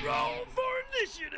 Roll for initiative!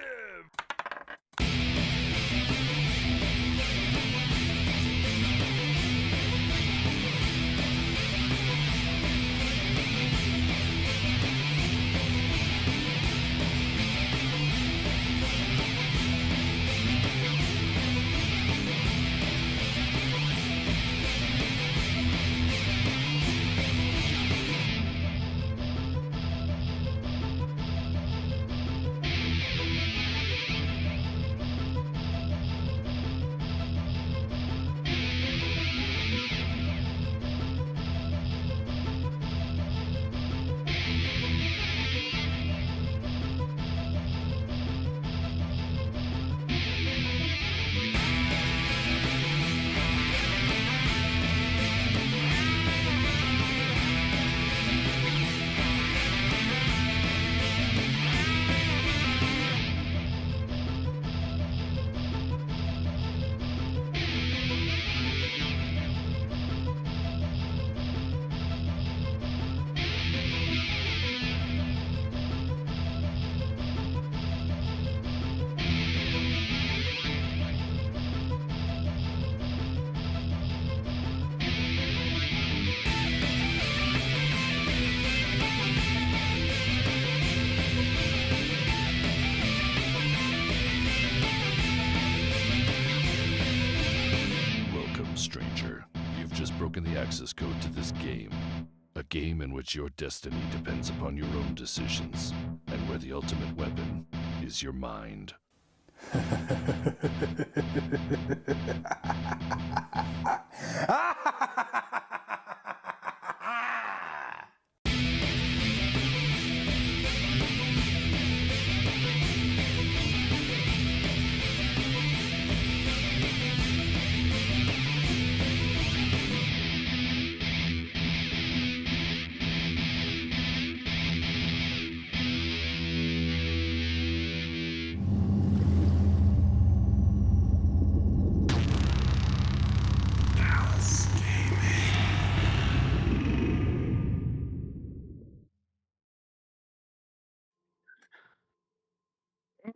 Stranger, you've just broken the access code to this game. A game in which your destiny depends upon your own decisions, and where the ultimate weapon is your mind.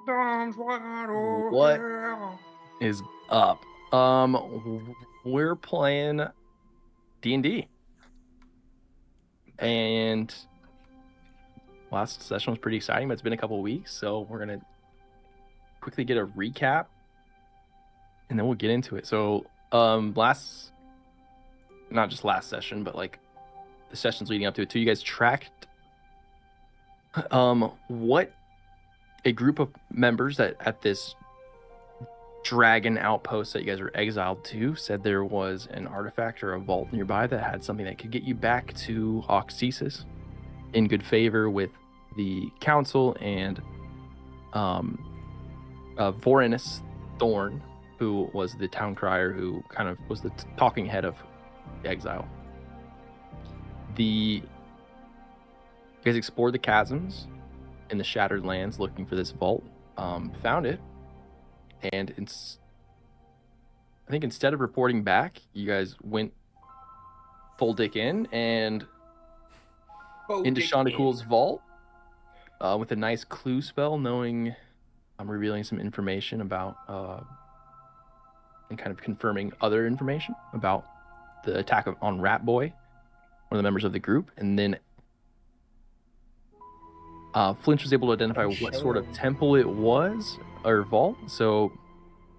Thalass Gaming. What is up? We're playing D&D, and last session was pretty exciting, but it's been a couple weeks, so we're gonna quickly get a recap, and then we'll get into it. So, not just last session, but like the sessions leading up to it too, you guys tracked what a group of members that at this dragon outpost that you guys were exiled to said there was an artifact or a vault nearby that had something that could get you back to Oxysis in good favor with the council and Vorenus Thorn, who was the town crier who kind of was the talking head of the exile. You guys explored the chasms in the Shattered Lands looking for this vault, found it, and I think instead of reporting back, you guys went full dick in and into Shondacool's vault with a nice clue spell, knowing I'm revealing some information about and kind of confirming other information about the attack on Rat Boy, one of the members of the group, and then Flinch was able to identify what sort of temple it was, or vault, so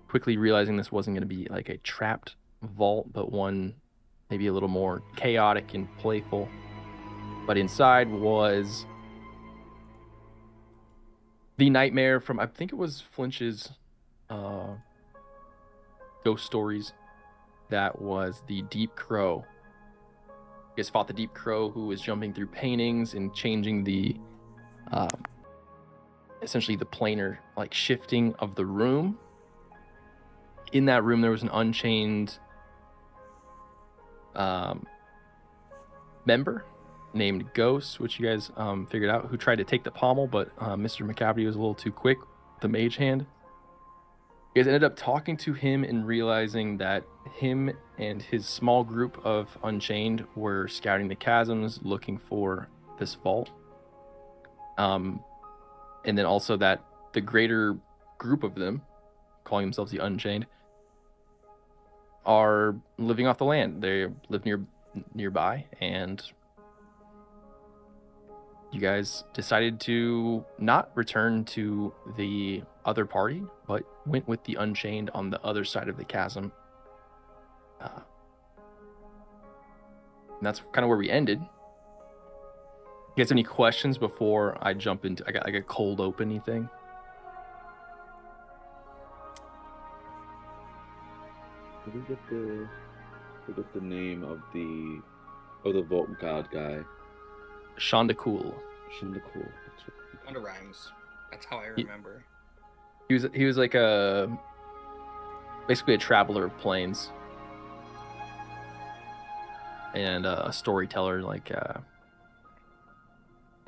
quickly realizing this wasn't going to be like a trapped vault, but one maybe a little more chaotic and playful. But inside was the nightmare from, I think it was Flinch's ghost stories. That was the Deep Crow. You guys fought the Deep Crow, who was jumping through paintings and changing the essentially the planar like shifting of the room. In that room there was an unchained member named Ghost, which you guys figured out, who tried to take the pommel, but Mr. McCavity was a little too quick with the mage hand. You guys ended up talking to him and realizing that him and his small group of Unchained were scouting the chasms looking for this vault. And then also that the greater group of them, calling themselves the Unchained, are living off the land. They live nearby, and you guys decided to not return to the other party, but went with the Unchained on the other side of the chasm. And that's kind of where we ended. You guys have any questions before I jump into I got like a cold open anything? Did we get the name of the vault guard guy? Shondacool. Shondacool. Kind of rhymes. That's how I remember. He was like basically a traveler of planes. And a storyteller, like he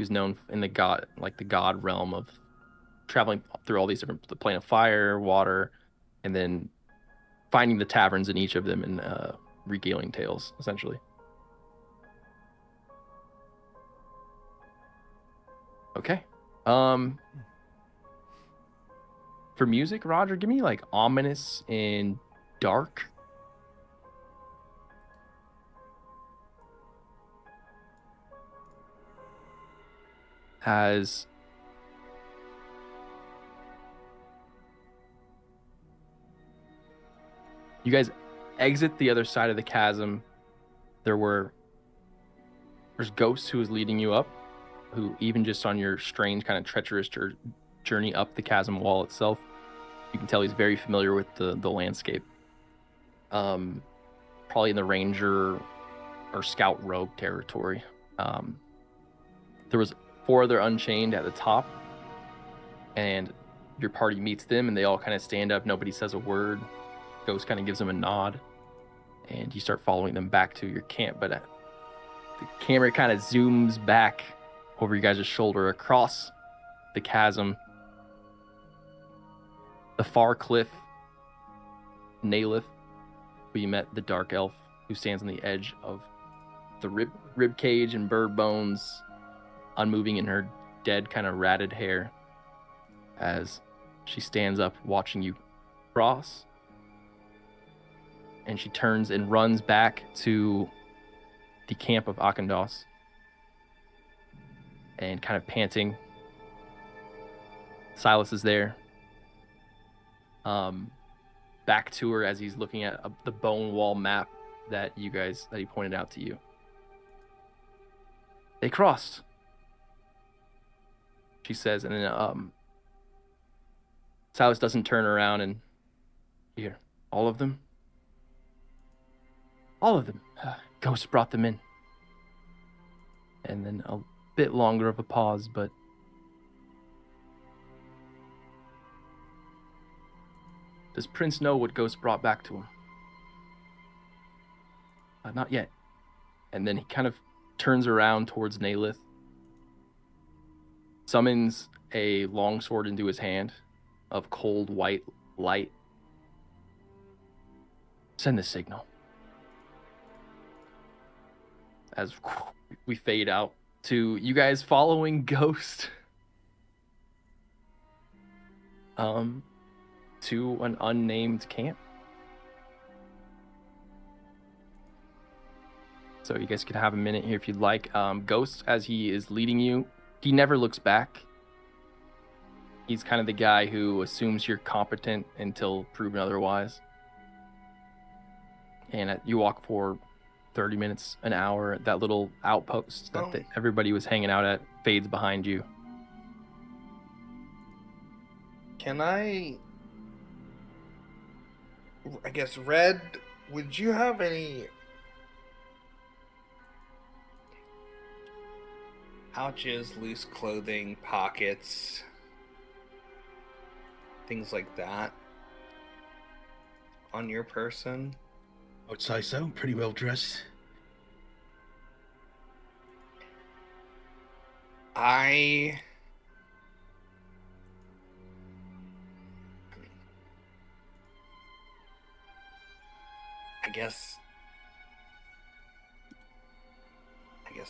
was known in the god realm of traveling through all these different, the plane of fire, water, and then finding the taverns in each of them and regaling tales, essentially. Okay. For music, Roger, give me like ominous and dark. As you guys exit the other side of the chasm, there's Ghost who is leading you up, who even just on your strange kind of treacherous journey up the chasm wall itself, you can tell he's very familiar with the landscape. Probably in the ranger or scout rogue territory. There was 4 other Unchained at the top, and your party meets them, and they all kind of stand up. Nobody says a word. Ghost kind of gives them a nod, and you start following them back to your camp. But the camera kind of zooms back over you guys' shoulder across the chasm. The far cliff, Nalith, where you met the dark elf who stands on the edge of the rib cage and bird bones, unmoving in her dead kind of ratted hair, as she stands up watching you cross. And she turns and runs back to the camp of Akandos, and kind of panting. Silas is there. Back to her as he's looking at the bone wall map that he pointed out to you. They crossed, she says, and then Silas doesn't turn around and here, all of them. All of them. Ghost brought them in. And then a bit longer of a pause, but does Prince know what Ghost brought back to him? Not yet. And then he kind of turns around towards Nalith, summons a longsword into his hand of cold white light. Send the signal. As we fade out to you guys following Ghost to an unnamed camp. So you guys could have a minute here if you'd like. Ghost, as he is leading you, He never looks back. He's kind of the guy who assumes you're competent until proven otherwise. And you walk for 30 minutes, an hour, that little outpost that everybody was hanging out at fades behind you. Can I guess, Red, would you have any pouches, loose clothing, pockets, things like that on your person? I would say so. Pretty well dressed. I guess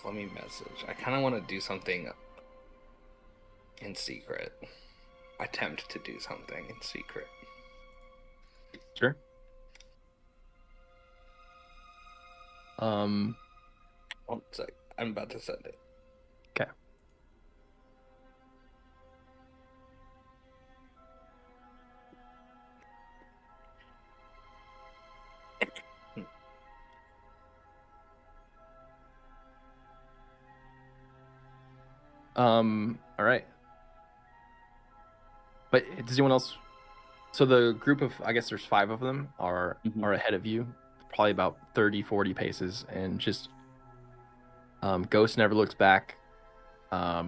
let me message. I kind of want to do something in secret. Attempt to do something in secret. Sure. One sec. I'm about to send it. Okay. All right. But does anyone else? So the group of, I guess there's 5 of them, are ahead of you, probably about 30, 40 paces, and just Ghost never looks back. Up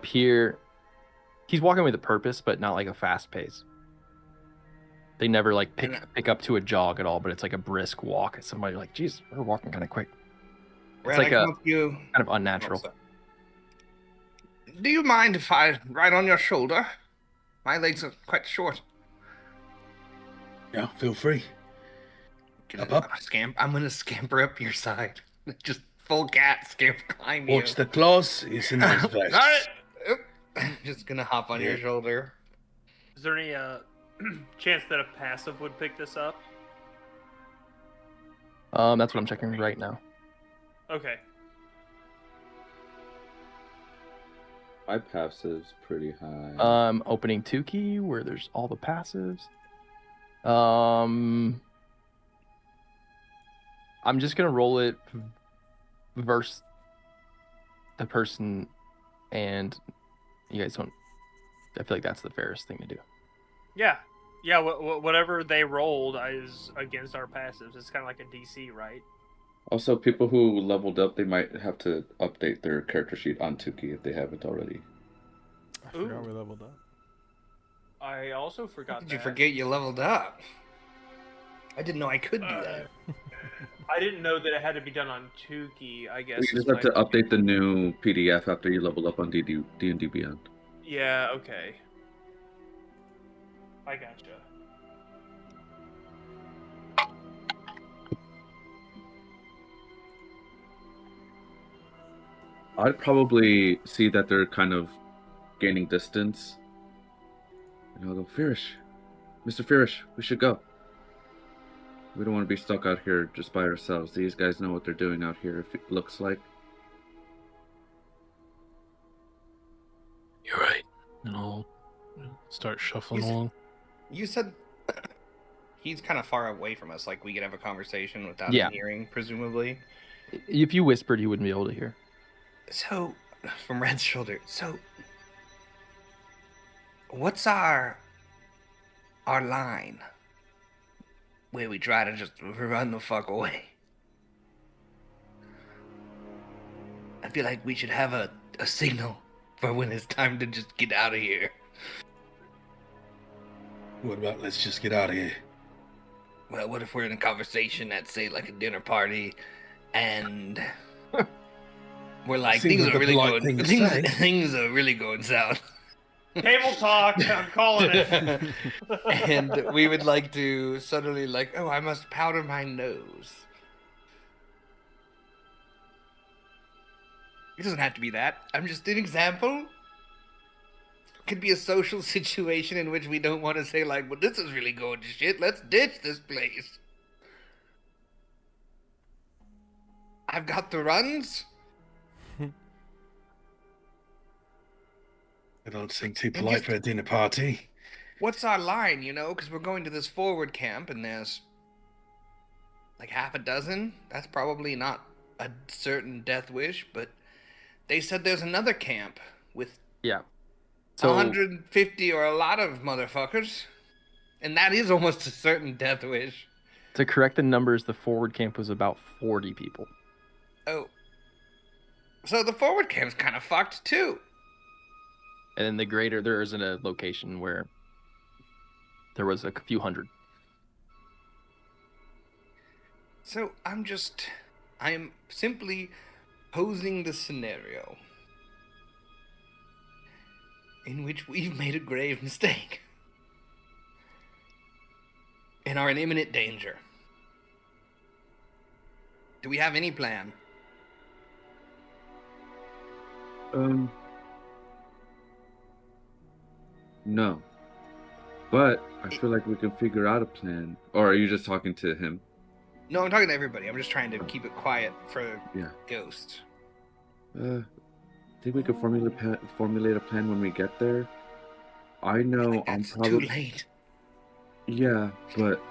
here, he's walking with a purpose, but not like a fast pace. They never like pick up to a jog at all, but it's like a brisk walk. Somebody like, geez, we're walking kind of quick. It's like a kind of unnatural. Do you mind if I ride on your shoulder? My legs are quite short. Yeah, feel free. I'm gonna scamper up your side. Just full cat climb you. Watch the claws. It's in those vests. I'm just gonna hop on your shoulder. Is there any chance that a passive would pick this up? That's what I'm checking right now. Okay. My passive's pretty high. Opening 2 key where there's all the passives. I'm just gonna roll it versus the person, and you guys don't. I feel like that's the fairest thing to do. Yeah. Whatever they rolled is against our passives. It's kind of like a DC, right? Also, people who leveled up, they might have to update their character sheet on Tuki if they haven't already. I forgot we leveled up. I also forgot Did you forget you leveled up? I didn't know I could do that. I didn't know that it had to be done on Tuki, I guess. You just have to update the new PDF after you level up on Dndbeyond. Yeah, okay. I gotcha. I'd probably see that they're kind of gaining distance. And I'll go, Firish. Mr. Firish, we should go. We don't want to be stuck out here just by ourselves. These guys know what they're doing out here, if it looks like. You're right. And I'll start shuffling along. You said he's kind of far away from us, like we could have a conversation without him hearing, presumably. If you whispered, he wouldn't be able to hear. So, from Red's shoulder, so what's our line where we try to just run the fuck away? I feel like we should have a signal for when it's time to just get out of here. What about let's just get out of here? Well, what if we're in a conversation at, say, like a dinner party, and we're like, things are really going south. Table talk, I'm calling it. And we would like to suddenly like, oh, I must powder my nose. It doesn't have to be that. I'm just an example. Could be a social situation in which we don't want to say like, well, this is really going to shit. Let's ditch this place. I've got the runs. I don't seem too polite for a dinner party. What's our line, you know? Because we're going to this forward camp, and there's like half a dozen. That's probably not a certain death wish, but they said there's another camp with so 150 or a lot of motherfuckers, and that is almost a certain death wish. to correct the numbers, the forward camp was about 40 people. Oh. So the forward camp's kind of fucked, too. And then the greater, there isn't a location where there was a few hundred. So I'm simply posing the scenario in which we've made a grave mistake and are in imminent danger. Do we have any plan? No. But I feel like we can figure out a plan. Or are you just talking to him? No, I'm talking to everybody. I'm just trying to keep it quiet for Ghost. I think we could formulate a plan when we get there. I know I'm probably too late. Yeah, but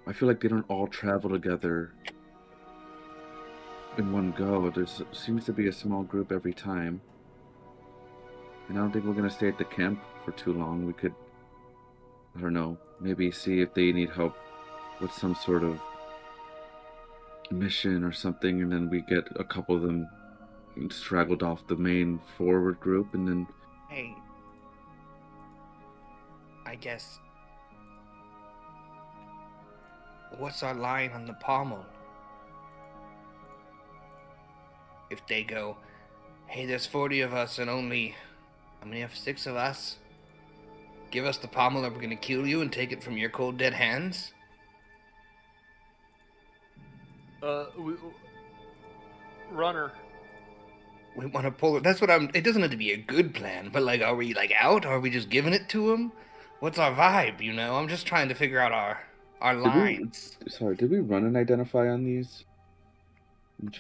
I feel like they don't all travel together in one go. There seems to be a small group every time. And I don't think we're going to stay at the camp for too long. We could, I don't know, maybe see if they need help with some sort of mission or something, and then we get a couple of them straggled off the main forward group, and then... Hey, I guess... What's our line on the pommel? If they go, hey, there's 40 of us and only... I'm gonna have 6 of us. Give us the pommel or we're gonna kill you and take it from your cold dead hands. Runner. We want to pull it. That's what it doesn't have to be a good plan, but like, are we like out? Or are we just giving it to him? What's our vibe, you know? I'm just trying to figure out our lines. Did we run and identify on these?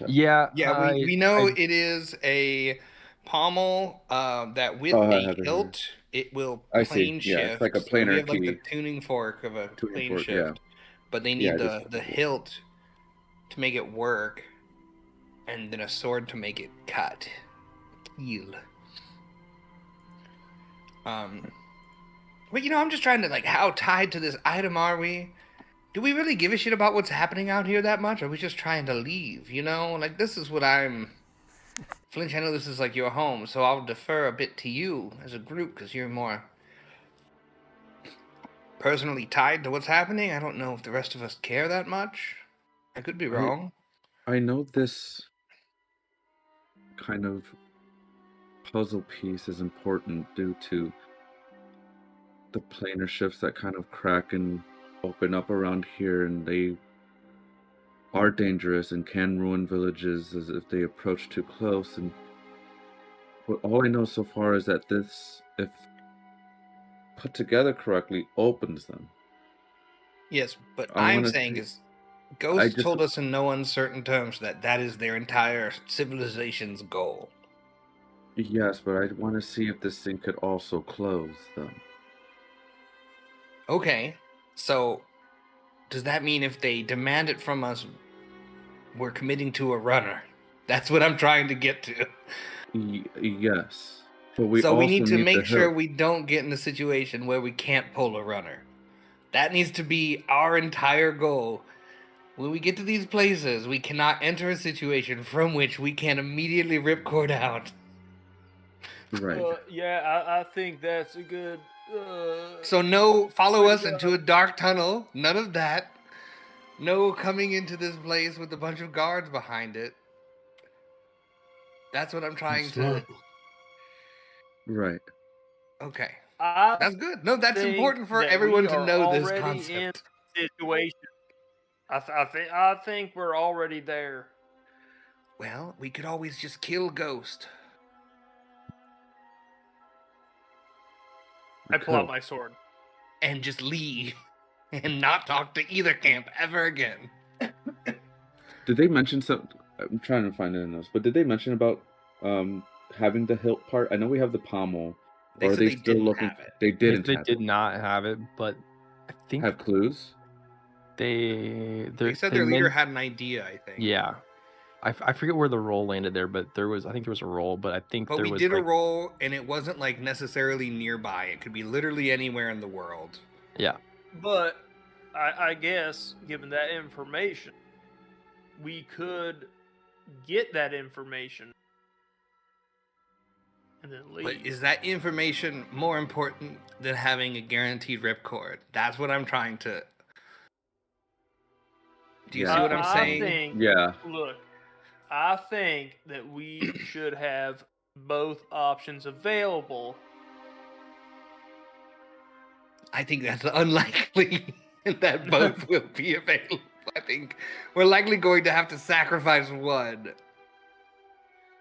Yeah. We know it is a pommel that with a hilt, it will plane shift. Yeah, it's like a planar we have key. Like the tuning fork of a plane shift. Yeah. But they need the hilt to make it work, and then a sword to make it cut. Heal. But you know, I'm just trying to like, how tied to this item are we? Do we really give a shit about what's happening out here that much? Or are we just trying to leave? You know, like this is what I'm. Flinch, I know this is like your home, so I'll defer a bit to you as a group because you're more personally tied to what's happening. I don't know if the rest of us care that much. I could be wrong. I know this kind of puzzle piece is important due to the planar shifts that kind of crack and open up around here, and they are dangerous and can ruin villages as if they approach too close. And but all I know so far is that this, if put together correctly, opens them. Yes, but I'm saying is Ghost told us in no uncertain terms that is their entire civilization's goal. Yes, but I want to see if this thing could also close them. Okay, so does that mean if they demand it from us, we're committing to a runner? That's what I'm trying to get to. Yes. But we need to make sure we don't get in a situation where we can't pull a runner. That needs to be our entire goal. When we get to these places, we cannot enter a situation from which we can immediately ripcord out. Right. I think that's a good... So no, follow us into a dark tunnel. None of that. No coming into this place with a bunch of guards behind it. That's what I'm trying to... Right. Okay. That's good. No, that's important for everyone to know this concept. Situation. I think we're already there. Well, we could always just kill Ghost. I pull out my sword. And just leave. And not talk to either camp ever again. Did they mention something? I'm trying to find it in those, but did they mention about having the hilt part? I know we have the pommel. They or are said they they still didn't looking? have it. They didn't. They have did it. not have it, but I think Have clues. they said their leader meant- had an idea, I think. Yeah, I forget where the roll landed there, but I think there was a roll, but I think But there we was did a like, roll, and it wasn't like necessarily nearby. It could be literally anywhere in the world. yeah. But I guess, given that information, we could get that information and then leave. But is that information more important than having a guaranteed ripcord? That's what I'm trying to. Do you see what I'm saying? I think, Yeah. Look, I think that we should have both options available. I think that's unlikely that both will be available. I think we're likely going to have to sacrifice one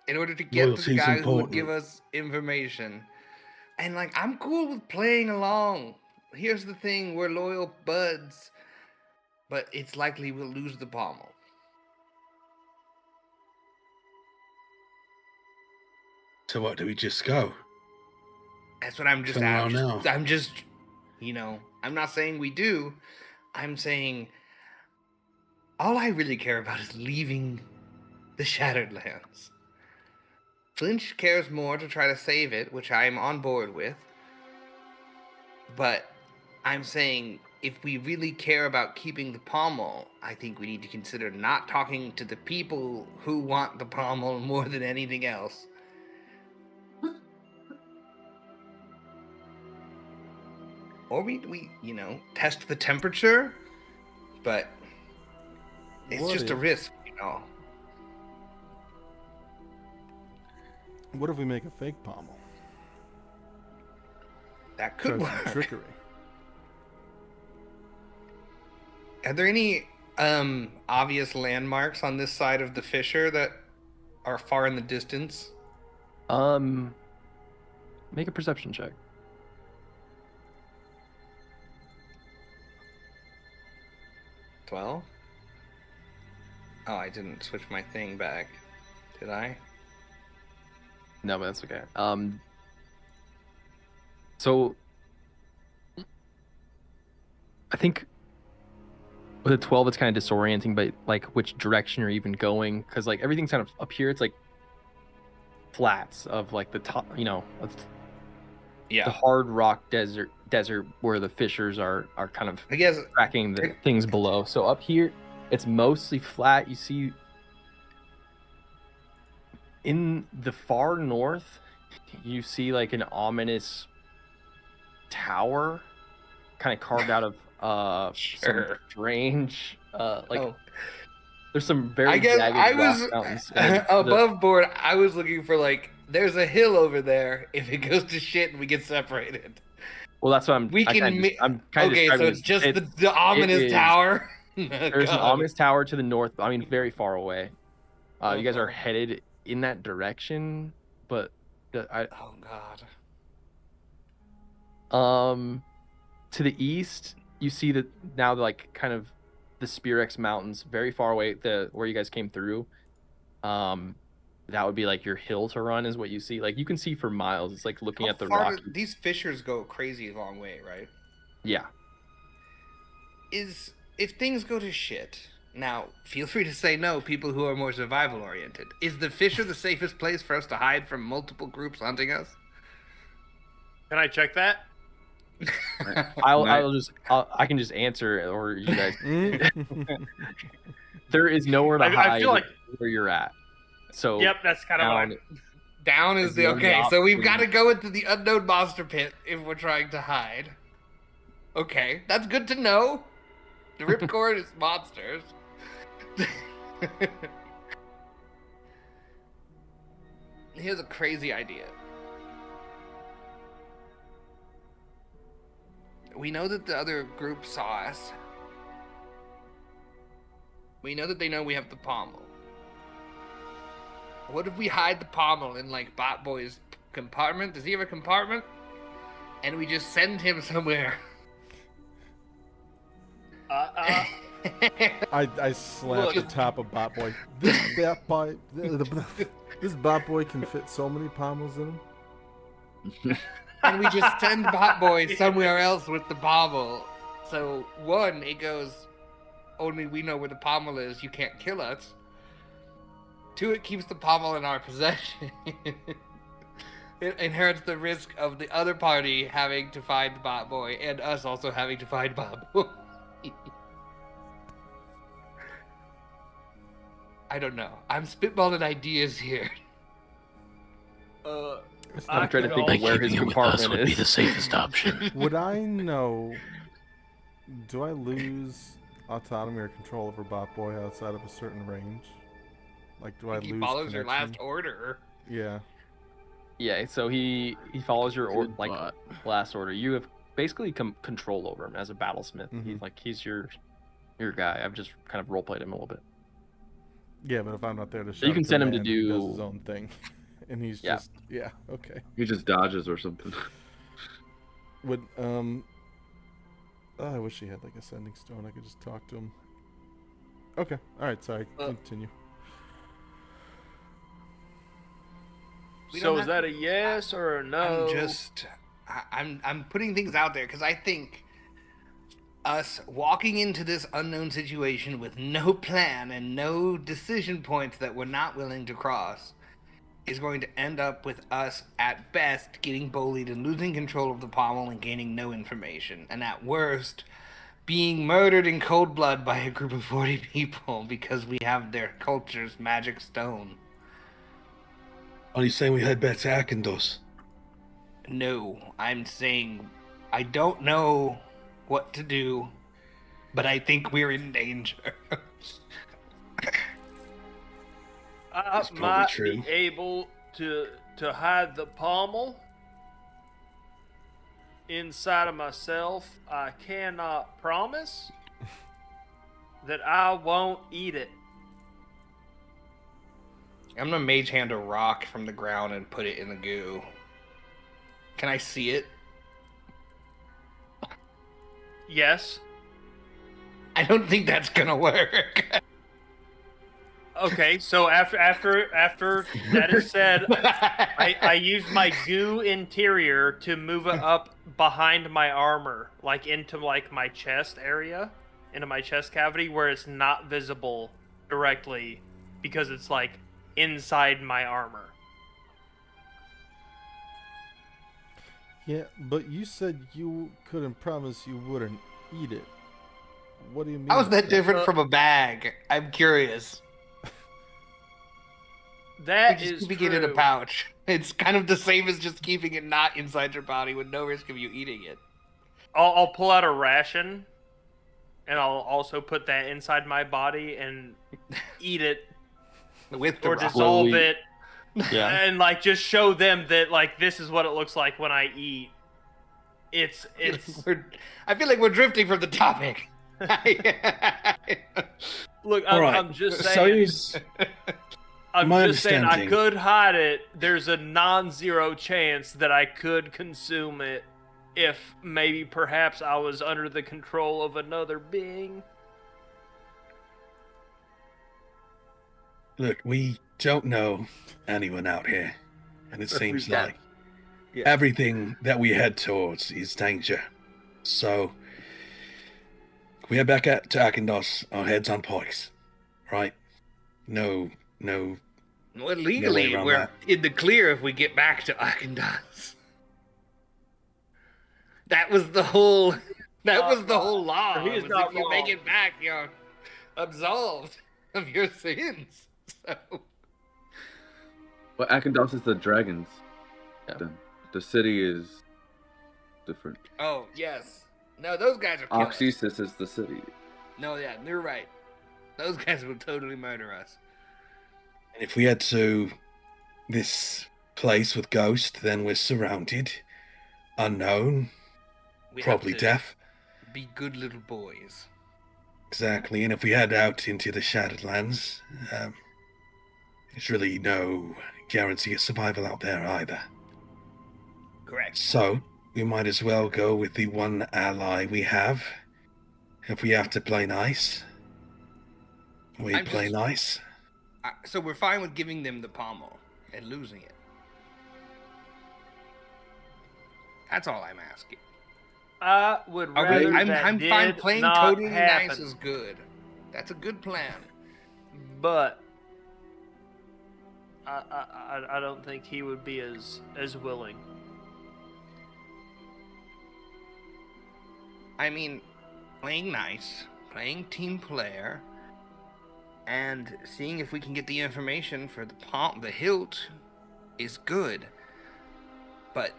in order to get to the Loyalty's guy who would important. give us information. And like, I'm cool with playing along. Here's the thing, we're loyal buds, but it's likely we'll lose the pommel. So what, do we just go? That's what I'm just Turn around now. I'm just, I'm not saying we do. I'm saying all I really care about is leaving the Shattered Lands. Flinch cares more to try to save it, which I'm on board with. But I'm saying if we really care about keeping the pommel, I think we need to consider not talking to the people who want the pommel more than anything else. Or we test the temperature, but it's What just a if- risk, What if we make a fake pommel? That could Try some work. trickery. Are there any obvious landmarks on this side of the fissure that are far in the distance? Make a perception check. 12? Oh, I didn't switch my thing back. Did I? No, but that's okay. So I think with a 12, it's kind of disorienting, but like which direction you're even going, because like everything's kind of up here. It's like flats of like the top, of the Yeah. hard rock desert where the fissures are kind of I guess tracking the things below. So up here, it's mostly flat. You see in the far north, you see like an ominous tower kind of carved out of some strange there's some very I guess jagged I rock was mountains, and above board. I was looking for like, there's a hill over there. If it goes to shit and we get separated, well, that's what I'm we can. I'm kind of Okay, so describing it's this. just It's- the ominous is- tower. There's an God. ominous tower to the north. I mean, very far away. You guys are Okay. headed in that direction, but Oh God. to the east, you see that now, like kind of the Spirex Mountains, very far away. Where you guys came through, that would be like your hill to run, is what you see. Like you can see for miles. It's like looking How at the far rock. these fissures go crazy long way, right? Yeah. If things go to shit, now feel free to say no, people who are more survival oriented. Is the fissure the safest place for us to hide from multiple groups hunting us? Can I check that? I can just answer it, or you guys. There is nowhere to hide I feel like. where you're at. So Yep, that's kind of what down, Down is Is the the only okay. So we've option. got to go into the unknown monster pit if we're trying to hide. Okay, that's good to know. The ripcord is monsters. Here's a crazy idea. We know that the other group saw us. We know that they know we have the pommel. What if we hide the pommel in like Bot Boy's compartment? Does he have a compartment? And we just send him somewhere. I slap the top of Bot Boy. This Bot Boy can fit so many pommels in him. And we just send Bot Boy somewhere else with the pommel. So, one, it goes, only we know where the pommel is, you can't kill us. Two, it keeps the pommel in our possession. It inherits the risk of the other party having to find Bot Boy and us also having to find Bot Boy. I don't know. I'm spitballing ideas here. I'm trying to think of where his Keeping it with us compartment would be is. the safest option. Would I know? Do I lose autonomy or control over Bot Boy outside of a certain range? Like, do I He lose follows your connection? last order. Yeah. Yeah, so he follows your Good like bot. last order. You have basically control over him as a battlesmith. He's your guy. I've just kind of roleplayed him a little bit. Yeah, but if I'm not there to you can shout send him to command, he does do- his own thing, and he's Yeah. just okay. He just dodges or something. Would I wish he had like a sending stone. I could just talk to him. Okay. All right. Sorry. Continue. We So don't is have that a yes or a no? I'm putting things out there because I think us walking into this unknown situation with no plan and no decision points that we're not willing to cross is going to end up with us at best getting bullied and losing control of the pommel and gaining no information, and at worst being murdered in cold blood by a group of 40 people because we have their culture's magic stone. Are you saying we head back to Akendos? No, I'm saying I don't know what to do, but I think we're in danger. I That's probably might true. be able to hide the pommel inside of myself. I cannot promise that I won't eat it. I'm gonna mage hand a rock from the ground and put it in the goo. Can I see it? Yes. I don't think that's gonna work. Okay, so after that is said, I use my goo interior to move it up behind my armor, like into like my chest area, into my chest cavity where it's not visible directly because it's like inside my armor. Yeah, but you said you couldn't promise you wouldn't eat it. What do you mean? How is that by different from a bag? I'm curious. That Just is keeping it in a true. pouch. It's kind of the same as just keeping it not inside your body with no risk of you eating it. I'll pull out a ration, and I'll also put that inside my body and eat it With the or rock. dissolve Slowly- it, Yeah. and like just show them that like this is what it looks like when I eat. It's I feel like we're drifting from the topic. look. All right. I'm just So saying. is I'm my just saying I understanding- could hide it. There's a non-zero chance that I could consume it if maybe perhaps I was under the control of another being. look, we don't know anyone out here, and it seems Yeah. like Yeah. everything that we head towards is danger. So if we head back to Akendos, our heads on pikes, right? No. Well, legally, around we're that. in the clear if we get back to Akendas. That was the whole. That was the whole law. He is was not if you make wrong. it back, you're absolved of your sins. So But Akendos is the dragons. Yeah. The city is different. oh yes, no, those guys are killers. Oxysis is the city. No, yeah, you're right. Those guys will totally murder us. And if we head to this place with Ghost, then we're surrounded, unknown, We have probably to deaf. Be good little boys. Exactly. And if we head out into the Shattered Lands, there's really no guarantee of survival out there either. Correct. So we might as well go with the one ally we have. If we have to play nice, We play nice. So we're fine with giving them the pommel and losing it. That's all I'm asking. I would rather I'm fine. Playing totally nice is good. That's a good plan. But I don't think he would be as willing. I mean, playing nice, playing team player, and seeing if we can get the information for the hilt is good. But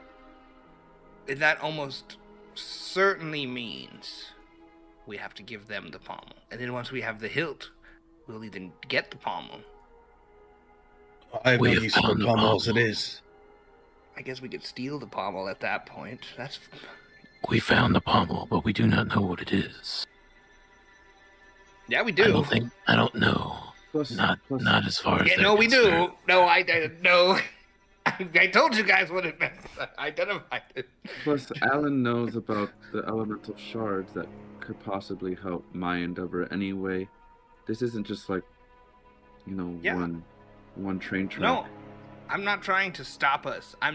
that almost certainly means we have to give them the pommel. And then once we have the hilt, we'll either get the pommel. I have no use for the pommel as it is. I guess we could steal the pommel at that point. We found the pommel, but we do not know what it is. Yeah, we do. I don't know. Not as far as. Yeah, no, we do. No, I no. I told you guys what it meant. I identified it. Plus, Alan knows about the elemental shards that could possibly help my endeavor anyway. This isn't just like, one train track. No, I'm not trying to stop us. I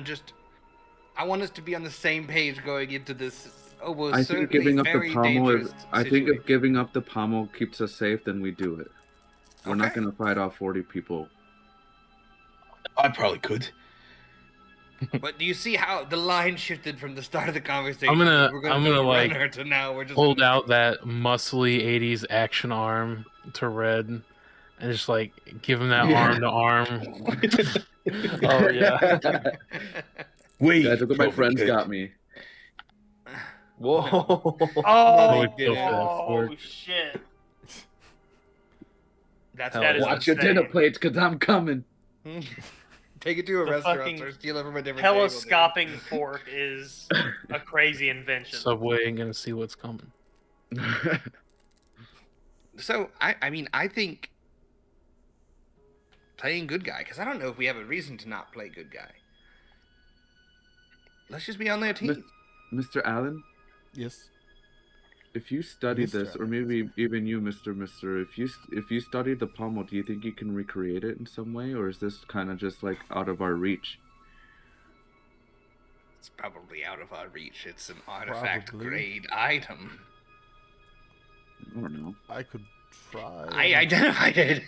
want us to be on the same page going into this almost I think giving up the pommel. I think situation. if giving up the pommel keeps us safe, then we do it. We're not going to fight off 40 people. I probably could. But do you see how the line shifted from the start of the conversation? I'm gonna like to now we're just hold out that muscly '80s action arm to Red, and just like give him that arm to arm. Oh yeah. That's what my friends got me. Whoa. Oh shit. That is Watch your dinner plates, because I'm coming. Take it to a restaurant or steal it from a different telescoping fork is a crazy invention. Subway ain't gonna see what's coming. So, I think playing good guy, because I don't know if we have a reason to not play good guy. Let's just be on their team. Mr. Allen? Yes. If you study this, or maybe even you, Mr. if you studied the pommel, do you think you can recreate it in some way, or is this kind of just like out of our reach? It's probably out of our reach. It's an artifact grade item. I don't know. I could try. I identified it.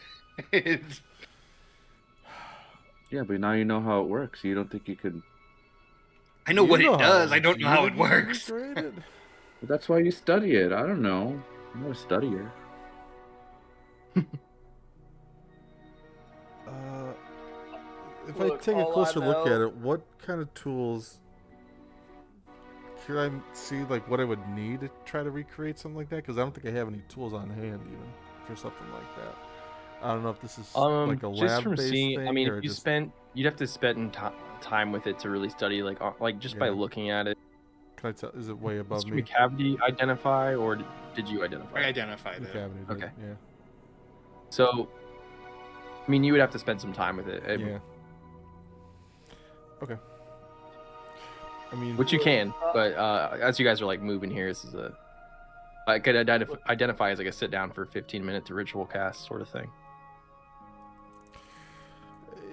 Yeah, but now you know how it works. You don't think you could... I know what it does. I don't know how it works. But that's why you study it. I don't know. I'm not a studier. If I take a closer look at it, what kind of tools could I see, like what I would need to try to recreate something like that? Because I don't think I have any tools on hand even for something like that. I don't know if this is like a lab-based thing. I mean, if you'd have to spend time with it to really study, like just by looking at it. Can I tell? Is it way above Did me? Cavity identify, or did you identify? I identified it. Okay. Yeah. So, I mean, you would have to spend some time with it. Yeah. Okay. I mean, Which you can, but as you guys are like moving here, this is I could identify as like a sit down for 15 minutes to ritual cast sort of thing.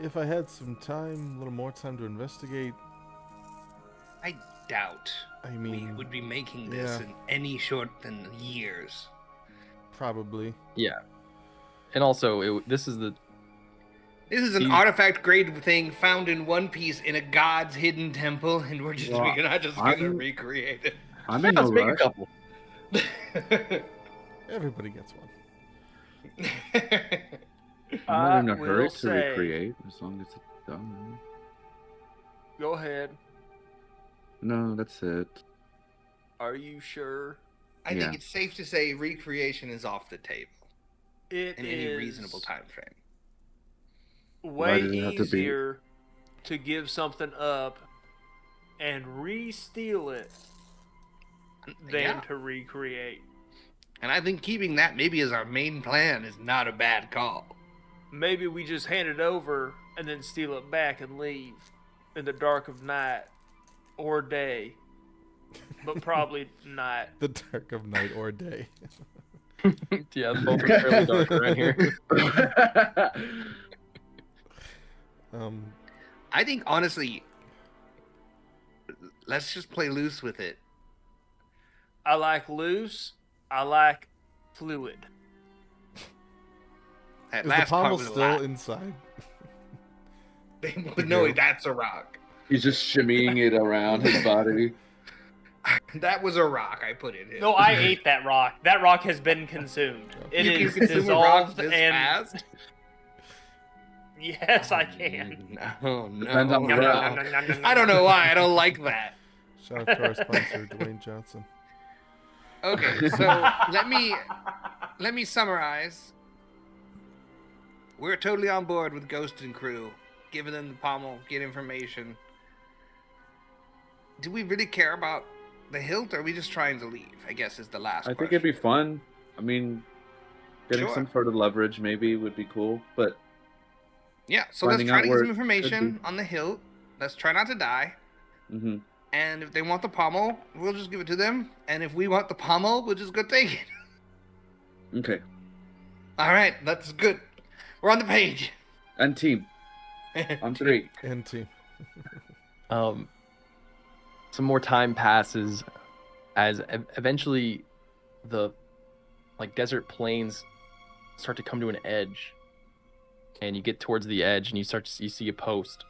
if I had some time, a little more time to investigate. I doubt we would be making this in any short than years. Probably. Yeah. And also, this is an artifact grade thing found in One Piece in a god's hidden temple, and we're not just gonna recreate it. I'm in no Let's make rush. a couple. Everybody gets one. I'm not in a hurry to recreate, as long as it's done. Go ahead. No, that's it. Are you sure? I think it's safe to say recreation is off the table. It in any reasonable time frame. Way easier to give something up and re-steal it than to recreate. And I think keeping that maybe as our main plan is not a bad call. Maybe we just hand it over and then steal it back and leave in the dark of night or day. But probably not. The dark of night or day. Yeah, both are fairly dark around here. I think honestly, let's just play loose with it. I like loose. I like fluid. That Is the last part pommel was a still lot. inside? They would know that's a rock. He's just shimmying it around his body. That was a rock I put in it. No, I ate that rock. That rock has been consumed. It You is can consume a rock dissolved this and fast? yes, I can. No, Depends on the no. rock. I don't know why. I don't like that. Shout out to our sponsor, Dwayne Johnson. Okay, so let me summarize. We're totally on board with Ghost and crew, giving them the pommel, get information. Do we really care about the hilt, or are we just trying to leave? I guess is the last I question. think it'd be fun. I mean, getting Sure. some sort of leverage maybe would be cool, but Yeah, so let's finding try out to get where some it information could on the hilt. Let's try not to die. hmm And if they want the pommel, we'll just give it to them. And if we want the pommel, we'll just go take it. Okay. All right, that's good. We're on the page. And team on 3. And team. Some more time passes as eventually the desert plains start to come to an edge, and you get towards the edge and you see a post,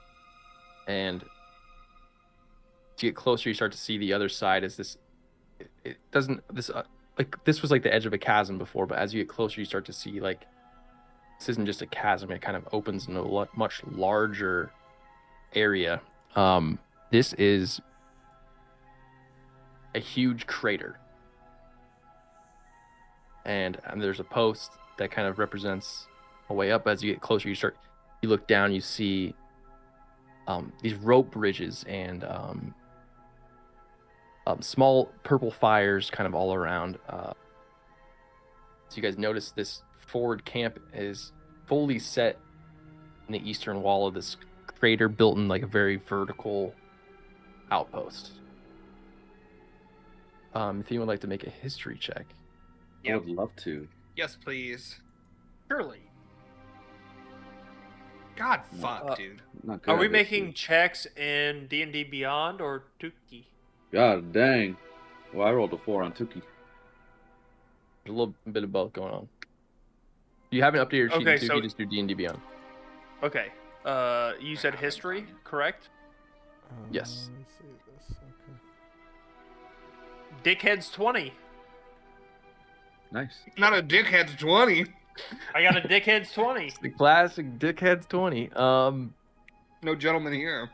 and as you get closer you start to see the other side as this this was like the edge of a chasm before, but as you get closer you start to see like this isn't just a chasm, it kind of opens into a much larger area. This is a huge crater, and there's a post that kind of represents a way up. As you get closer you look down, you see these rope bridges and small purple fires kind of all around. So you guys notice this forward camp is fully set in the eastern wall of this crater, built in like a very vertical outpost. If anyone would like to make a history check. I would love to. Yes, please. Surely. God, fuck, dude. Not good Are we at it, making dude. checks in Dndbeyond or Tuki? God dang. Well, I rolled a 4 on Tuki. There's a little bit of both going on. You haven't updated your sheet, Okay, so so- you just do D&D Beyond. Okay. You said history, correct? Yes. Let's see this. Okay. Dickhead's 20. Nice. Not a dickhead's 20. I got a Dickhead's 20. The classic Dickhead's 20. No gentleman here.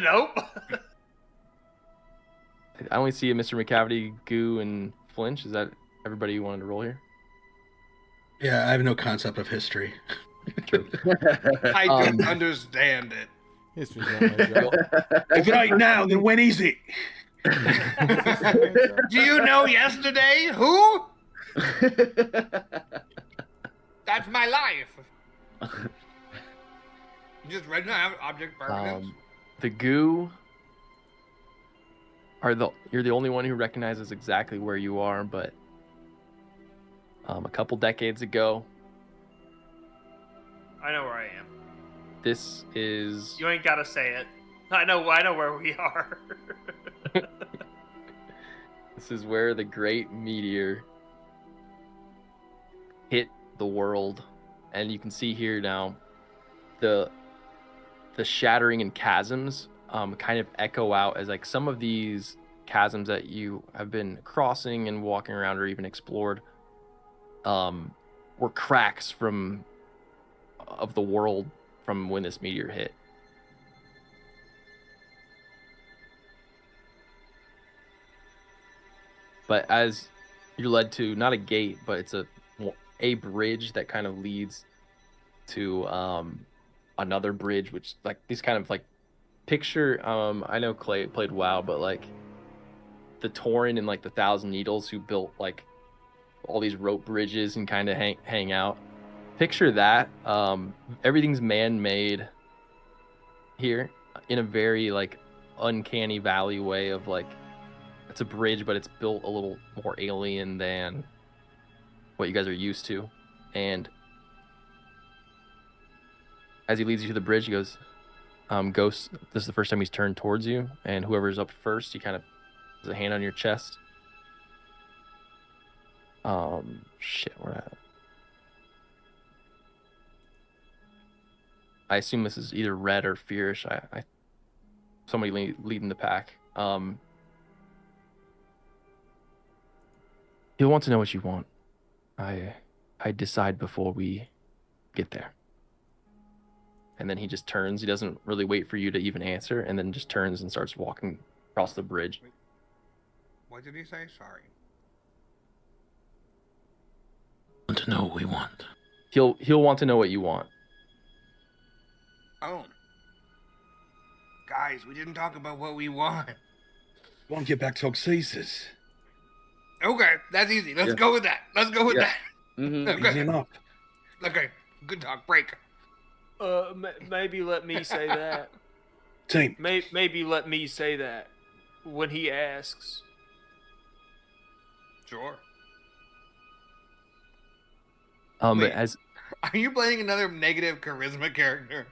Nope. I only see a Mr. McCavity, Goo, and Flinch. Is that everybody you wanted to roll here? Yeah, I have no concept of history. I don't understand it. History's not my job. If it ain't now, then when is it? Do you know yesterday? Who? That's my life. You just read now object permanence. The Goo you're the only one who recognizes exactly where you are, but a couple decades ago, I know where I am. this is You ain't gotta say it. I know where we are. this is where the great meteor hit the world, and you can see here now the shattering and chasms kind of echo out as like some of these chasms that you have been crossing and walking around or even explored were cracks of the world from when this meteor hit. But as you're led to not a gate, but it's a bridge that kind of leads to another bridge, which like these kind of like picture. I know Clay played WoW, but like the Tauren and like the Thousand Needles who built like all these rope bridges and kind of hang out. Picture that. Everything's man-made here in a very like uncanny valley way of like it's a bridge, but it's built a little more alien than what you guys are used to. And as he leads you to the bridge, he goes, Ghost, this is the first time he's turned towards you, and whoever's up first, he kind of has a hand on your chest. Shit, where at? I assume this is either Red or Fierce. Somebody leading the pack. He'll want to know what you want. I decide before we get there. And then he just turns. He doesn't really wait for you to even answer, and then just turns and starts walking across the bridge. What did he say? Sorry. Want to know what we want. He'll want to know what you want. Oh. Guys, we didn't talk about what we want. We want to get back to Oxasis. Okay, that's easy. Let's go with that. Let's go with that. Mm-hmm. Okay. Easy enough. Okay, good talk. Break. Maybe let me say that. Team. Maybe let me say that when he asks. Sure. Wait, Are you playing another negative charisma character?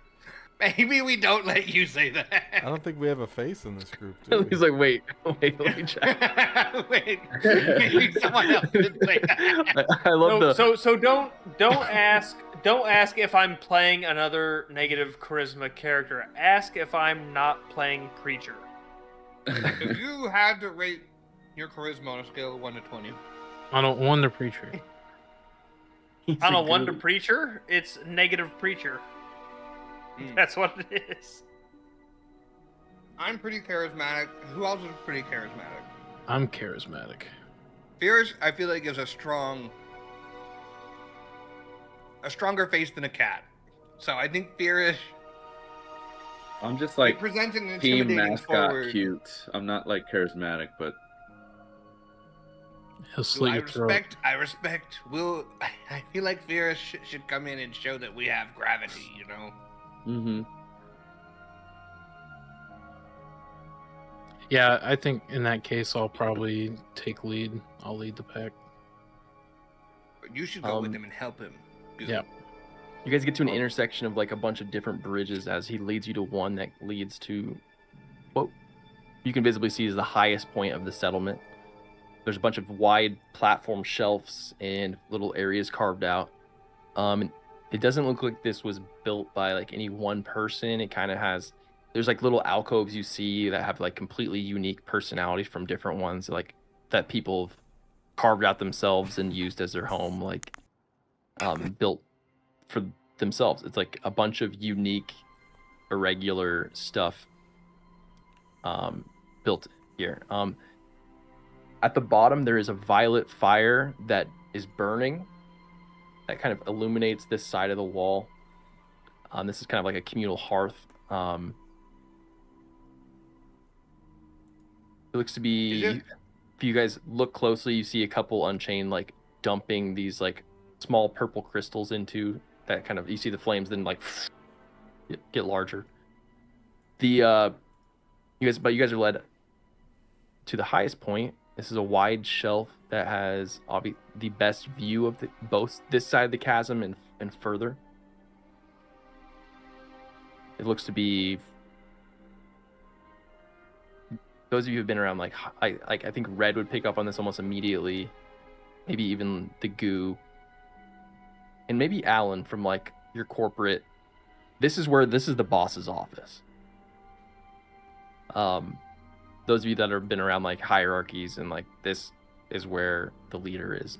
Maybe we don't let you say that. I don't think we have a face in this group, do we? he's like, wait, let me check. Wait, maybe someone else did say that. I love So don't ask if I'm playing another negative charisma character. Ask if I'm not playing Preacher. If you had to rate your charisma on a scale of 1 to 20. I don't want the Preacher. On a 1 to Preacher, it's negative Preacher. That's what it is. I'm pretty charismatic. Who else is pretty charismatic? I'm charismatic. Fierce, I feel like, is a stronger face than a cat. So I think Fierce. I'm just like presents an team intimidating mascot forward. cute. I'm not like charismatic, but He'll slit your throat. I respect. I feel like Fierce should come in and show that we have gravity. You know. mm-hmm. Yeah, I think in that case I'll probably take lead. I'll lead the pack. But you should go with him and help him. Yeah. You guys get to an intersection of like a bunch of different bridges as he leads you to one that leads to what you can visibly see is the highest point of the settlement. There's a bunch of wide platform shelves and little areas carved out. It doesn't look like this was built by like any one person. It kind of has, there's like little alcoves you see that have like completely unique personalities from different ones, like that people have carved out themselves and used as their home, like built for themselves. It's like a bunch of unique, irregular stuff built here. At the bottom, there is a violet fire that is burning that kind of illuminates this side of the wall. This is kind of like a communal hearth. It looks to be, if you guys look closely, you see a couple Unchained like dumping these like small purple crystals into that kind of, you see the flames then like get larger. You guys are led to the highest point. This is a wide shelf that has the best view of both this side of the chasm and further. It looks to be, those of you who've been around, I think Red would pick up on this almost immediately. Maybe even the Goo, and maybe Alan from like your corporate. This is the boss's office. Those of you that have been around like hierarchies and like this is where the leader is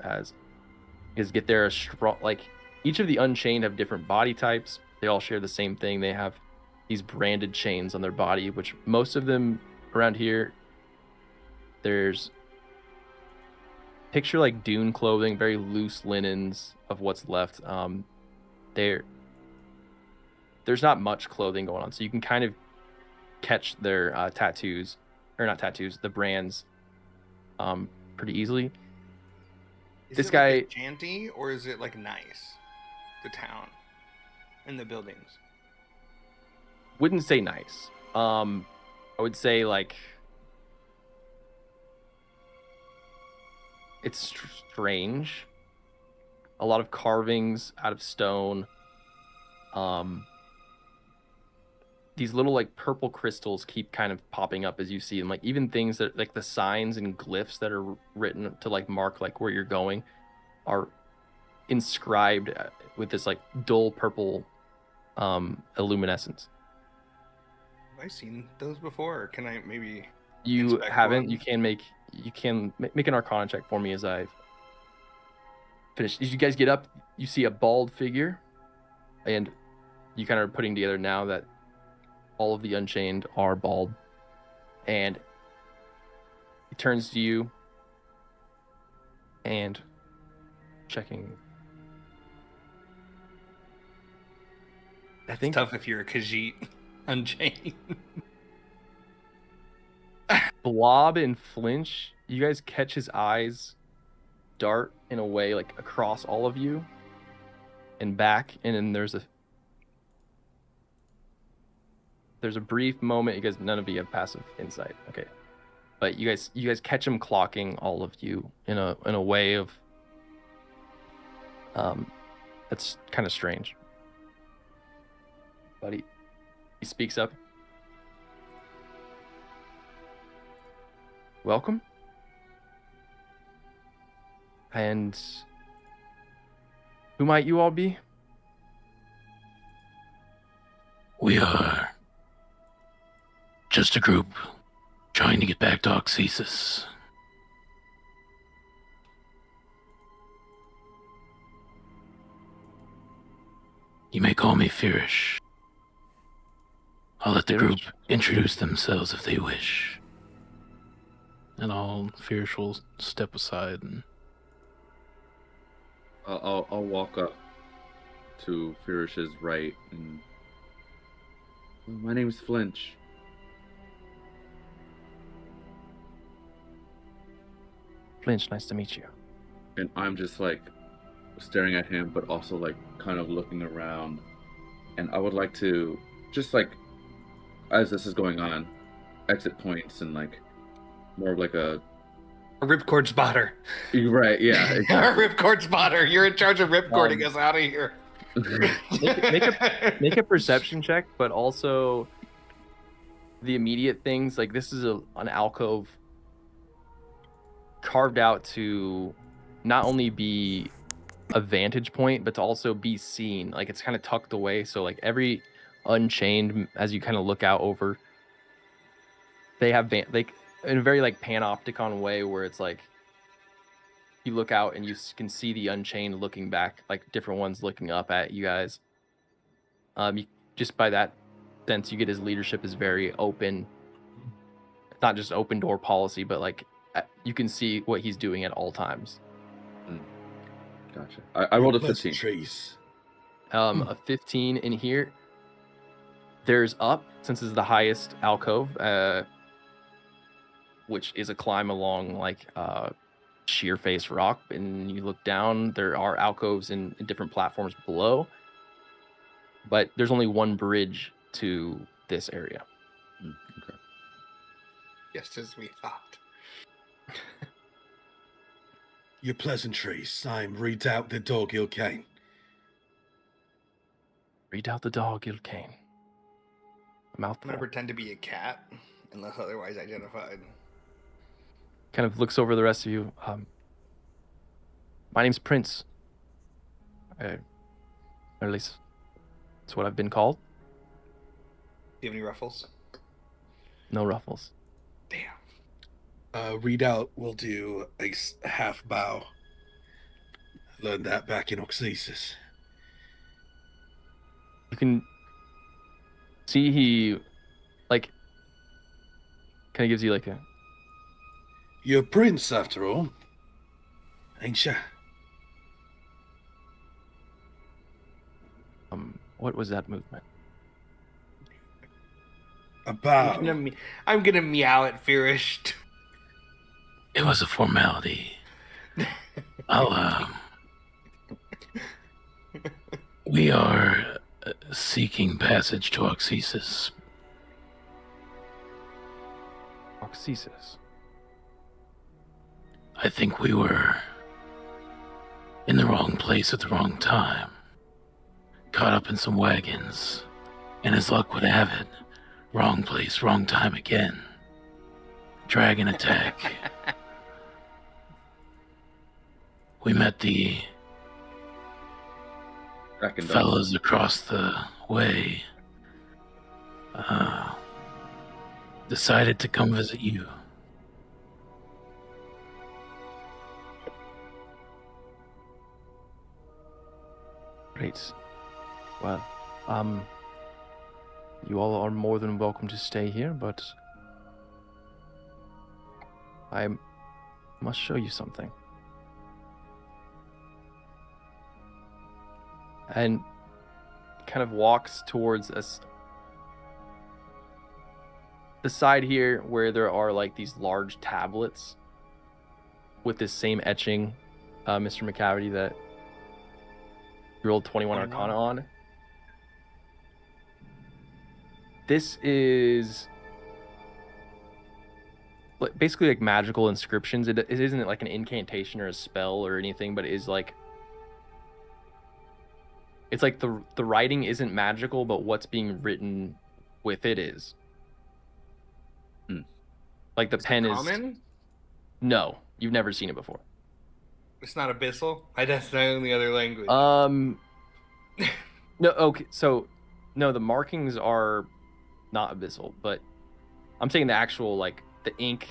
get there a strong, like each of the Unchained have different body types. They all share the same thing. They have these branded chains on their body, which most of them around here, there's picture like dune clothing, very loose linens of what's left. There's not much clothing going on, so you can kind of catch their tattoos, or not tattoos, the brands pretty easily. Is this it guy, like a shanty, or is it like nice? The town and the buildings. Wouldn't say nice. I would say like it's strange. a lot of carvings out of stone. These little like purple crystals keep kind of popping up as you see them. Like even things that like the signs and glyphs that are written to like mark like where you're going are inscribed with this like dull purple illuminescence. Have I seen those before? Or can I maybe? You inspect haven't. one? You can make an Arcana check for me as I finish. As you guys get up, you see a bald figure, and you kind of are putting together now that all of the Unchained are bald, and he turns to you and checking. I think Tough if you're a Khajiit Unchained. Blob and Flinch, you guys catch his eyes dart in a way like across all of you and back, and then there's a brief moment. You guys, none of you have passive insight, okay? But you guys catch him clocking all of you in a way of that's kind of strange. But he speaks up. Welcome. And who might you all be? We are just a group trying to get back to Oxesis. You may call me Firish. I'll let the group introduce themselves if they wish. And Fierce will step aside and I'll walk up to Firish's right and my name's Flinch. Flinch, nice to meet you. And I'm just like staring at him, but also like kind of looking around. And I would like to just like, as this is going on, exit points and like more of like a ripcord spotter. You're right, yeah. Exactly. A ripcord spotter. You're in charge of ripcording us out of here. make a perception check, but also the immediate things. Like this is an alcove carved out to not only be a vantage point, but to also be seen. Like it's kind of tucked away, so like every Unchained, as you kind of look out over, they have like in a very like panopticon way where it's like you look out and you can see the Unchained looking back, like different ones looking up at you guys. Just by that sense, you get his leadership is very open. It's not just open door policy, but like you can see what he's doing at all times. Gotcha. I rolled a 15. Trees. A 15 in here. There's up, since it's the highest alcove, which is a climb along like sheer face rock, and you look down, there are alcoves in different platforms below, but there's only one bridge to this area. Okay. Just as we thought. Your pleasantries. I'm Redoubt the Dog Ilkane. Redoubt the Dog Ilkane. I'm Mouthful. gonna pretend to be a cat, unless otherwise identified. Kind of looks over the rest of you. My name's Prince. Or at least that's what I've been called. Do you have any ruffles? No ruffles. Damn. Redoubt will do a half bow. Learned that back in Oxesis. You can see he, like, kind of gives you like a... You're a prince, after all. Ain't ya? What was that movement? A bow. I'm gonna meow at Firish. It was a formality. We are seeking passage to Oxesis. Oxesis. I think we were in the wrong place at the wrong time. Caught up in some wagons, and as luck would have it, wrong place, wrong time again. Dragon attack. We met the fellows across the way. Decided to come visit you. Great. Well, you all are more than welcome to stay here, but I must show you something. And kind of walks towards us. The side here where there are like these large tablets with this same etching, Mr. McCavity, that you rolled 21 Arcana on. This is basically like magical inscriptions. It isn't like an incantation or a spell or anything, but it is like, it's like the writing isn't magical, but what's being written with it is. Like the pen is common? No, you've never seen it before. It's not abyssal. That's the only other language. No, okay, so no, the markings are not abyssal, but I'm saying the actual, like, the ink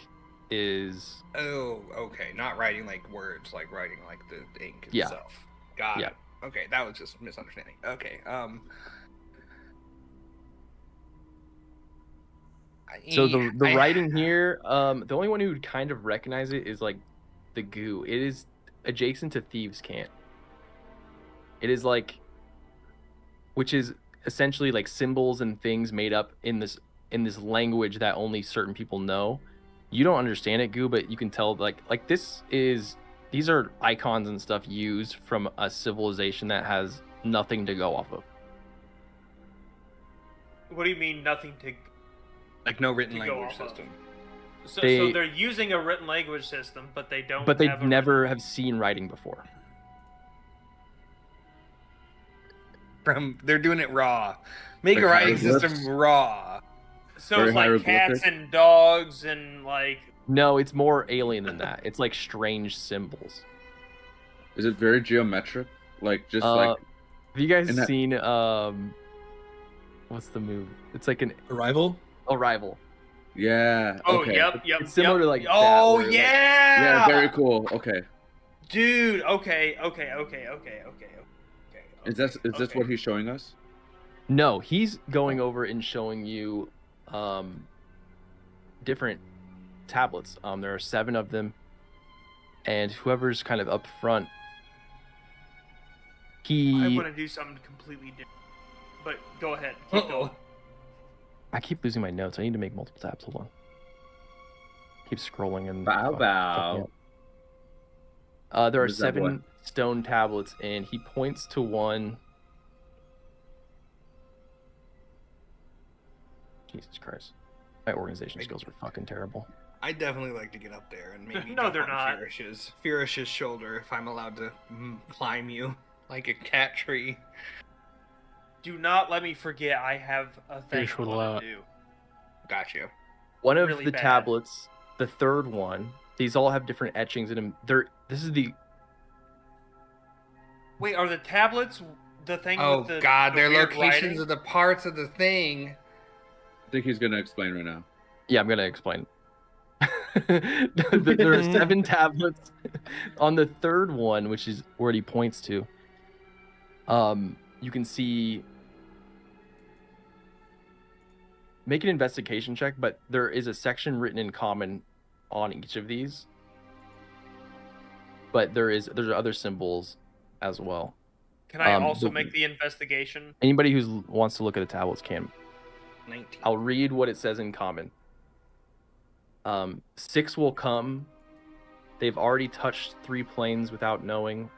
is. Oh, okay. Not writing like words, like writing like the ink Yeah. itself. Got Yeah. it. Okay, that was just misunderstanding. Okay. So the writing here, the only one who would kind of recognize it is like the goo. It is adjacent to Thieves' Cant. It is like, which is essentially like symbols and things made up in this language that only certain people know. You don't understand it, Goo, but you can tell like these are icons and stuff used from a civilization that has nothing to go off of. What do you mean nothing to? Like no written to go language off of? system. So they're using a written language system, but they don't. But they have never have seen writing before. They're doing it raw. Make a writing system raw. So it's like cats and dogs and like. No, it's more alien than that. It's like strange symbols. Is it very geometric? Like just like. Have you guys seen what's the movie? It's like an Arrival. Yeah. Oh, okay. yep. It's similar to like. Oh that, yeah. Yeah, very cool. Okay. Dude. Okay. Is this what he's showing us? No, he's going over and showing you different tablets. There are 7 of them, and whoever's kind of up front, I want to do something completely different. But go ahead. Keep going. I keep losing my notes. I need to make multiple tabs. Hold on. Keep scrolling and. Bow. There are 7 stone tablets, and he points to one. Jesus Christ. My organization skills are fucking terrible. I'd definitely like to get up there and maybe No, they're not. Fearish's shoulder if I'm allowed to climb you like a cat tree. Do not let me forget I have a thing Fish I would want allow to do. Got you. One of Really the bad. tablets, the third one, these all have different etchings in them. This is the. Wait, are the tablets the thing Oh with the god, the they're weird locations writing? of the parts of the thing. I think he's gonna explain right now. Yeah, I'm gonna explain. There are 7 tablets. On the third one, which is where he points to, you can see. Make an investigation check, but there is a section written in common on each of these. But there's other symbols as well. Can I also make the investigation? Anybody who wants to look at the tablets can. 19. I'll read what it says in common. 6 will come. They've already touched 3 planes without knowing.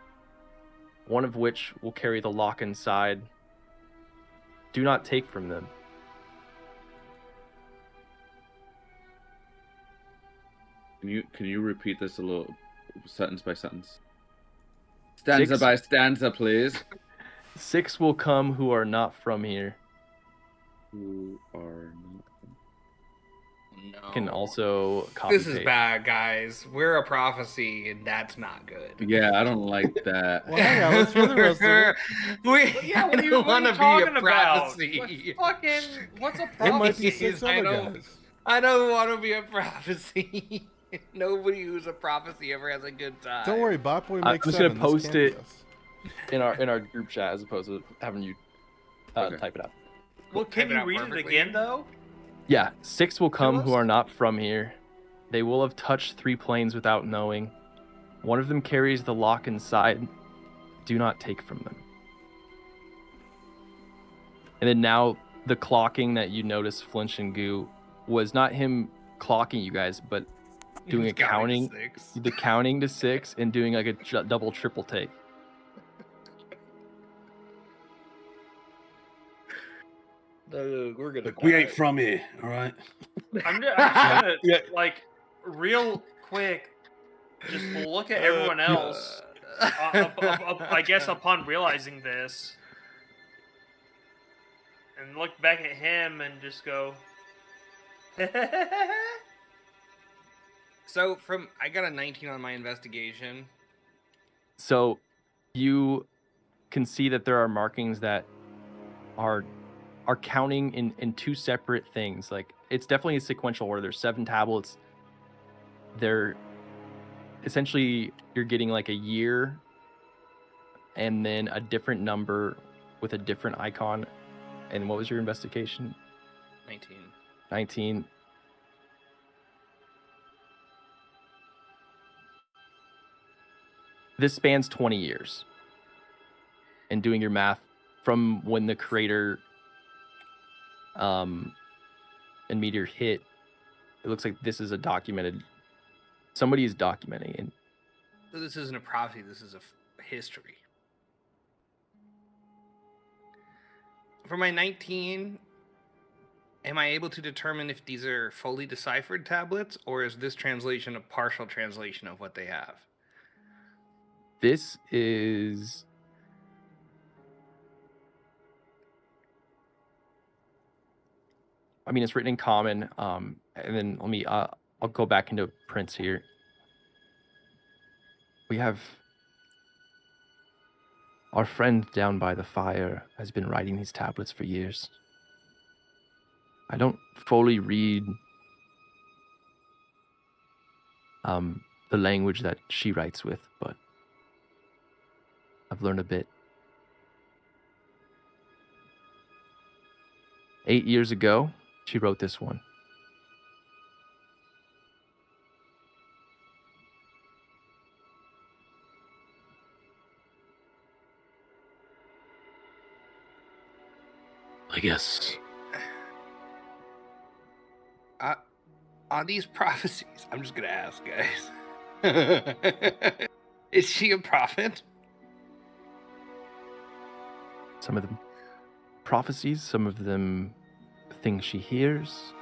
One of which will carry the lock inside. Do not take from them. Can you repeat this a little sentence by sentence? Stanza by stanza, please. 6 will come who are not from here. Who are not? No. Can also copy This is paste. bad, guys. We're a prophecy, and that's not good. Yeah, I don't like that. Well, hang on, let's hear the rest of it. I what are you don't want to be a talking about? prophecy. What's a It might be prophecy? 6 I other don't- guys. I don't want to be a prophecy. Nobody who's a prophecy ever has a good time. Don't worry, Botboy I'm makes just gonna 7. This post can't be it. us. in our group chat as opposed to having you type it out. Well, can Type it you out read perfectly. it again though? Yeah, 6 will come who us? are not from here. They will have touched 3 planes without knowing. One of them carries the lock inside. Do not take from them. And then now the clocking that you noticed, Flinch and Goo, was not him clocking you guys, but doing He's a counting, counting to 6. the counting to 6 and doing like a double triple take. We're gonna. Look, we ain't from here, all right? I'm just gonna Yeah. like real quick, just look at everyone else. I guess upon realizing this, and look back at him and just go. So I got a 19 on my investigation. So you can see that there are markings that are counting in 2 separate things. Like it's definitely a sequential order. There's 7 tablets. They're essentially you're getting like a year and then a different number with a different icon. And what was your investigation? 19. 19. This spans 20 years. And doing your math from when the crater and meteor hit, it looks like this is a documented. Somebody is documenting it. So this isn't a prophecy. This is a history. For my 19, am I able to determine if these are fully deciphered tablets, or is this translation a partial translation of what they have? This is. I mean, it's written in common. And then let me. I'll go back into Prince here. We have. Our friend down by the fire has been writing these tablets for years. I don't fully read the language that she writes with, but I've learned a bit. 8 years ago, she wrote this one. I guess. On these prophecies, I'm just gonna ask, guys. Is she a prophet? Some of them prophecies, some of them things she hears.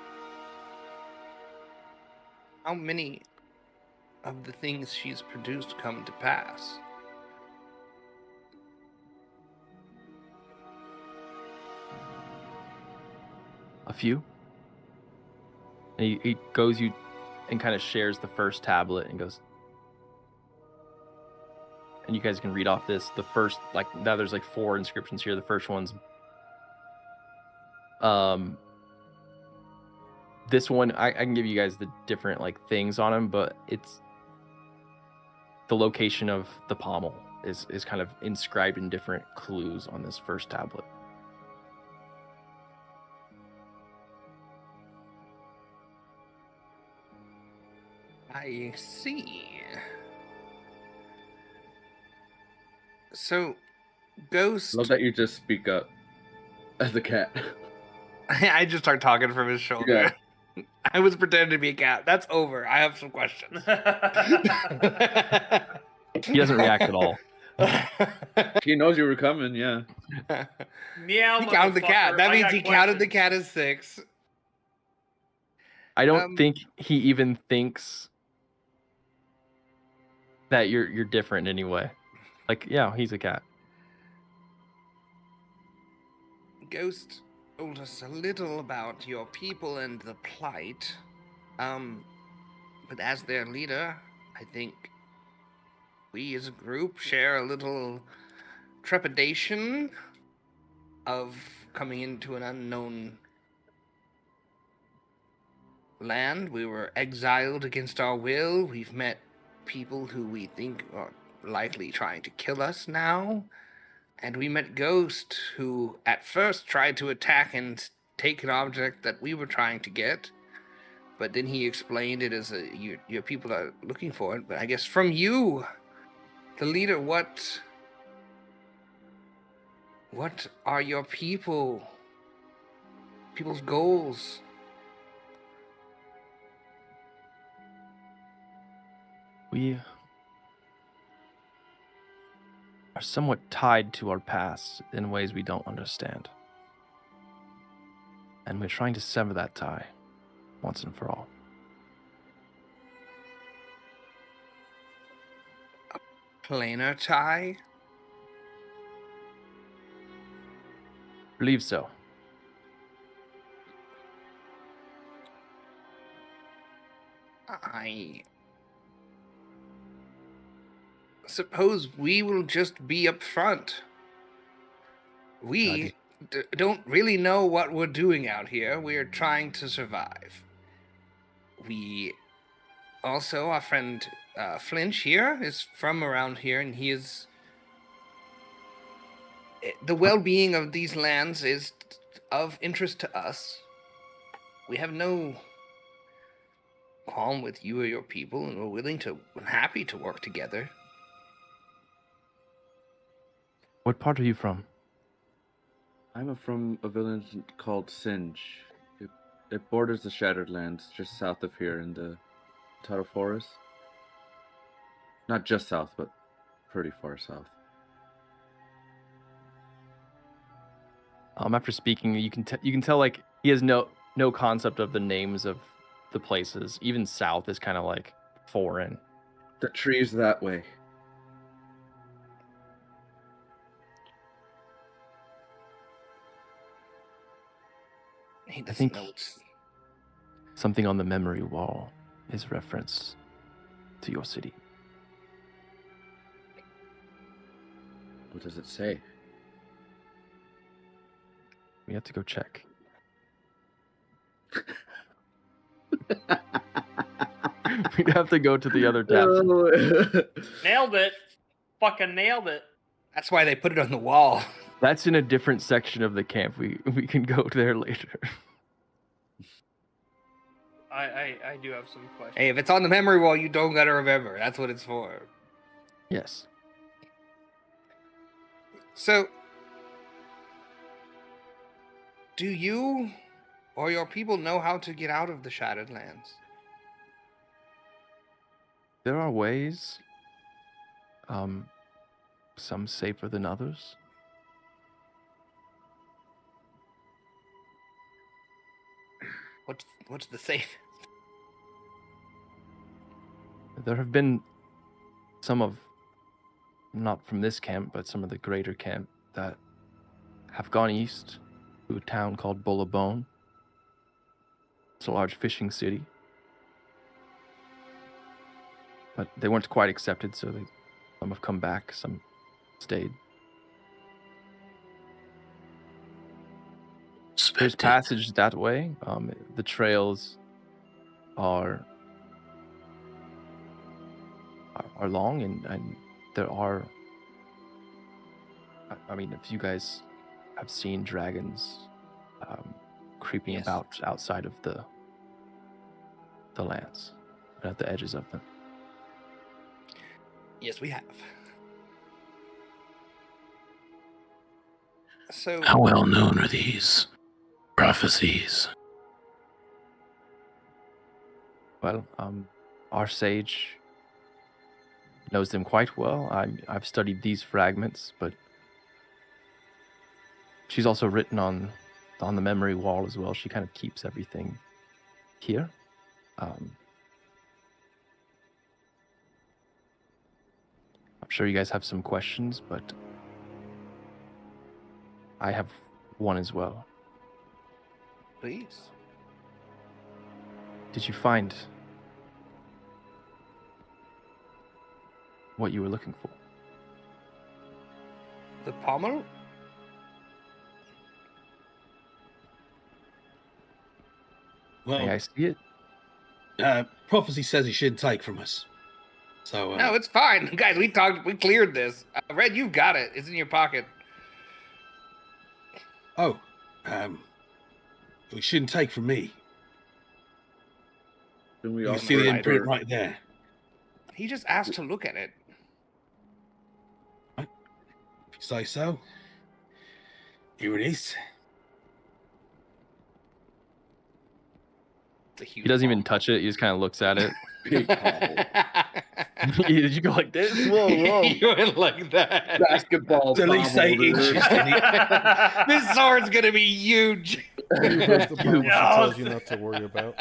How many of the things she's produced come to pass? A few. And he goes you and kind of shares the first tablet and goes. And you guys can read off this. The first, like, now there's like 4 inscriptions here. The first one's. This one, I can give you guys the different, like, things on them, but it's. The location of the pommel is kind of inscribed in different clues on this first tablet. I see. So, Ghost. Love that you just speak up as a cat. I just start talking from his shoulder. Yeah. I was pretending to be a cat. That's over. I have some questions. He doesn't react at all. He knows you were coming, yeah. Meow. He counted the cat. motherfucker, That I means got he counted the questions. cat as 6. I don't Um, think he even thinks that you're different in any way. Like, yeah, he's a cat. Ghost told us a little about your people and the plight. But as their leader, I think we as a group share a little trepidation of coming into an unknown land. We were exiled against our will. We've met people who we think are likely trying to kill us now. And we met Ghost, who at first tried to attack and take an object that we were trying to get. But then he explained it as your people are looking for it. But I guess from you, the leader, what are your people's goals? We are somewhat tied to our past in ways we don't understand. And we're trying to sever that tie once and for all. A planar tie? Believe so. I suppose we will just be up front. We don't really know what we're doing out here. We're trying to survive. We also, our friend Flinch here is from around here, and he is... The well-being of these lands is of interest to us. We have no qualm with you or your people, and we're happy to work together. What part are you from? I'm from a village called Singe. It borders the Shattered Lands, just south of here in the Taro Forest. Not just south, but pretty far south. After speaking, you can tell like he has no concept of the names of the places. Even south is kind of like foreign. The trees that way. I think something on the memory wall is reference to your city. What does it say? We have to go check. We'd have to go to the other tab. Nailed it. Fucking nailed it. That's why they put it on the wall. That's in a different section of the camp. We can go there later. I do have some questions. Hey, if it's on the memory wall, you don't gotta remember. That's what it's for. Yes. So, do you or your people know how to get out of the Shattered Lands? There are ways. Some safer than others. What's the safe? There have been some of, not from this camp, but some of the greater camp that have gone east to a town called Bullabone. It's a large fishing city. But they weren't quite accepted, so some have come back, some stayed. There's passage that way. The trails are long, and there are. I mean, if you guys have seen dragons creeping about outside of the lands, at the edges of them. Yes, we have. So, how well known are these prophecies? Well, our sage knows them quite well. I've studied these fragments, but she's also written on the memory wall as well. She kind of keeps everything here. I'm sure you guys have some questions, but I have one as well. Please. Did you find what you were looking for? The pommel? Well, May I see it? prophecy says he shouldn't take from us. So No, it's fine. Guys, we cleared this. Red, you've got it. It's in your pocket. oh, we shouldn't take from me. Then we You all can see the heard imprint her. right there. He just asked to look at it. If you say so. Here it is. It's a huge He doesn't even pommel. touch it. He just kind of looks at it. Big pommel. Did you go like this? Whoa, whoa. You went like that. Basketball It's at least pommel, 8 dude. inches. And This sword's gonna be huge. That's the problem she No. tells you not to worry about.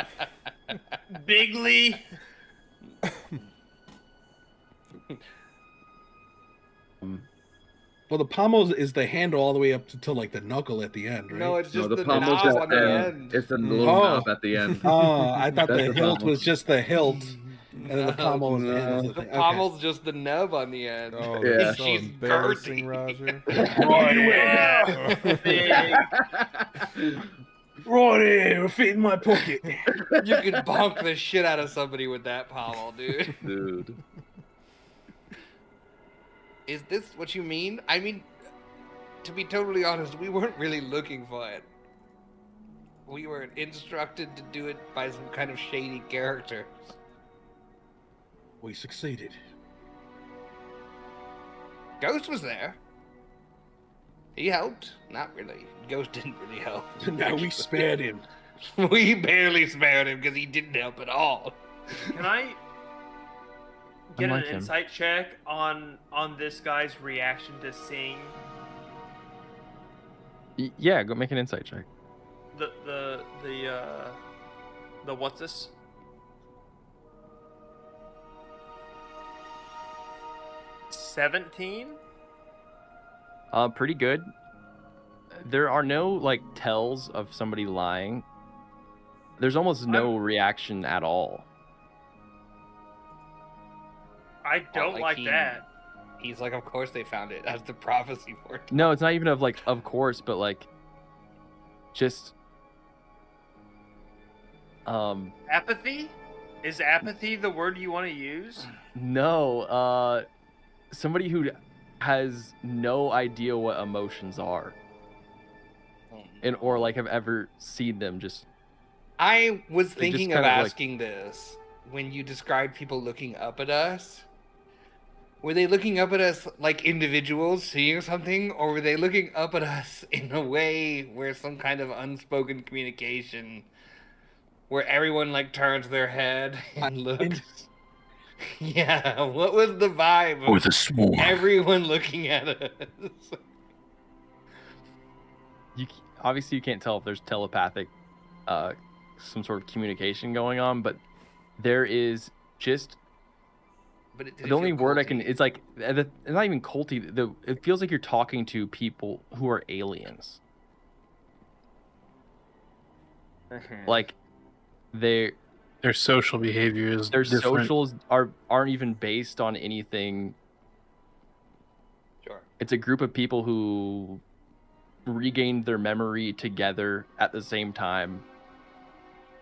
Bigly. well, the pommel is the handle all the way up to like the knuckle at the end, right? No, it's just No, the pommel's knob at on the end. It's a little Oh. knob at the end. Oh, I thought That's the the hilt pommel. was just the hilt, and then the pommel was the handle. of The the thing. Okay. pommel's just the nub on the end. Oh, Yeah. that's so She's embarrassing, girthy. Roger. Big. Right here, fit in my pocket. You could bonk the shit out of somebody with that pommel, dude. Dude. Is this what you mean? I mean, to be totally honest, we weren't really looking for it. We were instructed to do it by some kind of shady character. We succeeded. Ghost was there. He helped. Not really. Ghost didn't really help. No, we spared him. We barely spared him because he didn't help at all. Can I get Unlike an him. insight check on this guy's reaction to seeing Yeah, go make an insight check. the what's this? $17? Pretty good. There are no like tells of somebody lying. There's almost no reaction at all. I don't like he- that. He's like, of course they found it. That's the prophecy for it. No, it's not even of like, of course, but like, just Apathy? Is apathy the word you want to use? no, somebody who has no idea what emotions are, and or like have ever seen them. Just I was just thinking of kind of, like- asking this when you described people looking up at us. Were they looking up at us like individuals seeing something, or were they looking up at us in a way where some kind of unspoken communication, where everyone like turns their head and looks? Yeah, what was the vibe Or of the swarm. everyone looking at us? obviously you can't tell if there's telepathic, some sort of communication going on, but there is just. But it did The only feel word I culty. can, it's like, it's not even culty. It feels like you're talking to people who are aliens. Like, their social behavior is different. socials aren't even based on anything. Sure. It's a group of people who regained their memory together at the same time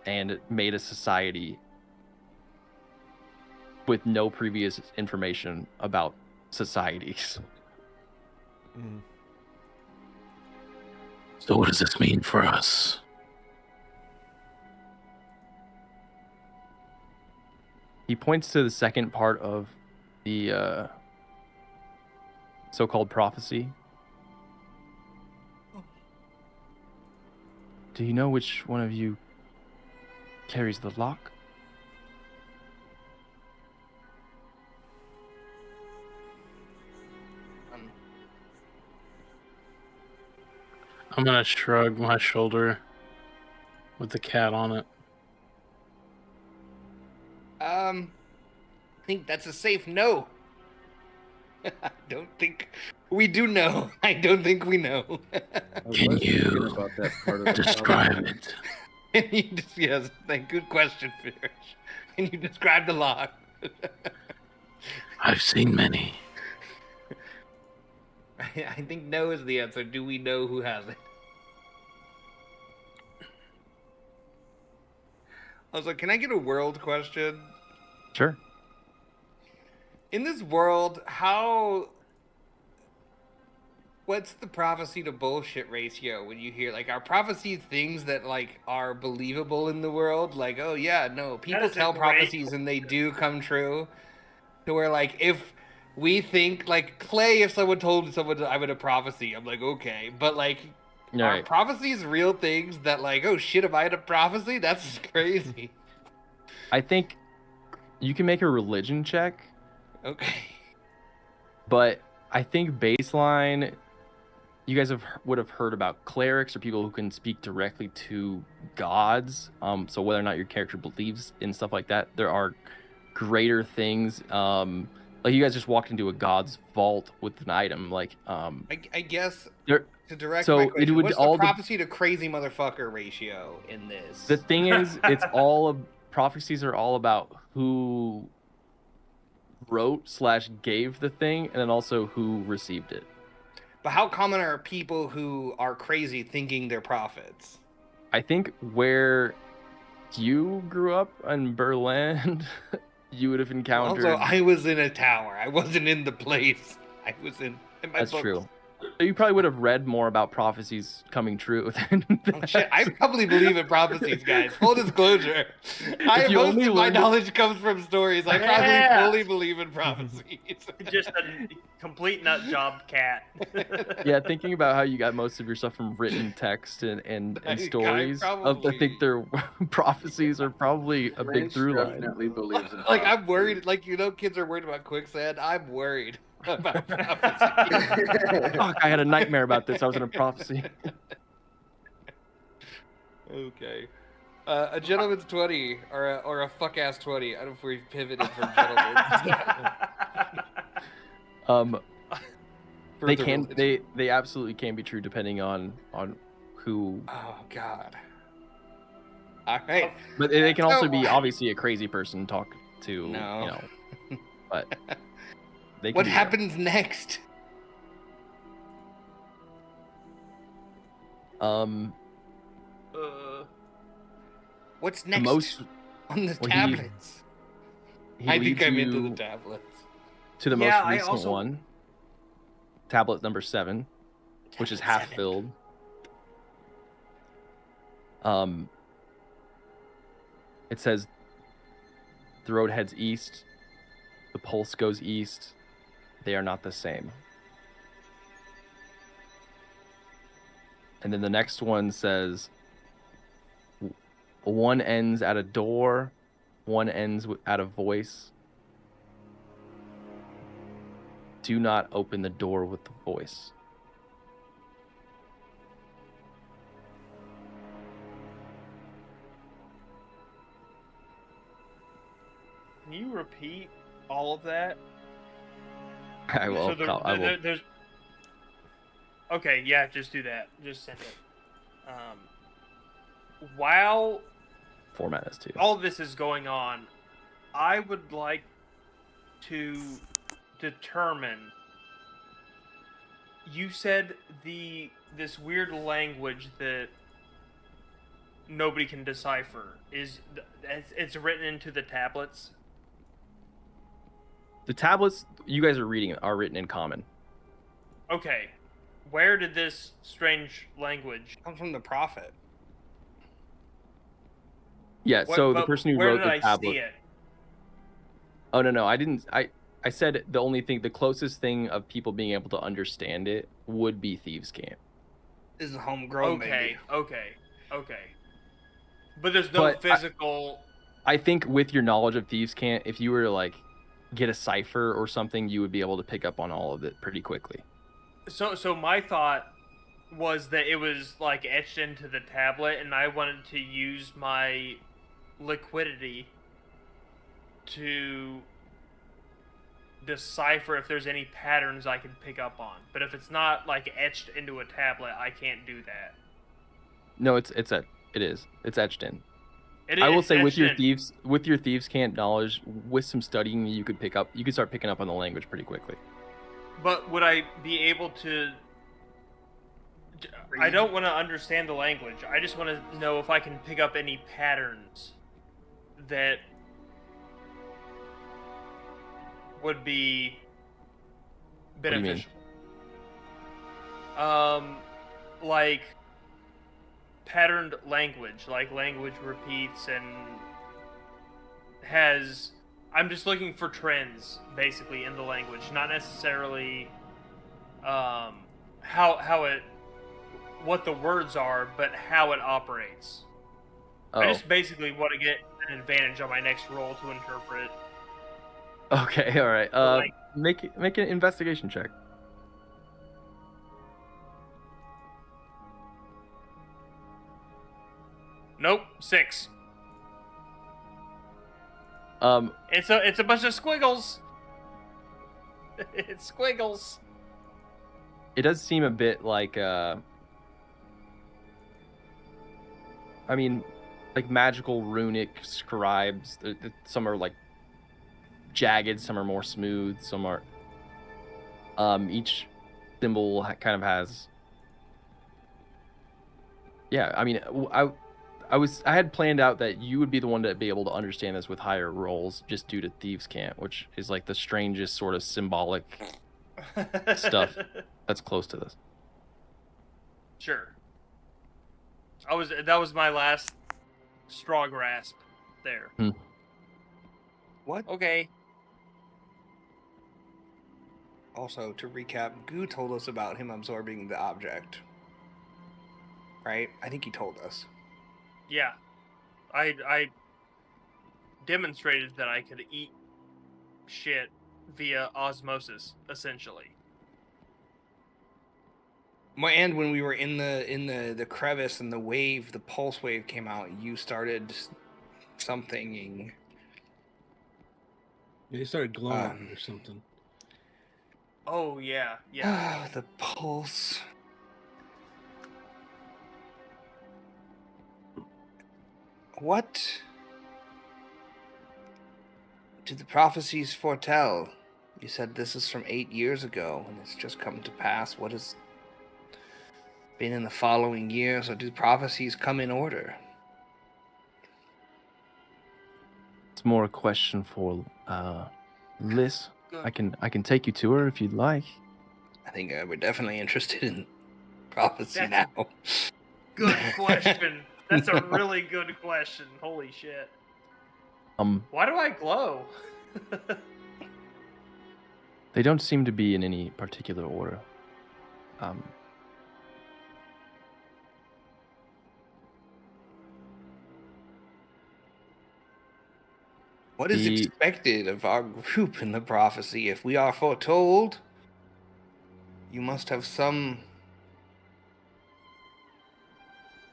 and made a society with no previous information about societies. Mm. So what does this mean for us? He points to the second part of the so-called prophecy. Do you know which one of you carries the lock? I'm gonna shrug my shoulder with the cat on it. I think that's a safe no. I don't think we do know. I don't think we know. Can you About that part of the describe it? Can you yes, good question, Fish. Can you describe the log? I've seen many. I think no is the answer. Do we know who has it? I was like, can I get a world question? Sure. In this world, what's the prophecy to bullshit ratio when you hear, like, are prophecies things that, like, are believable in the world? Like, oh yeah, no, people tell prophecies and they do come true. To where, like, if we think, like, Clay, if someone told someone I would a prophecy, I'm like, okay. But, like, are prophecies real things that, like, oh shit, if I had a prophecy? That's crazy. I think you can make a religion check. Okay. But I think baseline, you guys would have heard about clerics or people who can speak directly to gods. So whether or not your character believes in stuff like that, there are greater things. Like you guys just walked into a god's vault with an item. Like I guess to direct so my question, it would what's all the prophecy to crazy motherfucker ratio in this? The thing is, it's all of prophecies are all about who wrote/gave the thing, and then also who received it. But how common are people who are crazy thinking they're prophets? I think where you grew up in Berlin, you would have encountered. Also, I was in a tower. I wasn't in the place. I was in my That's books. true. So you probably would have read more about prophecies coming true than Oh, shit, I probably believe in prophecies, guys. Full disclosure. Most of my knowledge comes from stories. I probably fully believe in prophecies. Just a complete nut job cat. Yeah, thinking about how you got most of your stuff from written text and stories. I think their prophecies are probably a big through line. Definitely believes in Like, I'm worried. Like, you know, kids are worried about quicksand. I'm worried about prophecy. Fuck, I had a nightmare about this. I was in a prophecy. Okay. A gentleman's 20 or a fuck ass 20. I don't know if we pivoted from gentlemen. They absolutely can be true depending on who. Oh god. All right. But they can also be obviously a crazy person talk to. No. You know, but they can what happens next? What's next on the tablets? I think I'm into the tablets. To the most recent one, tablet number 7, which is half filled. It says the road heads east, the pulse goes east. They are not the same. And then the next one says one ends at a door, one ends at a voice. Do not open the door with the voice. Can you repeat all of that? I will. So I will. There's... Okay, yeah, just do that. Just send it. While format is too. All this is going on, I would like to determine. You said this weird language that nobody can decipher it's written into the tablets. The tablets you guys are reading are written in common. Okay, where did this strange language come from? The prophet. Yeah, so the person who wrote the tablet. See it? Oh no, I didn't. I said the only thing, the closest thing of people being able to understand it would be Thieves' Camp. This is homegrown. Okay. But there's no physical. I think with your knowledge of Thieves' Camp, if you were to like get a cipher or something, you would be able to pick up on all of it pretty quickly. So my thought was that it was like etched into the tablet, and I wanted to use my liquidity to decipher if there's any patterns I can pick up on. But if it's not like etched into a tablet, I can't do that. No, it is. It's etched in. It I will is say with etched your thieves' cant knowledge, with some studying, you could start picking up on the language pretty quickly. But would I be able to? I don't want to understand the language. I just want to know if I can pick up any patterns that would be beneficial. Like patterned language, like language repeats and has. I'm just looking for trends, basically, in the language, not necessarily what the words are, but how it operates. Oh. I just basically want to get an advantage on my next roll to interpret. Okay, all right. Make an investigation check. Nope, 6. It's a bunch of squiggles. It's squiggles. It does seem a bit like like magical runic scribes. Some are like jagged, some are more smooth, some are each symbol kind of has. Yeah, I mean, I had planned out that you would be the one to be able to understand this with higher rolls, just due to Thieves' Cant, which is like the strangest sort of symbolic stuff that's close to this. Sure. That was my last straw grasp there. What? Okay. Also, to recap, Goo told us about him absorbing the object. Right? I think he told us. Yeah. I demonstrated that I could eat shit via osmosis, essentially. And when we were in the crevice and the pulse wave came out, you started something. Yeah, he started glowing or something. Oh yeah. The pulse. What do the prophecies foretell? You said this is from 8 years ago, and it's just come to pass. What has been in the following years, or do prophecies come in order? It's more a question for Liz. I can take you to her if you'd like. I think we're definitely interested in prophecy now. Good question. That's a really good question. Holy shit. Why do I glow? They don't seem to be in any particular order. What is expected of our group in the prophecy? If we are foretold, you must have some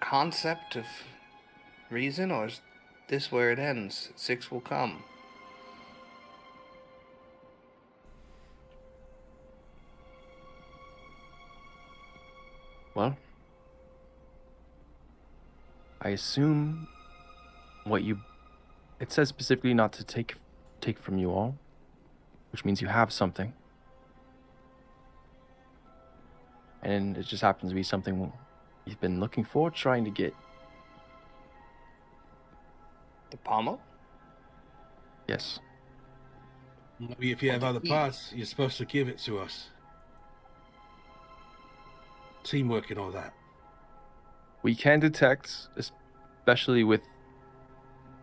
concept of reason, or is this where it ends? 6 will come. Well, I assume it says specifically not to take from you all, which means you have something. And it just happens to be something you've been looking for, trying to get. The pommel? Yes. Maybe if you have other parts, you're supposed to give it to us. Teamwork and all that. We can detect, especially with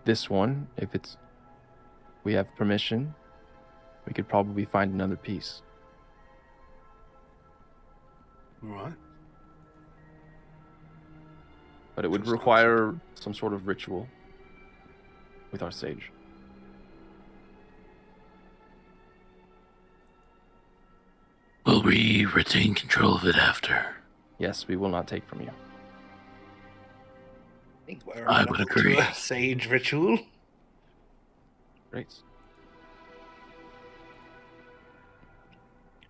this one, if we have permission, we could probably find another piece. All right. But it would require some sort of ritual with our sage. Will we retain control of it after? Yes, we will not take from you. I would agree. A sage ritual. Great.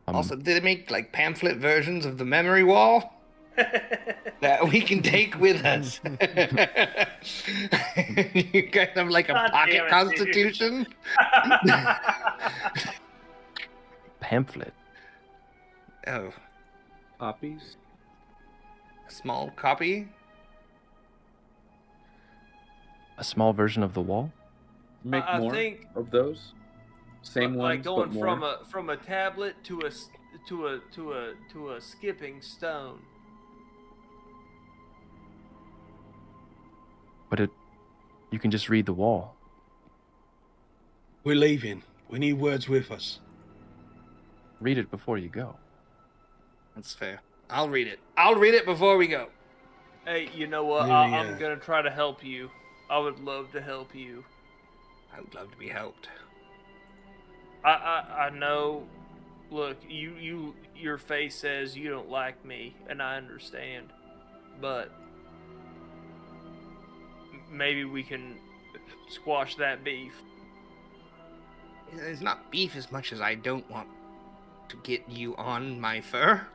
Also, did they make like pamphlet versions of the memory wall that we can take with us? You guys have like a God pocket damn it, constitution? Pamphlet. Oh, Copies? a small copy? A small version of the wall? Make I more think of those? Same like ones, going but more? from a tablet to a skipping stone. But you can just read the wall. We're leaving. We need words with us. Read it before you go. That's fair. I'll read it. I'll read it before we go. Hey, you know what? Maybe, I'm gonna try to help you. I would love to help you. I would love to be helped. I know. Look, your face says you don't like me, and I understand. But maybe we can squash that beef. It's not beef as much as I don't want to get you on my fur.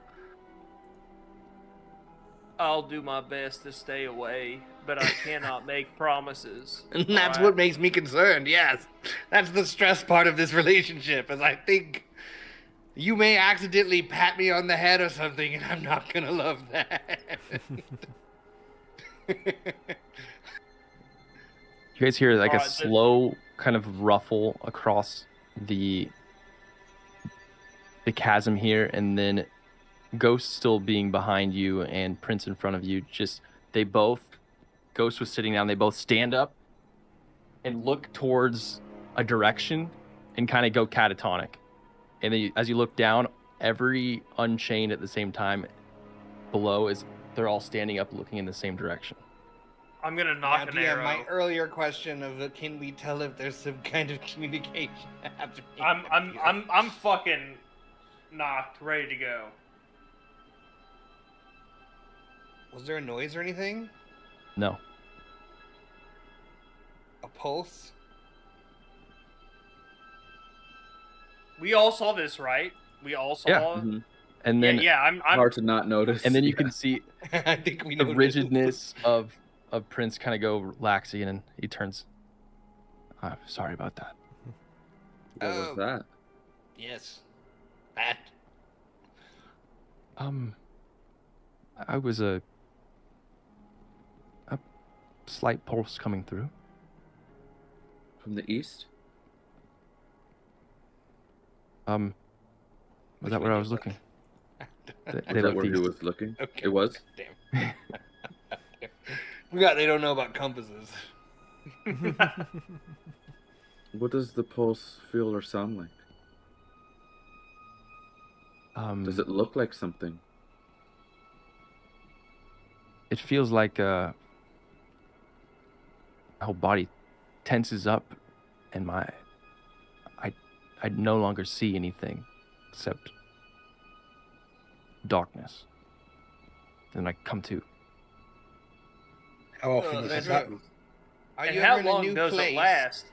I'll do my best to stay away, but I cannot make promises. And that's alright? what makes me concerned, yes. That's the stress part of this relationship, is I think you may accidentally pat me on the head or something, and I'm not gonna love that. You guys hear like a Alright, slow kind of ruffle across the chasm here, and then Ghost still being behind you and Prince in front of you. Ghost was sitting down. They both stand up and look towards a direction and kind of go catatonic. And then as you look down, every unchained at the same time below they're all standing up looking in the same direction. I'm gonna knock an arrow. My earlier question of can we tell if there's some kind of communication happening? I'm fucking knocked, ready to go. Was there a noise or anything? No. A pulse? We all saw this, right? We all saw. Yeah. Mm-hmm. And then I'm Hard to not notice. and then you can see I think we the noticed. rigidness of Prince kind of go relaxing, and he turns. I'm sorry about that. What was that? Yes. That. I was a slight pulse coming through. From the east? Was that where I was looking? They Was that looked where he east. was looking? Okay. It was? Damn. They don't know about compasses. What does the pulse feel or sound like? Does it look like something? It feels like my whole body tenses up, and I no longer see anything except darkness. Then I come to. How often does this happen? Are And you how ever in a long new does place? it last?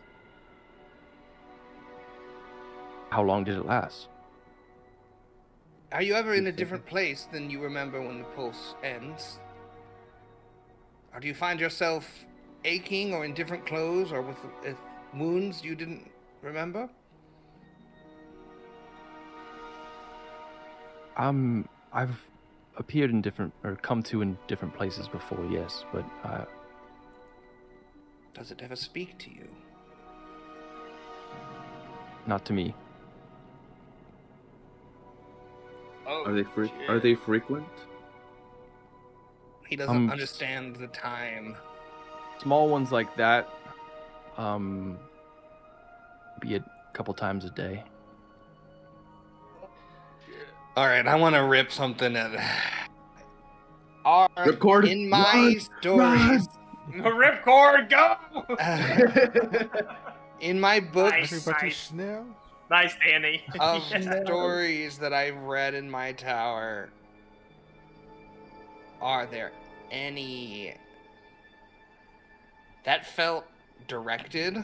How long did it last? Are you ever in a different place than you remember when the pulse ends? Or do you find yourself aching or in different clothes or with wounds you didn't remember? I've appeared in different, or come to in different places before, yes, but Does it ever speak to you? not to me. Oh, Are they shit. Are they frequent? He doesn't understand the time. Small ones like that, be a couple times a day. All right, I want to rip something at. Ripcord, In my stories, Ripcord, go! in my books Nice. Everybody snap. Nice, Danny. of Yeah. stories that I've read in my tower, are there any that felt directed?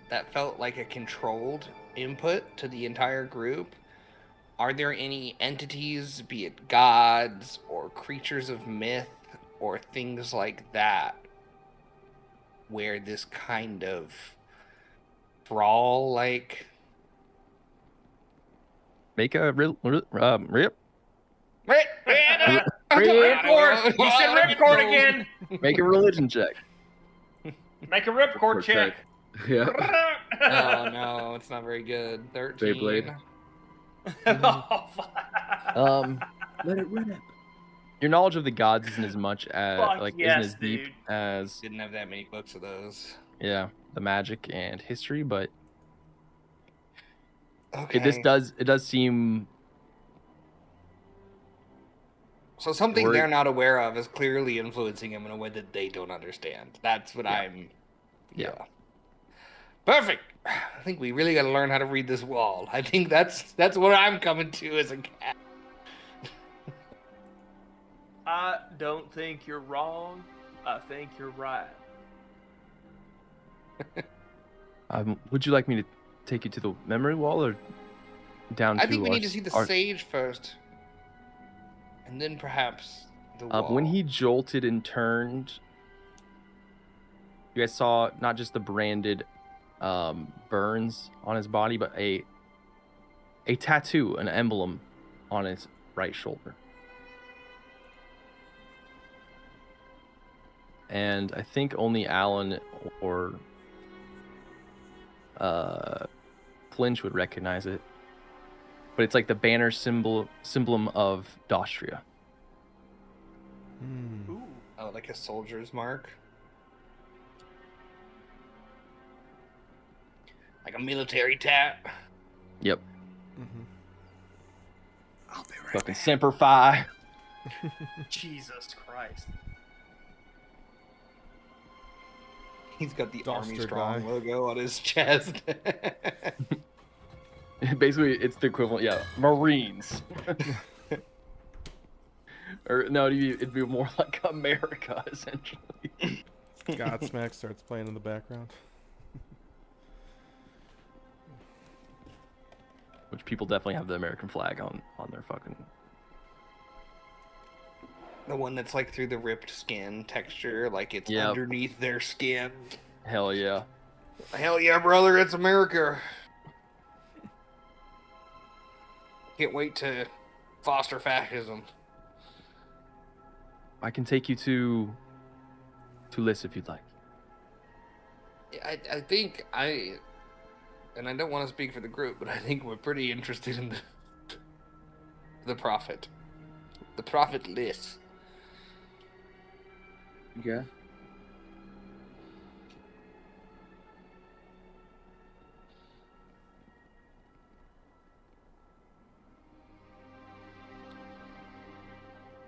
That felt like a controlled input to the entire group? are there any entities, be it gods or creatures of myth or things like that, where this kind of brawl, like... Make a rip. Ripcord! Ripcord! He said ripcord again! Make a religion check. Make a ripcord check. Yeah. Oh no, it's not very good. 13. Beyblade. Oh, fuck. Let it rip. Your knowledge of the gods isn't as much as Fuck yes, isn't as deep dude. as Didn't have that many books of those. the magic and history, but Okay. it does seem So something Or- they're not aware of is clearly influencing him in a way that they don't understand. That's what I'm... Yeah. Perfect. I think we really got to learn how to read this wall. I think that's what I'm coming to as a cat. I don't think you're wrong. I think you're right. would you like me to take you to the memory wall or down to I think we our- need to see the our- sage first. And then perhaps the wall. when he jolted and turned, you guys saw not just the branded burns on his body, but a tattoo, an emblem on his right shoulder. And I think only Alan or Flinch would recognize it. But it's like the banner emblem of Daustria. Hmm. Oh, like a soldier's mark? Like a military tat? Yep. Mm-hmm. I'll be right Fucking Semper Fi. Jesus Christ. He's got the Army Duster Strong guy. logo on his chest. Basically, it's the equivalent. Yeah, Marines. Or no, it'd be more like America, essentially. Godsmack starts playing in the background. Which people definitely have the American flag on their fucking. The one that's like through the ripped skin texture, like it's Yep. underneath their skin. Hell yeah. Hell yeah, brother, it's America. Can't wait to foster fascism. I can take you to Liss if you'd like. I think and I don't want to speak for the group, but I think we're pretty interested in the prophet. The prophet Liss. Yeah.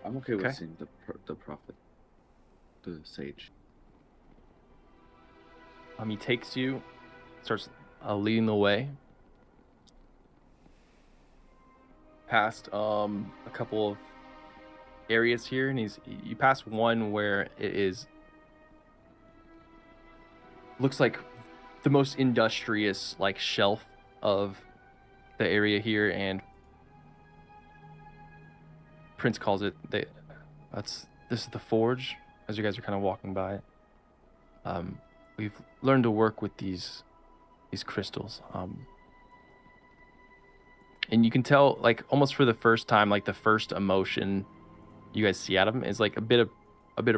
I'm okay with Okay. seeing the prophet, the sage. He takes you, starts leading the way past a couple of areas here, and you pass one where it is looks like the most industrious like shelf of the area here, and Prince calls it this is the forge. As you guys are kind of walking by it, we've learned to work with these crystals, and you can tell, like, almost for the first time, like the first emotion you guys see out of him is like a bit of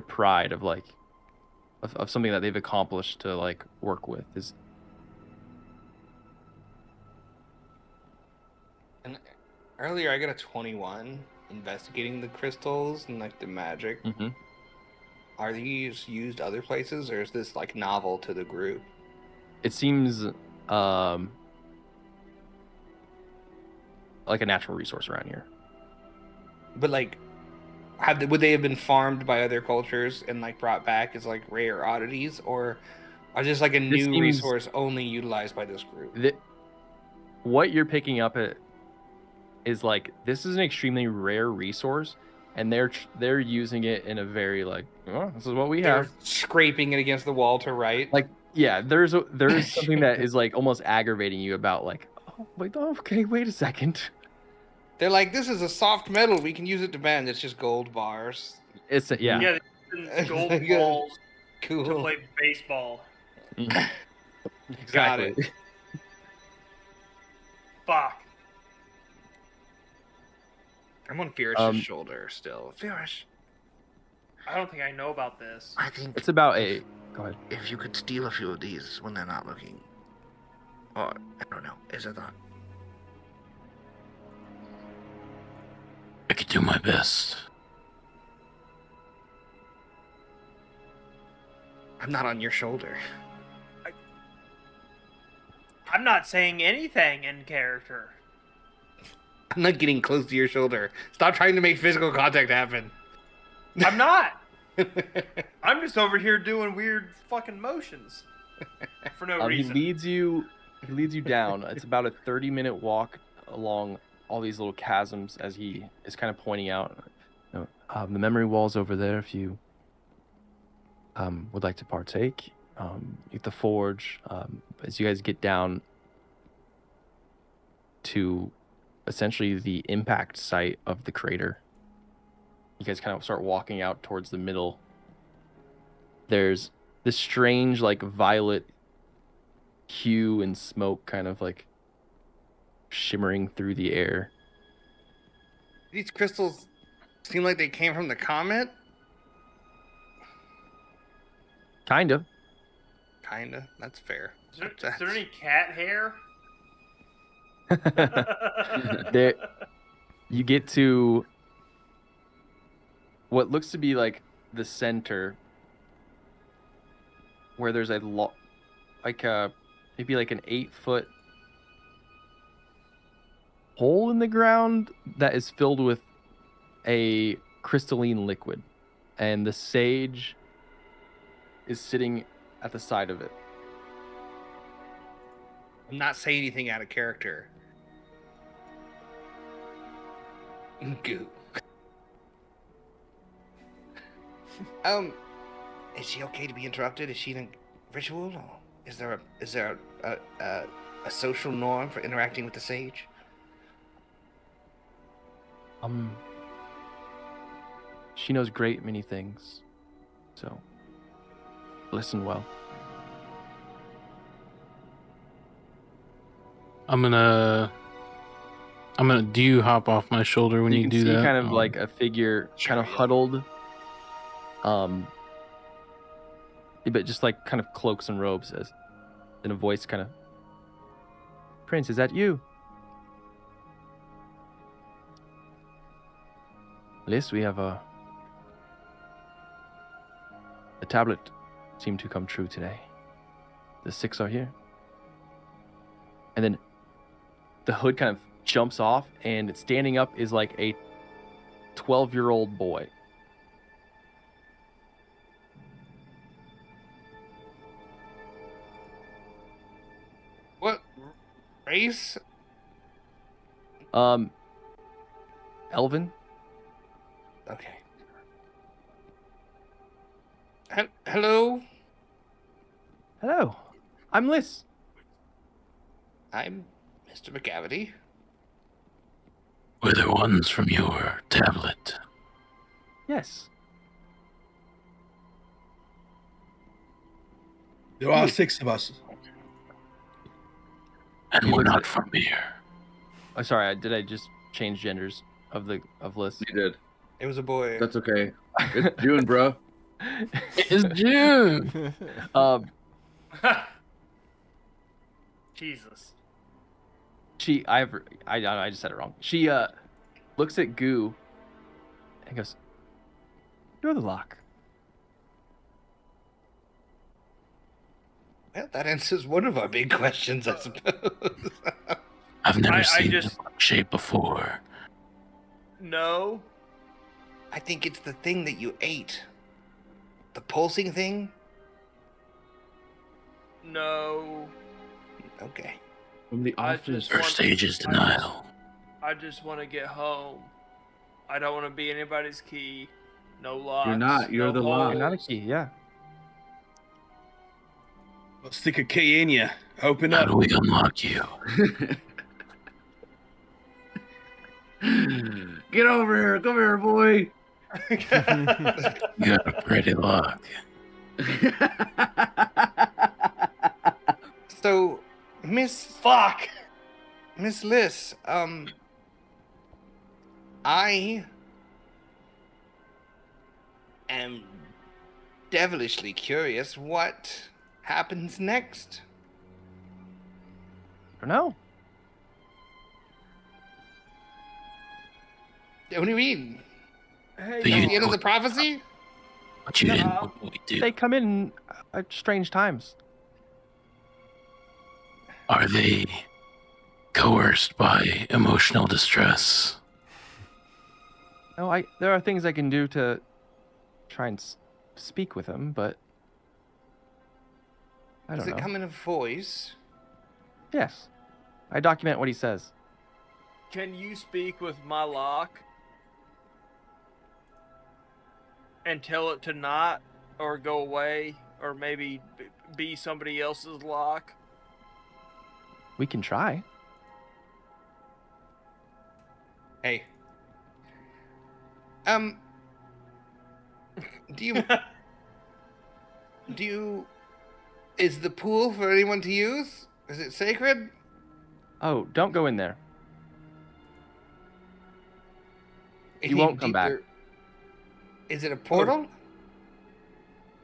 pride of like of something that they've accomplished to like work with. Is And earlier I got a 21 investigating the crystals and like the magic. Mhm. Are these used other places, or is this like novel to the group? It seems like a natural resource around here. But like, would they have been farmed by other cultures and like brought back as like rare oddities, or are just like a new seems- resource only utilized by this group? What you're picking up at is like, this is an extremely rare resource, and they're using it in a very like, oh, this is what we They're have. scraping it against the wall to write. Like, yeah, there's something that is like almost aggravating you about like, oh, like, okay, wait a second. They're like, this is a soft metal. We can use it to bend. It's just gold bars. It's yeah. Yeah, they gold Good. balls Cool. to play baseball. Got it. Fuck. I'm on Fierish's shoulder still. Fierish. I don't think I know about this. I think It's about a. Go ahead. if you could steal a few of these when they're not looking. Or, I don't know. Is it not? I could do my best. I'm not on your shoulder. I'm not saying anything in character. I'm not getting close to your shoulder. Stop trying to make physical contact happen. I'm not. I'm just over here doing weird fucking motions for no He reason. leads you down. It's about a 30-minute walk along all these little chasms as he is kind of pointing out. The memory wall's over there if you would like to partake. At the forge, as you guys get down to essentially the impact site of the crater, you guys kind of start walking out towards the middle. There's this strange, like, violet hue and smoke kind of like shimmering through the air. These crystals seem like they came from the comet. Kinda. Kinda. That's fair. Is there any cat hair? There, you get to what looks to be like the center, where there's a maybe like an 8-foot hole in the ground that is filled with a crystalline liquid, and the sage is sitting at the side of it. I'm not saying anything out of character. Goo. Is she okay to be interrupted? Is she in a ritual, or is there a social norm for interacting with the sage? She knows great many things, so listen well. I'm gonna. Do you hop off my shoulder when you can do see that? kind of like a figure kind of huddled, but just like kind of cloaks and robes, as in a voice kind of, Prince, is that you? Liz, we have a tablet seemed to come true today. The 6 are here. And then the hood kind of jumps off, and standing up is like a 12-year-old boy. What race? Elvin? Okay. Hello? Hello. I'm Liz. I'm Mr. McCavity. Were there ones from your tablet? Yes. There are 6 of us. And we're not from here. Oh, sorry. Did I just change genders of Liz? You did. It was a boy. That's okay. It's June, bro. It's June. Jesus. I just said it wrong. She looks at Goo and goes, "You're the lock." Well, that answers one of our big questions, I suppose. I've never I seen just- the shape before. No. I think it's the thing that you ate. The pulsing thing? No. Okay. From the I office. just First stage is denial. I just want to get home. I don't want to be anybody's key. No locks. You're not, you're no the lock. holes. You're not a key, yeah. I'll stick a key in you. Open How up. do we unlock you? Get over here. Come here, boy. You got a pretty lock. So, Miss Liz, I am devilishly curious what happens next. I don't know. What do you mean? Hey, Do That's you the end know of the prophecy? what you didn't know what we do? They come in at strange times. Are they coerced by emotional distress? No, there are things I can do to try and speak with him, but I Does don't it know. come in a voice? Yes, I document what he says. Can you speak with my lock? And tell it to not, or go away, or maybe be somebody else's lock? We can try. Hey. Do you... Is the pool for anyone to use? Is it sacred? Oh, don't go in there. You Any won't come back. deeper- Is it a portal?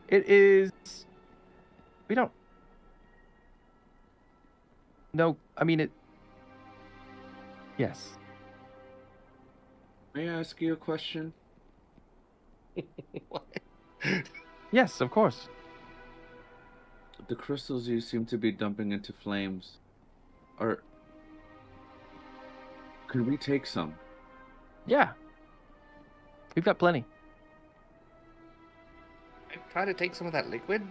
It is. We don't. No, I mean it. Yes. May I ask you a question? Yes, of course. The crystals you seem to be dumping into flames are... Could we take some? Yeah. We've got plenty. I try to take some of that liquid.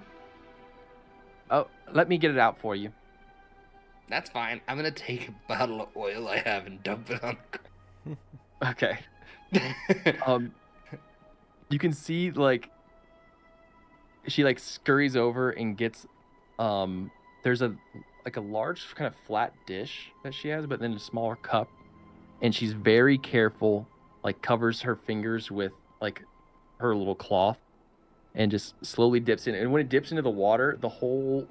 Oh, let me get it out for you. That's fine. I'm gonna take a bottle of oil I have and dump it on the Okay. ground. You can see like she like scurries over and gets there's a large kind of flat dish that she has, but then a smaller cup, and she's very careful, like covers her fingers with like her little cloth and just slowly dips in. And when it dips into the water, the whole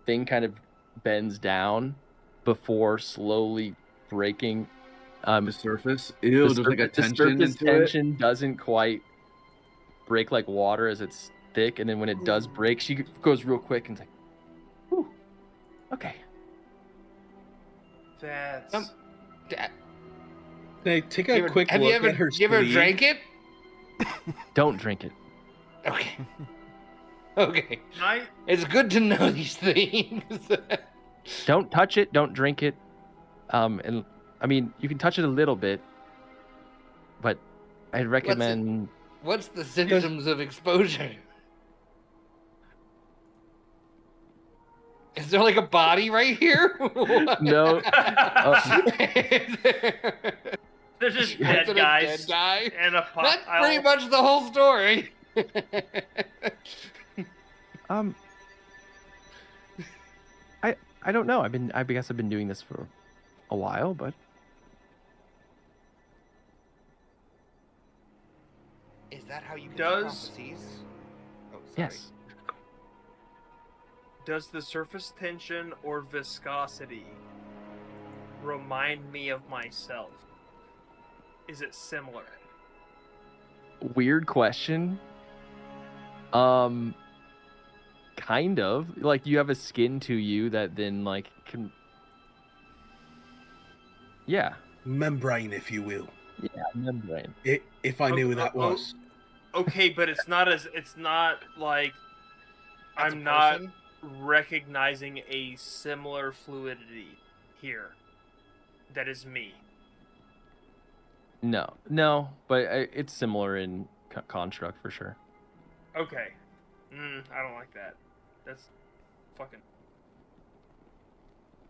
thing kind of bends down before slowly breaking. The surface? Ew, there's like a The tension surface into tension doesn't quite break like water as it's thick, and then when it does break, she goes real quick and it's like, "Whew, okay." That's... Da- Can I take you a ever- quick have look you ever, at her you ever sleeve? drank it? Don't drink it. Okay. Okay. I... It's good to know these things. Don't touch it. Don't drink it. And I mean, you can touch it a little bit, but I'd recommend. What's the symptoms of exposure? Is there like a body right here? No. There's just Is dead it a guys dead guy? and a pile. That's pretty much the whole story. I don't know. I guess I've been doing this for a while, but Is that how you get Does- prophecies? Oh, sorry. yes. Does the surface tension or viscosity remind me of myself? Is it similar? Weird question. Kind of. Like you have a skin to you that then like can. Yeah. Membrane, if you will. Yeah, membrane. If I knew who that Oh, was. Okay, but it's not like That's a I'm not person? recognizing a similar fluidity here. That is me. No, but it's similar in construct for sure. Okay. I don't like that. That's fucking...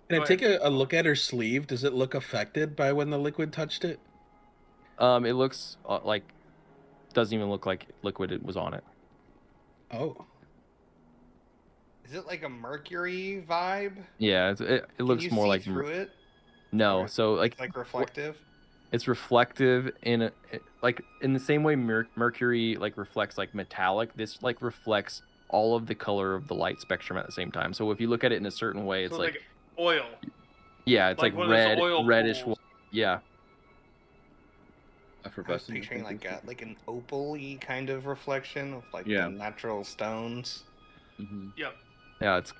Can I Go take a look at her sleeve? Does it look affected by when the liquid touched it? It looks like doesn't even look like liquid was on it. Oh. Is it like a mercury vibe? Yeah, it Can looks you more see like through it? no. Or So like It's like reflective. It's reflective in like in the same way mercury like reflects like metallic. This like reflects all of the color of the light spectrum at the same time. So if you look at it in a certain way, it's So like oil. yeah, it's like one of those red, oil reddish. pools. Yeah. I was picturing like an opal-y kind of reflection of like the natural stones. Mm-hmm. Yep. Yeah, it's.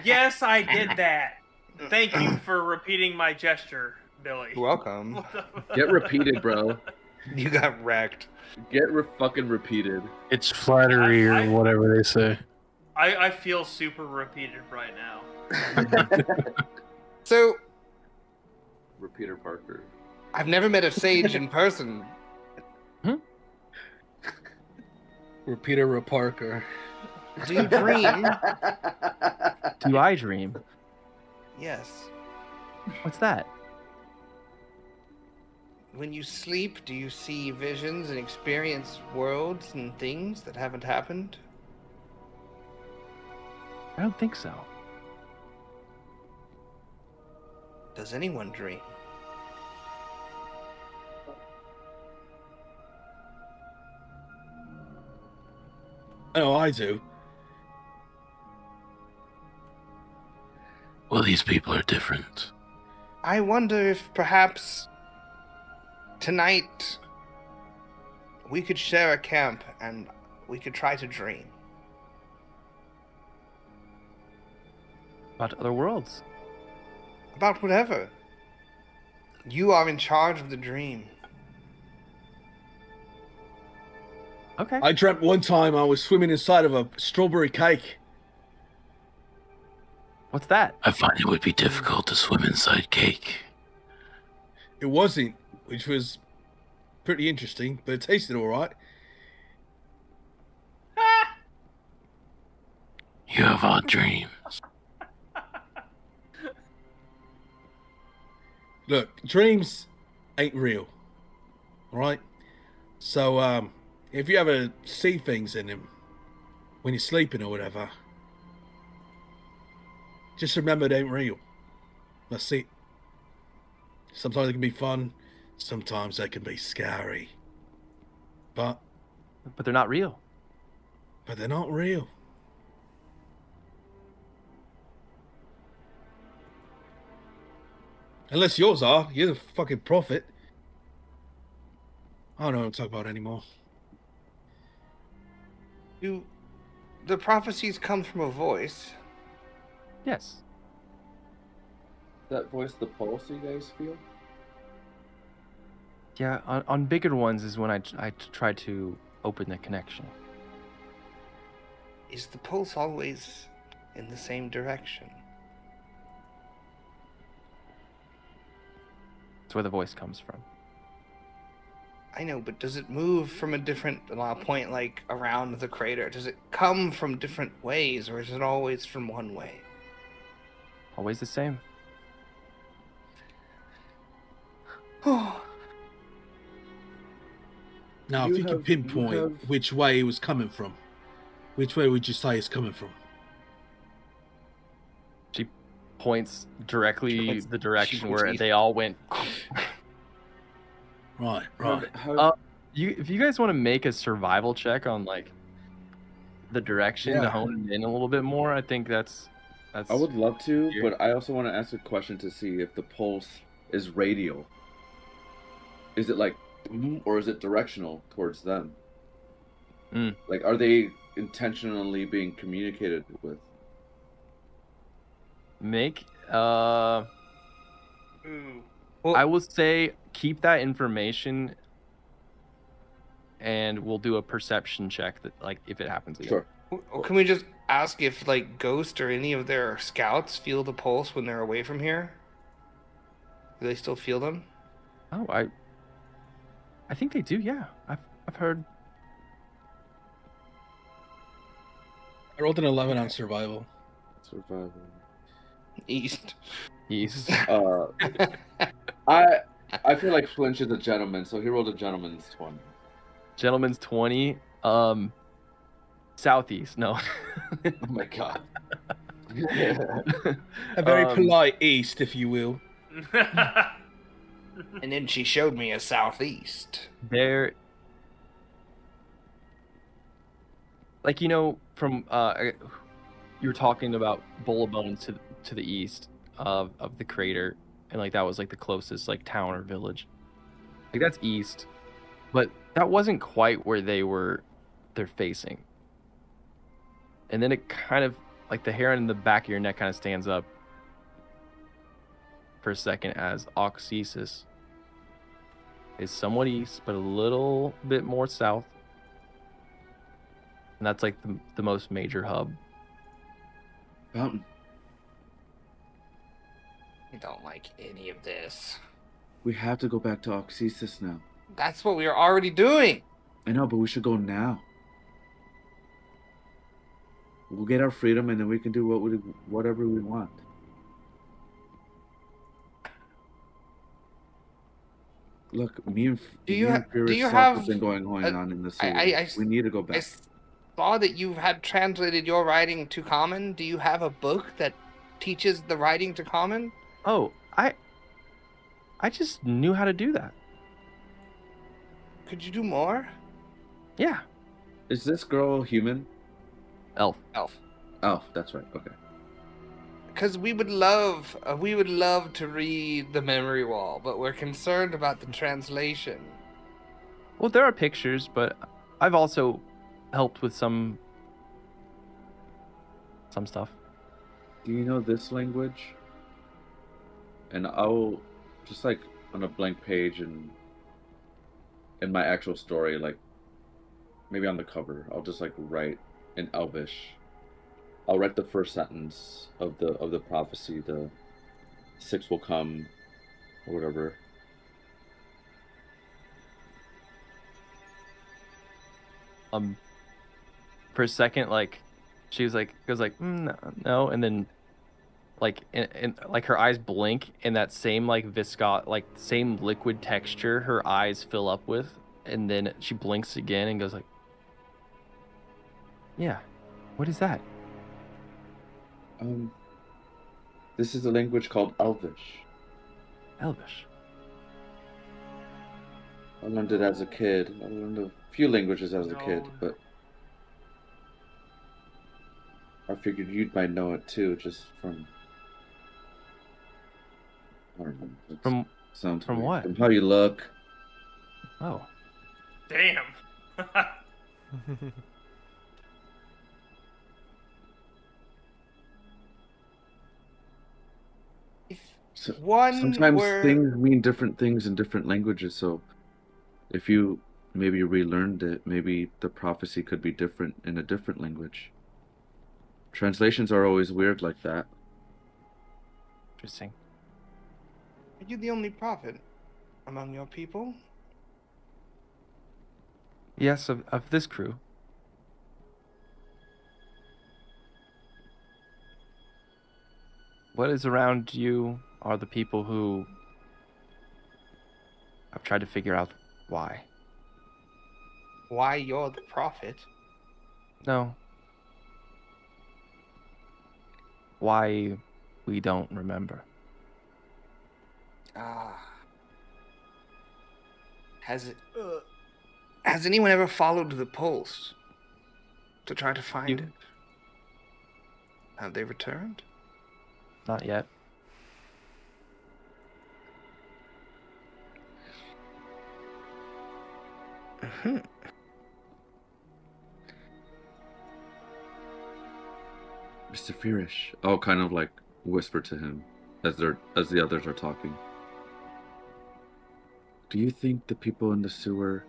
Yes, I did that. Thank you for repeating my gesture, Billy. You're welcome. Get repeated, bro. You got wrecked. Get fucking repeated. It's flattery or whatever they say. I feel super repeated right now. So, Repeater Parker. I've never met a sage in person. Repeater Parker. Do you dream? Do I dream? Yes. What's that? When you sleep, do you see visions and experience worlds and things that haven't happened? I don't think so. Does anyone dream? Oh, I do. Well, these people are different. I wonder if perhaps tonight we could share a camp and we could try to dream. About other worlds. About whatever. You are in charge of the dream. Okay. I dreamt one time I was swimming inside of a strawberry cake. What's that? I find it would be difficult to swim inside cake. It wasn't, which was pretty interesting, but it tasted all right. You have odd dreams. Look, dreams ain't real, all right? So, if you ever see things in them when you're sleeping or whatever, just remember they ain't real. That's it. Sometimes they can be fun, sometimes they can be scary. But they're not real. But they're not real. Unless yours are. You're the fucking prophet. I don't know what to talk about anymore. Do the prophecies come from a voice? Yes. That voice the pulse you guys feel? Yeah, on bigger ones is when I try to open the connection. Is the pulse always in the same direction? That's where the voice comes from. I know, but does it move from a different point, like around the crater? Does it come from different ways, or is it always from one way? Always the same. Now, if you could pinpoint which way it was coming from, which way would you say it's coming from? She points directly the direction where they all went. Right. If you guys want to make a survival check on like the direction to hone it in a little bit more, I think that's. I would love to, but I also want to ask a question to see if the pulse is radial. Is it like, or is it directional towards them? Like, are they intentionally being communicated with? Make I will say keep that information, and we'll do a perception check that like if it happens again. Sure. Can we just ask if like Ghost or any of their scouts feel the pulse when they're away from here? Do they still feel them? Oh, I think they do. Yeah, I've heard. I rolled an 11 on survival. Survival. East. I feel like Flinch is a gentleman, so he rolled a gentleman's 20. Gentleman's 20. Southeast. No. Oh my god. A very polite east, if you will. And then she showed me a southeast. There, like, from you were talking about Bowl of Bones to the east of the crater, and like that was like the closest like town or village. Like that's east, but that wasn't quite where they're facing. And then it kind of like the hair in the back of your neck kind of stands up for a second as Oxysis is somewhat east, but a little bit more south. And that's like the most major hub. Fountain. I don't like any of this. We have to go back to Oxysis now. That's what we are already doing. I know, but we should go now. We'll get our freedom, and then we can do whatever we want. Look, me and Furious have been going on in the series. We need to go back. I saw that you had translated your writing to Common. Do you have a book that teaches the writing to Common? Oh, I just knew how to do that. Could you do more? Yeah. Is this girl human? Elf. Elf, that's right. Okay. Because we would love to read the memory wall, but we're concerned about the translation. Well, there are pictures, but I've also helped with some stuff. Do you know this language? And I'll just like on a blank page and in my actual story, like maybe on the cover, I'll just like write in Elvish. I'll write the first sentence of the prophecy, the 6 will come, or whatever. For a second, like she was like goes like no, and then like and like her eyes blink, and that same like same liquid texture her eyes fill up with, and then she blinks again and goes like, yeah, what is that? This is a language called Elvish. Elvish. I learned it as a kid. I learned a few languages as a kid, but I figured you might know it too, just from I don't know. From what? From how you look. Oh. Damn. Sometimes things mean different things in different languages, so if you maybe relearned it, maybe the prophecy could be different in a different language. Translations are always weird like that. Interesting. Are you the only prophet among your people? Yes, of this crew. What is around you are the people who I've tried to figure out why. Why you're the prophet? No. Why we don't remember. Has anyone ever followed the pulse to try to find it? Have they returned? Not yet. Mr. Furish. I'll kind of like whisper to him as the others are talking. Do you think the people in the sewer,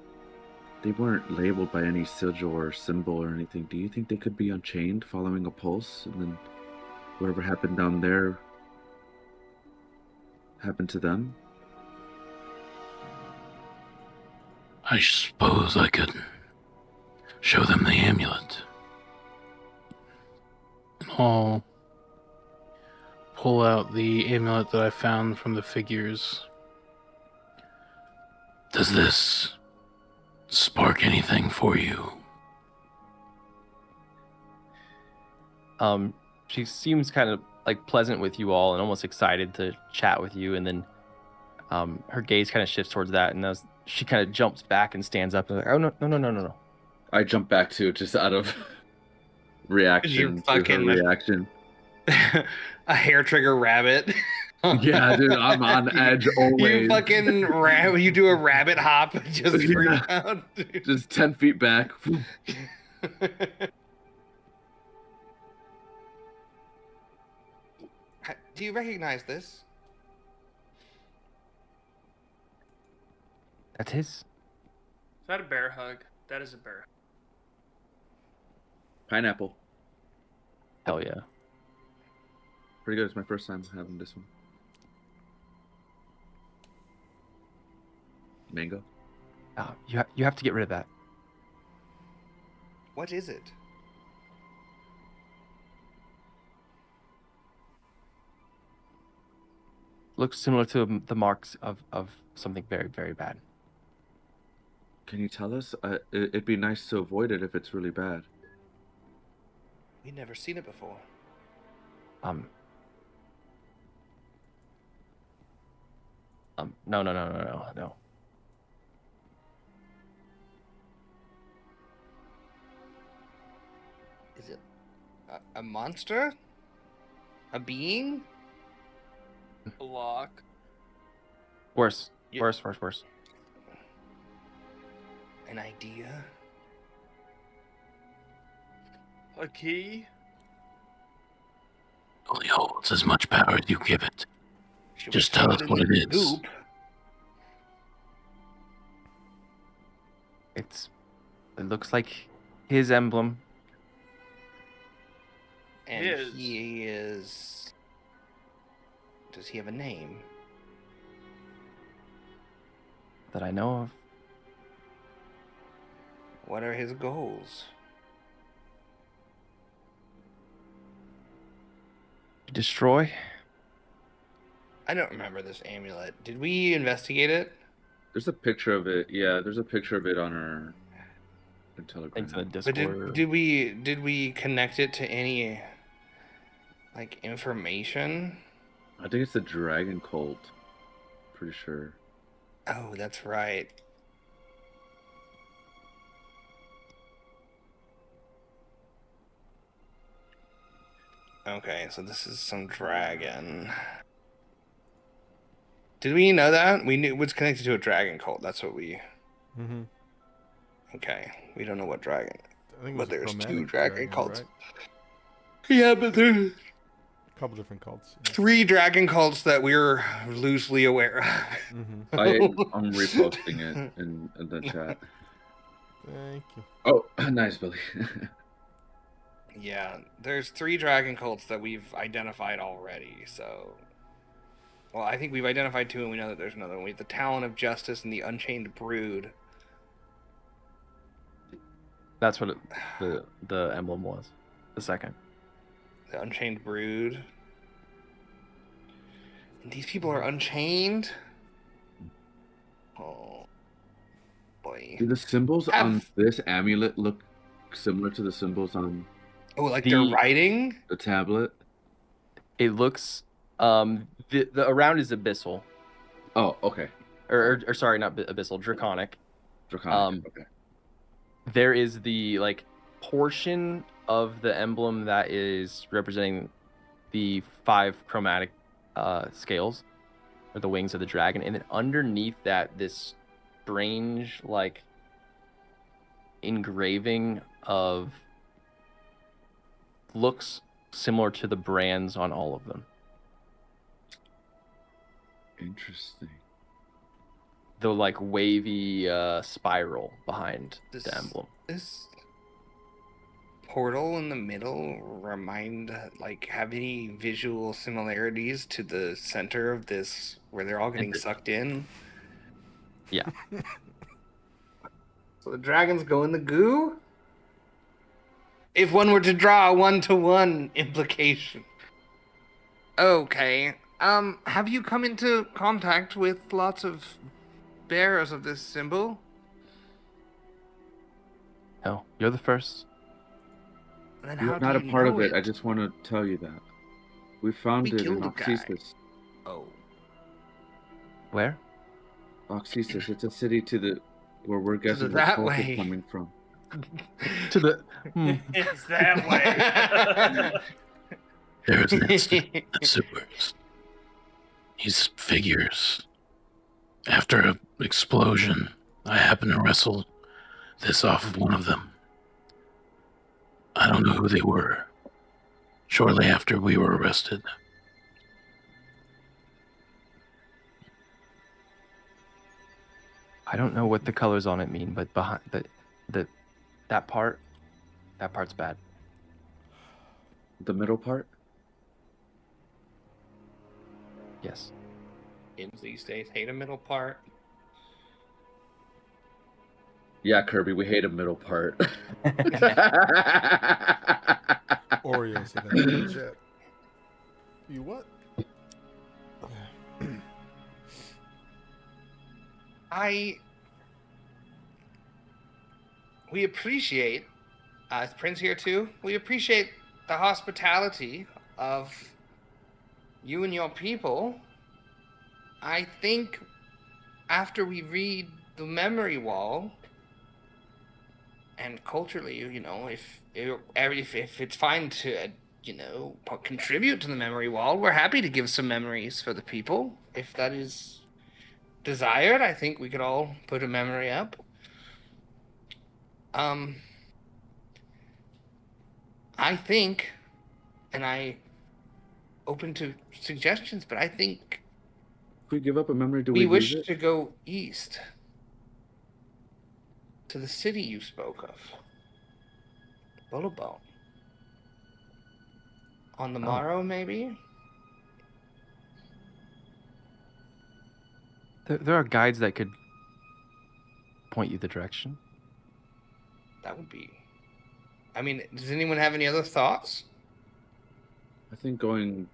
they weren't labeled by any sigil or symbol or anything? Do you think they could be unchained following a pulse, and then whatever happened down there happened to them? I suppose I could show them the amulet. I'll pull out the amulet that I found from the figures. Does this spark anything for you? She seems kind of like pleasant with you all and almost excited to chat with you, and then her gaze kind of shifts towards that, and she kind of jumps back and stands up and like, oh no. I jump back too, just out of reaction to her reaction. A hair trigger rabbit. Yeah, dude, I'm on edge always. You fucking you do a rabbit hop just freak out. Dude. Just 10 feet back. Do you recognize this? That's his. Is that a bear hug? That is a bear. Pineapple. Hell yeah. Pretty good. It's my first time having this one. Mango. You have to get rid of that. What is it? Looks similar to the marks of something very, very bad. Can you tell us? It'd be nice to avoid it if it's really bad. We've never seen it before. No. Is it a monster? A being? Block. Worse. Yeah. Worse. An idea? A key? Only holds as much power as you give it. Should Just we tell throw us in what the it is. goop? It looks like his emblem. And His. he is... Does he have a name? That I know of. What are his goals? Destroy? I don't remember this amulet. Did we investigate it? There's a picture of it. Yeah, there's a picture of it on our Telegram. Thanks in the But Discord. did we connect it to any like information? I think it's the dragon cult. Pretty sure. Oh, that's right. Okay, so this is some dragon. Did we know that? We knew it was connected to a dragon cult. That's what we... Mm-hmm. Okay, we don't know what dragon. I think it But was a there's two chromatic dragon cults. right? Yeah, but there's A couple different cults. Yeah. 3 dragon cults that we're loosely aware of. Mm-hmm. I'm reposting it in the chat. Thank you. Oh, nice, Billy. Yeah, there's 3 dragon cults that we've identified already, so... Well, I think we've identified 2 and we know that there's another one. We have the Talon of Justice and the Unchained Brood. That's what the emblem was. The second. The Unchained Brood. And these people are unchained? Oh, boy. Do the symbols on this amulet look similar to the symbols on Oh, like they're writing? the tablet? It looks... the around is abyssal. Oh, okay. Or sorry, not abyssal, draconic. Draconic, okay. There is the like portion of the emblem that is representing the 5 chromatic scales, or the wings of the dragon, and then underneath that, this strange like engraving of looks similar to the brands on all of them. Interesting. The like wavy spiral behind the emblem. This portal in the middle have any visual similarities to the center of this where they're all getting sucked in? Yeah. So the dragons go in the goo? If one were to draw a 1-to-1 implication. Okay. Have you come into contact with lots of bearers of this symbol? No, you're the first. Then You're how not do a you part know of it. I just want to tell you that. We found We it in killed a guy. Oxysis. Oh. Where? Oxysis. It's a city where we're guessing the that smoke way. is coming from. To the. It's that way. There's Nancy in the sewers. These figures. After an explosion, I happened to wrestle this off of one of them. I don't know who they were. Shortly after we were arrested. I don't know what the colors on it mean, but behind that part's bad. The middle part? Yes. Games these days hate a middle part. Yeah, Kirby, we hate a middle part. Oreos in that chat. You what? We appreciate, Prince here too, we appreciate the hospitality of you and your people. I think after we read the memory wall, and culturally, you know, if it's fine to, you know, contribute to the memory wall, we're happy to give some memories for the people. If that is desired, I think we could all put a memory up. I think, and I open to suggestions, but I think If we give up a memory, do we we wish lose it? to go east to the city you spoke of, Bullabone. On the morrow, maybe? There are guides that could point you the direction. That would be... I mean, does anyone have any other thoughts? I think going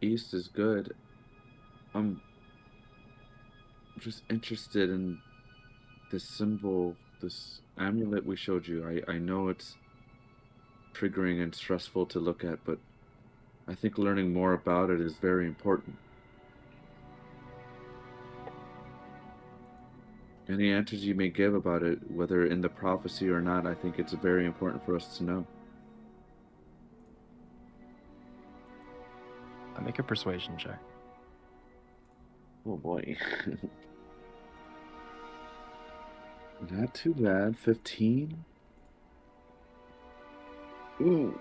east is good. I'm just interested in this symbol, this amulet we showed you. I know it's triggering and stressful to look at, but I think learning more about it is very important. Any answers you may give about it, whether in the prophecy or not, I think it's very important for us to know. I make a persuasion check. Oh boy. Not too bad. 15? Ooh.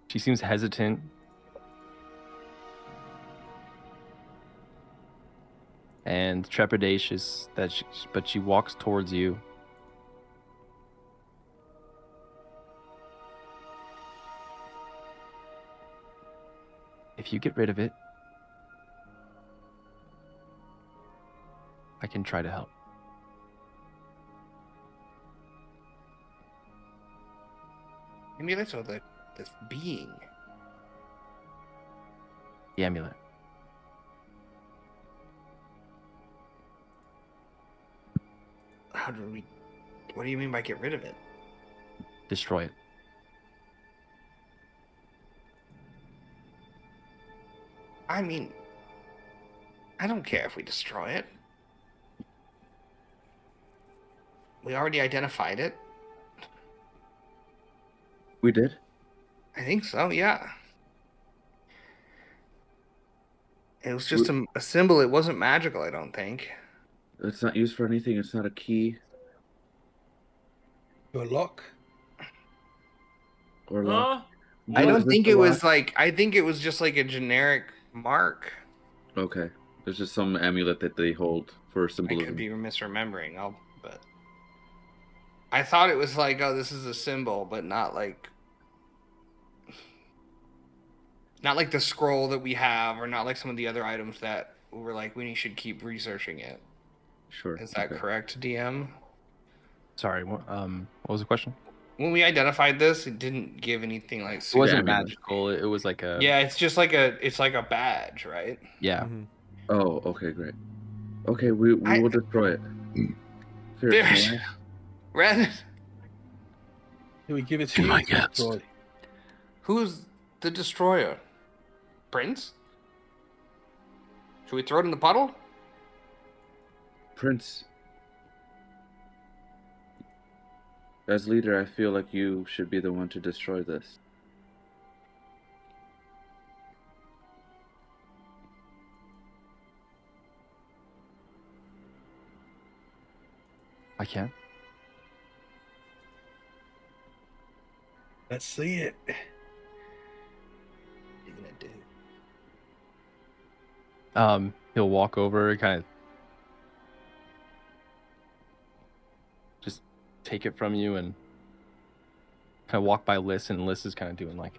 She seems hesitant. And trepidatious, but she walks towards you. If you get rid of it, I can try to help. Amulet or this being? The amulet. How do we... What do you mean by get rid of it? Destroy it. I mean, I don't care if we destroy it. We already identified it. We did? I think so, yeah. It was just a symbol. It wasn't magical, I don't think. It's not used for anything. It's not a key Your lock. or lock. Huh? I No, don't is this think the it was lock? like... I think it was just like a generic mark. Okay. There's just some amulet that they hold for I symbolism. could be misremembering. But I thought it was like, oh, this is a symbol, but not like the scroll that we have, or not like some of the other items that were like we should keep researching it. Sure. Is that okay. correct, DM? Sorry, what was the question? When we identified this, it didn't give anything like. It wasn't amulet. magical. It was like a... Yeah, it's just like it's like a badge, right? Yeah. Mhm. Oh, okay, great. Okay, we will destroy it. There's- Fierce, Do we give it to Be you? my guest. Destroy. Who's the destroyer? Prince? Should we throw it in the puddle? Prince, as leader, I feel like you should be the one to destroy this. I can. Let's see it. What are you gonna do? He'll walk over, kind of just take it from you, and kind of walk by Liz, and Liz is kind of doing like,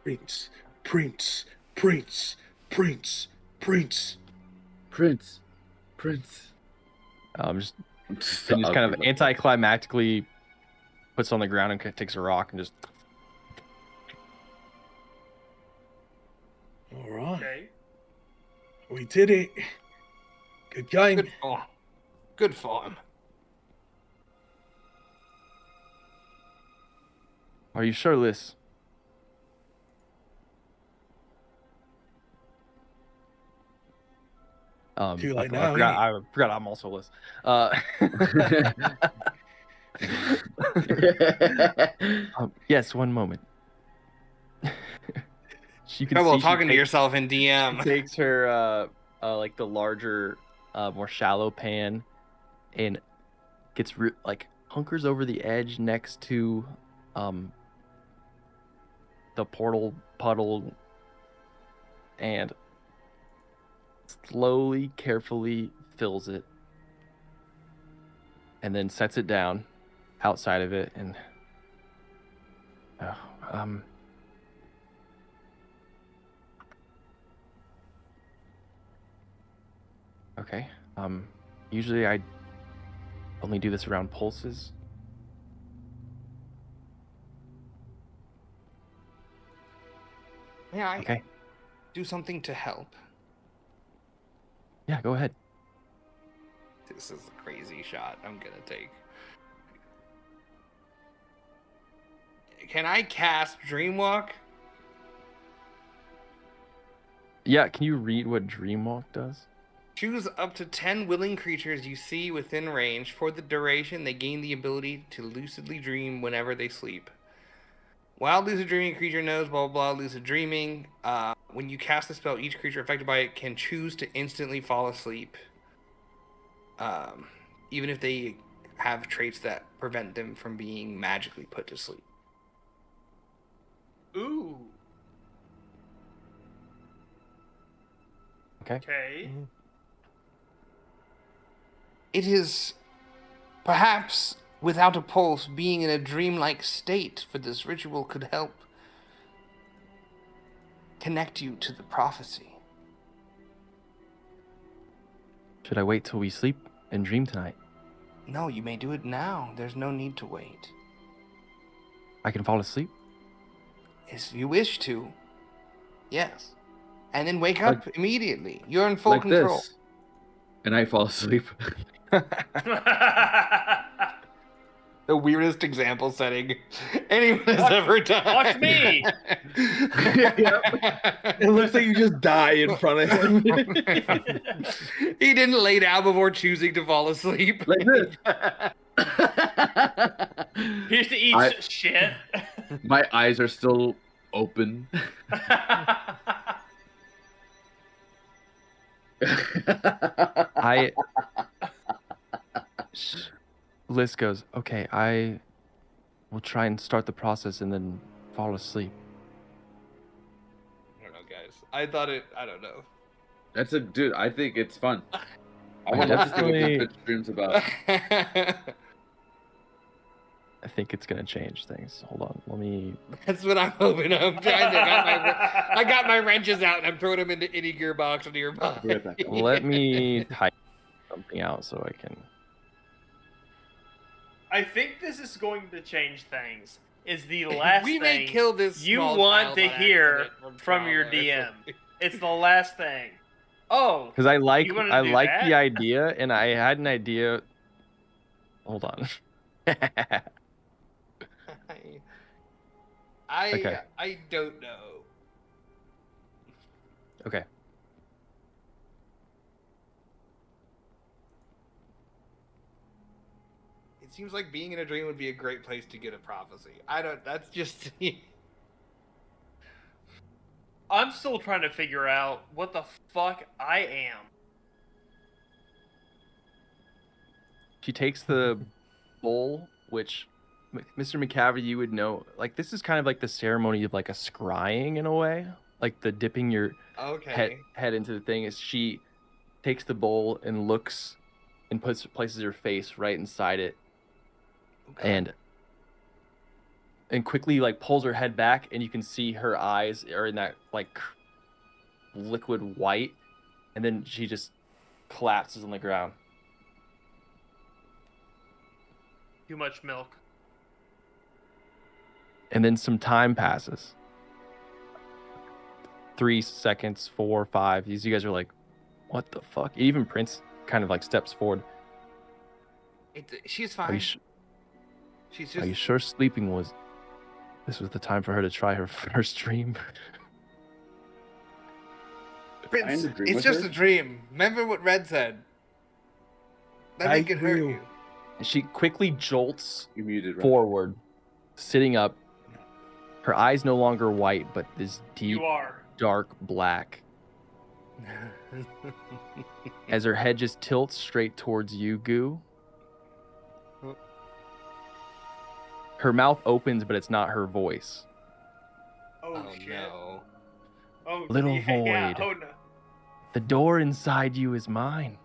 Prince, Prince, Prince, Prince, Prince. Prince, Prince. just and just kind of anticlimactically puts on the ground and takes a rock and just. All right. Okay. We did it. Good game. Good for him. Are you sure, Liz? Too late I now, forgot I'm also Liz. Yes, one moment. She can Trouble see talking to yourself in DM. She takes her like the larger, more shallow pan, and gets like hunkers over the edge next to the portal puddle, and slowly, carefully fills it, and then sets it down outside of it, and okay. Usually I only do this around pulses. May I Okay. do something to help? Yeah, go ahead. This is a crazy shot I'm gonna take. Can I cast Dreamwalk? Yeah, can you read what Dreamwalk does? Choose up to 10 willing creatures you see within range. For the duration, they gain the ability to lucidly dream whenever they sleep. While lucid dreaming, creature knows blah blah blah. Lucid dreaming. When you cast the spell, each creature affected by it can choose to instantly fall asleep. Even if they have traits that prevent them from being magically put to sleep. Ooh. Okay. Okay. It is perhaps without a pulse, being in a dreamlike state for this ritual could help connect you to the prophecy. Should I wait till we sleep and dream tonight? No, you may do it now. There's no need to wait. I can fall asleep? If you wish to, yes. And then wake up immediately. You're in full like control. This. And I fall asleep. The weirdest example setting anyone has ever done. Watch me! It looks like you just die in front of him. He didn't lay down before choosing to fall asleep. Like this. He used to eat shit. My eyes are still open. Liz goes, okay, I will try and start the process and then fall asleep. I don't know, guys. I don't know. That's dude, I think it's fun. I I want to see what definitely- this bitch dreams about. I think it's gonna change things. Hold on, let me. That's what I'm hoping. I'm trying to. I got my wrenches out and I'm throwing them into any gearbox nearby. Let me type something out so I can. I think this is going to change things. Is the last We thing may kill this you small want child to by hear accident from your trauma. DM. It's the last thing. Oh, Because I like You wanna I do like that? the idea, and I had an idea. Hold on. Okay. I don't know. Okay. It seems like being in a dream would be a great place to get a prophecy. I don't. That's just. I'm still trying to figure out what the fuck I am. She takes the bowl, which Mr. McCavity, you would know. Like, this is kind of like the ceremony of like a scrying in a way. Like the dipping your head into the thing. Is she takes the bowl and looks and places her face right inside it. Okay. And quickly like pulls her head back, and you can see her eyes are in that like liquid white, and then she just collapses on the ground. Too much milk. And then some time passes. 3 seconds, 4, 5. You guys are like, what the fuck? Even Prince kind of like steps forward. She's fine. Are you sure this was the time for her to try her first dream? Prince, it's just a dream. Remember what Red said. Nothing can hurt you. And she quickly jolts forward, sitting up. Her eyes no longer white, but this deep, dark black. As her head just tilts straight towards you, Goo. Her mouth opens, but it's not her voice. Oh shit. No. Oh, Little void. Yeah. Oh, no. The door inside you is mine.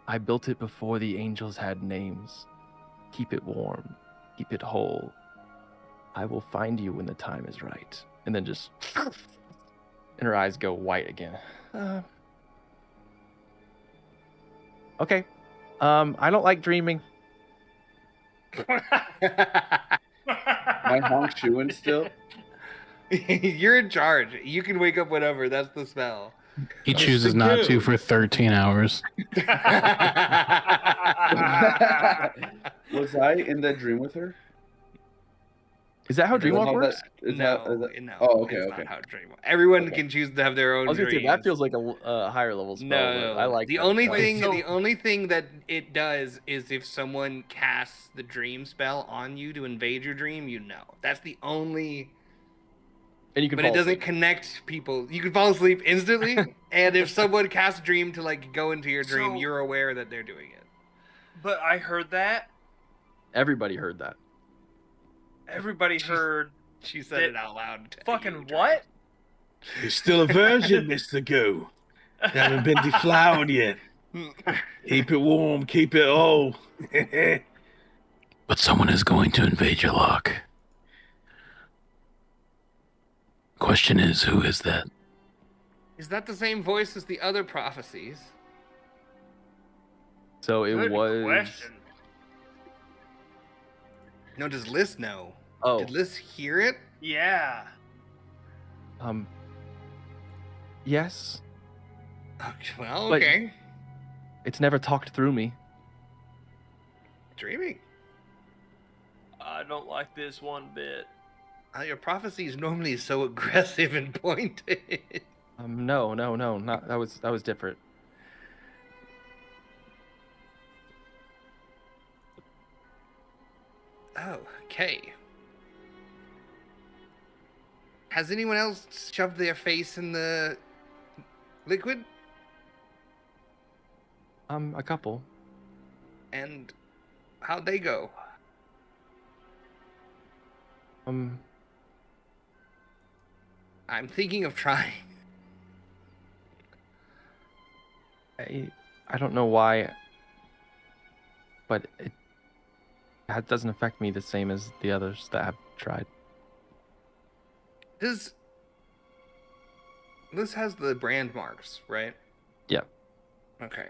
I built it before the angels had names. Keep it warm. Keep it whole. I will find you when the time is right. And then just... and her eyes go white again. Okay. I don't like dreaming. My honk chewing still? You're in charge. You can wake up whenever. That's the spell. He chooses not to for 13 hours. Was I in that dream with her? Is that how Dreamwalk works? No. Oh, okay, it's okay. not how Dreamwalk. Everyone can choose to have their own. I was gonna dreams. say that feels like a higher level spell. No, I like the that. only thing. The only thing that it does is if someone casts the dream spell on you to invade your dream, you know. That's the only. And you can. But it doesn't connect people. You can fall asleep instantly, and if someone casts dream to like go into your dream, you're aware that they're doing it. But I heard that. Everybody heard that. Everybody heard. She said it out loud. Fucking what? You're still a virgin, Mr. Goo. You haven't been deflowered yet. Keep it warm, keep it whole. But someone is going to invade your lock. Question is, who is that? Is that the same voice as the other prophecies? So it Good was. question. No, does Liz know? Oh. Did Liz hear it? Yeah. Yes. Well, But- okay. It's never talked through me. Dreaming. I don't like this one bit. Your prophecy is normally so aggressive and pointed. No, not that was different. Oh, okay. Has anyone else shoved their face in the liquid? A couple. And how'd they go? I'm thinking of trying. I don't know why, but it doesn't affect me the same as the others that have tried. This has the brand marks, right? Yeah. Okay.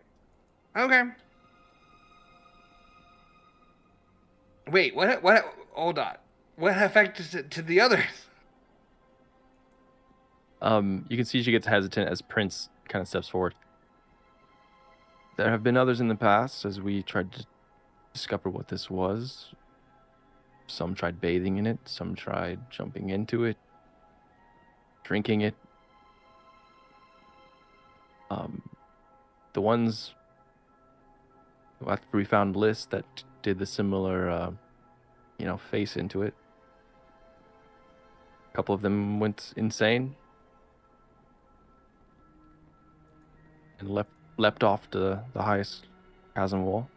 Wait, what? Hold on. What effect is it to the others? You can see she gets hesitant as Prince kind of steps forward. There have been others in the past as we tried to discover what this was. Some tried bathing in it, some tried jumping into it, drinking it. The ones after we found lists that did the similar, face into it. A couple of them went insane and leapt off to the highest chasm wall.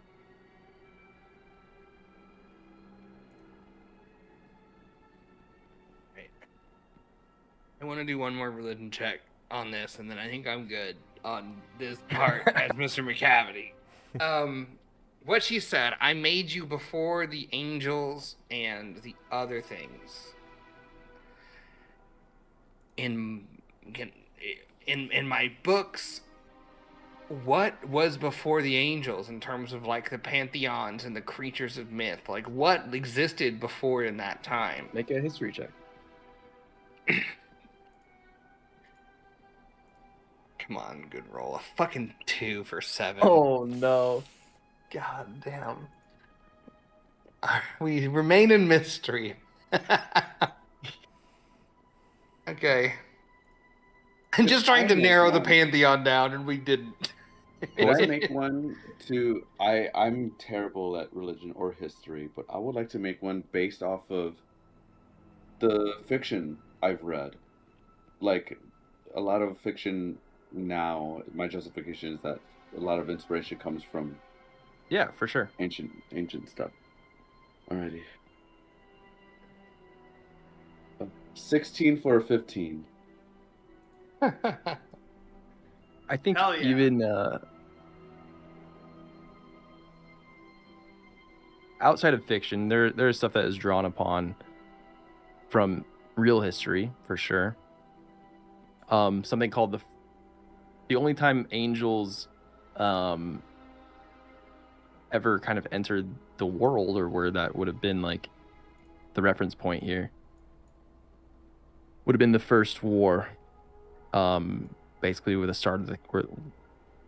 I want to do one more religion check on this, and then I think I'm good on this part as Mr. McCavity. What she said, I made you before the angels and the other things. In my books, what was before the angels in terms of like the pantheons and the creatures of myth? Like what existed before in that time? Make a history check. Come on, good roll. A fucking 2 for 7. Oh no. God damn. We remain in mystery. Okay. I'm just trying to narrow the pantheon down, and we didn't. Could I make one to... I'm terrible at religion or history, but I would like to make one based off of the fiction I've read. Like, a lot of fiction now, my justification is that a lot of inspiration comes from... Yeah, for sure. Ancient stuff. Alrighty. 16 for a 15. I think Hell yeah. even outside of fiction, there is stuff that is drawn upon from real history, for sure. Something called the only time angels ever kind of entered the world, or where that would have been like the reference point here, would have been the first war. Basically with the start of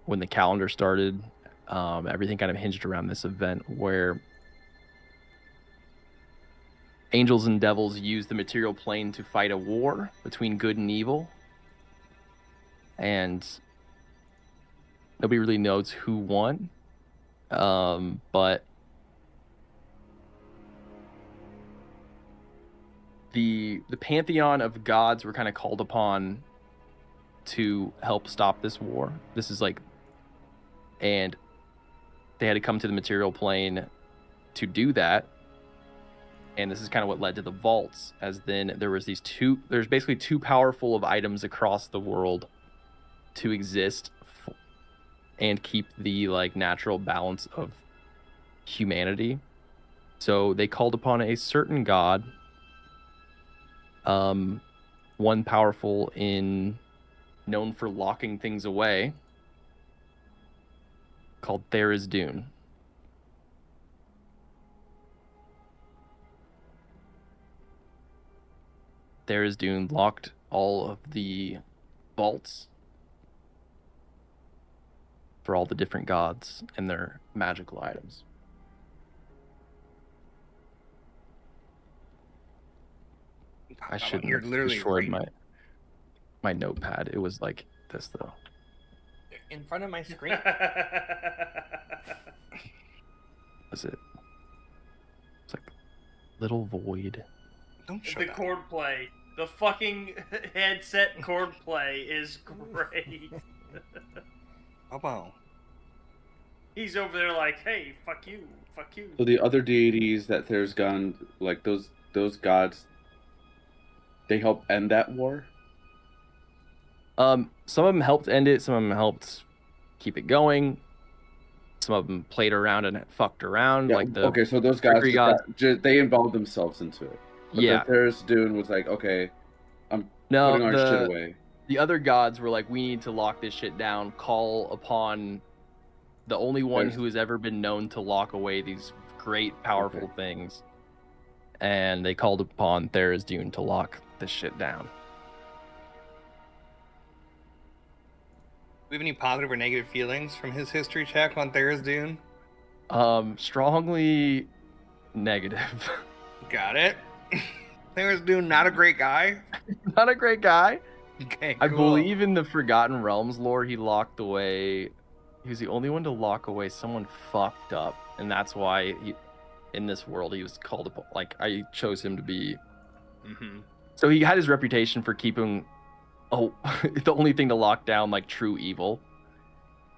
when the calendar started, everything kind of hinged around this event where angels and devils used the material plane to fight a war between good and evil. And nobody really knows who won. But the pantheon of gods were kind of called upon to help stop this war. This is like, and they had to come to the material plane to do that. And this is kind of what led to the vaults, as then there was there's basically too powerful of items across the world to exist and keep the like natural balance of humanity. So they called upon a certain god, one powerful known for locking things away, called Thalass. Thalass locked all of the vaults for all the different gods and their magical items. I shouldn't have destroyed my notepad. It was like this though. In front of my screen. Was it? It's like little void. Don't show The that. chord play. The fucking headset chord play is great. Oh. He's over there like, hey, fuck you, fuck you. So the other deities that there's gone, like those gods, they help end that war? Some of them helped end it. Some of them helped keep it going. Some of them played around and fucked around. Yeah, okay, so those guys, they involved themselves into it. But yeah. There's Dune was like, okay, I'm putting our shit away. The other gods were like, we need to lock this shit down. Call upon the only one who has ever been known to lock away these great, powerful things. And they called upon Thalass to lock this shit down. Do we have any positive or negative feelings from his history check on Thalass? Strongly negative. Got it. There's dude, not a great guy. Not a great guy. Okay, I cool. believe in the Forgotten Realms lore, he locked away. He was the only one to lock away someone fucked up, and that's why in this world he was called upon. Like I chose him to be. Mm-hmm. So he had his reputation for keeping. Oh, the only thing to lock down like true evil.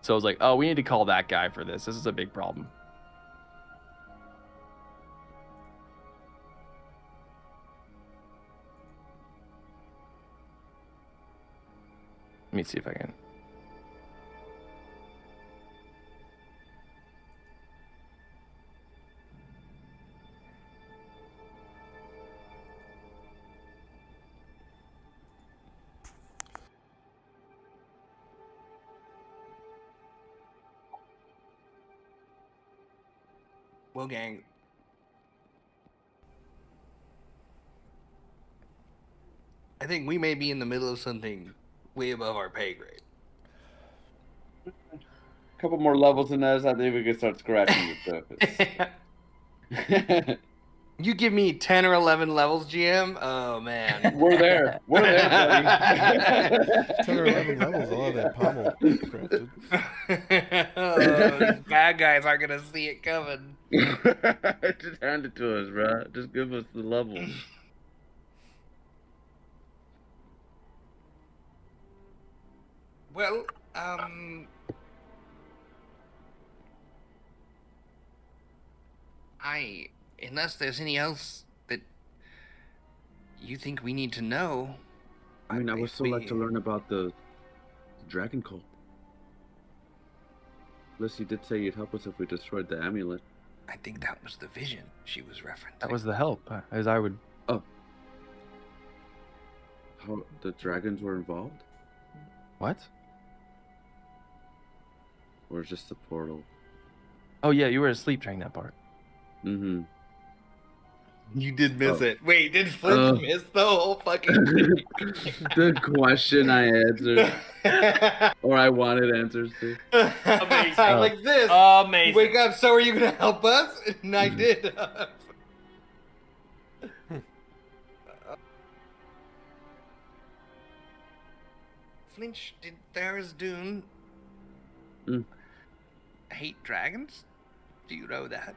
So I was like, oh, we need to call that guy for this. This is a big problem. Let me see if I can. Well, gang. I think we may be in the middle of something way above our pay grade. A couple more levels in us, I think we can start scratching the surface. You give me 10 or 11 levels, GM? Oh, man. We're there. We're there, buddy. 10 or 11 levels, all of that pommel crafted. These bad guys aren't going to see it coming. Just hand it to us, bro. Just give us the levels. Well, unless there's any else that you think we need to know. I mean, I would still like to learn about the dragon cult. Unless you did say you'd help us if we destroyed the amulet. I think that was the vision she was referencing. That was the help, as I would. Oh. How the dragons were involved? What? Or just the portal? Oh yeah, you were asleep during that part. Mm-hmm. You did miss it. Wait, did Flint miss the whole fucking thing? The question I answered. Or I wanted answers to. Amazing. Like this. Amazing. Wake up, so are you going to help us? And I did. Flinch, did Thalass Dune hate dragons? Do you know that?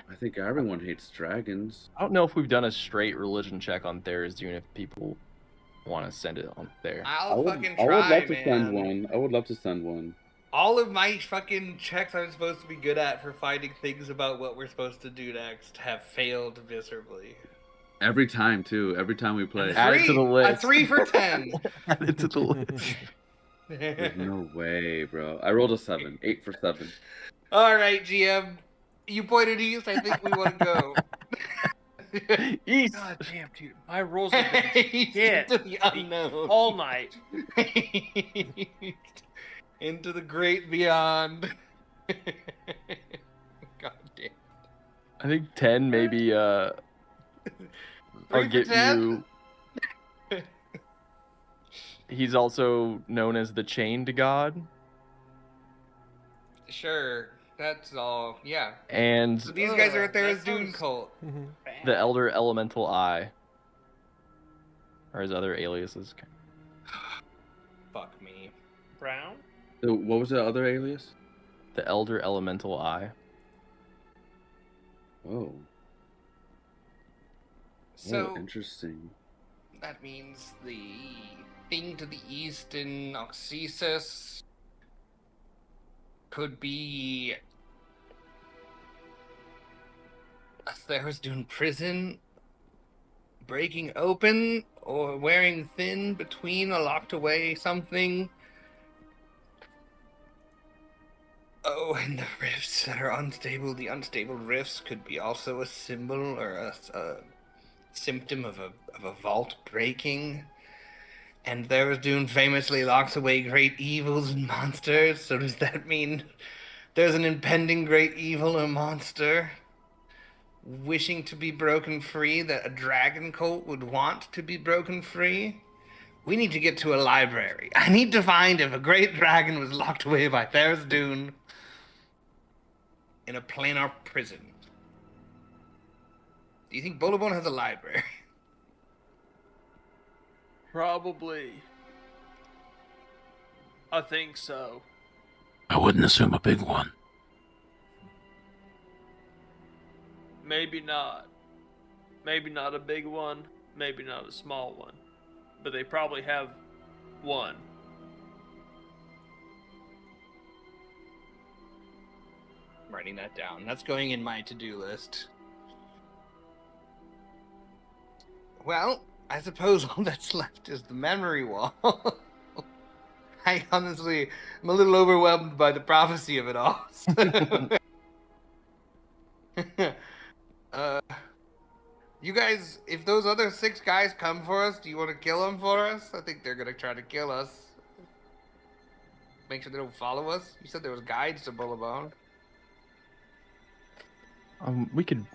I think everyone hates dragons. I don't know if we've done a straight religion check on Thalass Dune if people want to send it on there. I'll fucking try, I would love to man. send one. I would love to send one. All of my fucking checks I'm supposed to be good at for finding things about what we're supposed to do next have failed miserably. Every time, too. Every time we play. Add it to the list. A 3 for 10. Add it to the list. There's no way, bro. I rolled a 7. 8 for 7. All right, GM. You pointed east. I think we want to go. East. God damn, dude. My rolls have been East shit into the unknown. all night. Into the great beyond. God damn. I think 10 maybe. I'll 3 for get 10? you. He's also known as the Chained God. Sure. That's all. Yeah. And So these guys are at that Thalass Dune sounds- cult. the Elder Elemental Eye. Or his other aliases. Fuck me. Brown? So what was the other alias? The Elder Elemental Eye. Oh. So Oh, interesting. that means the thing to the east in Oxysus could be a Thalass Dune prison breaking open or wearing thin between a locked away something. Oh, and the rifts that are unstable. The unstable rifts could be also a symbol or a symptom of a vault breaking. And Thalass Dune famously locks away great evils and monsters. So does that mean there's an impending great evil or monster wishing to be broken free that a dragon cult would want to be broken free? We need to get to a library. I need to find if a great dragon was locked away by Thalass Dune in a planar prison. Do you think Bolobon has a library? Probably. I think so. I wouldn't assume a big one. Maybe not. Maybe not a big one. Maybe not a small one. But they probably have one. I'm writing that down. That's going in my to-do list. Well, I suppose all that's left is the memory wall. I honestly am a little overwhelmed by the prophecy of it all. You guys, if those other 6 guys come for us, do you want to kill them for us? I think they're going to try to kill us. Make sure they don't follow us. You said there was guides to Bullabone. We could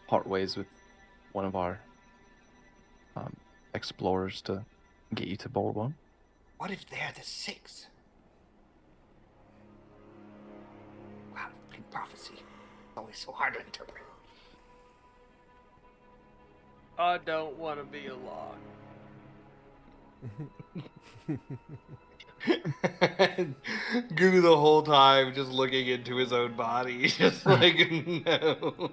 part ways with one of our explorers to get you to Bullabone. What if they're the 6? Wow, big prophecy. It's always so hard to interpret. I don't want to be a log. Goo the whole time just looking into his own body, just like, no.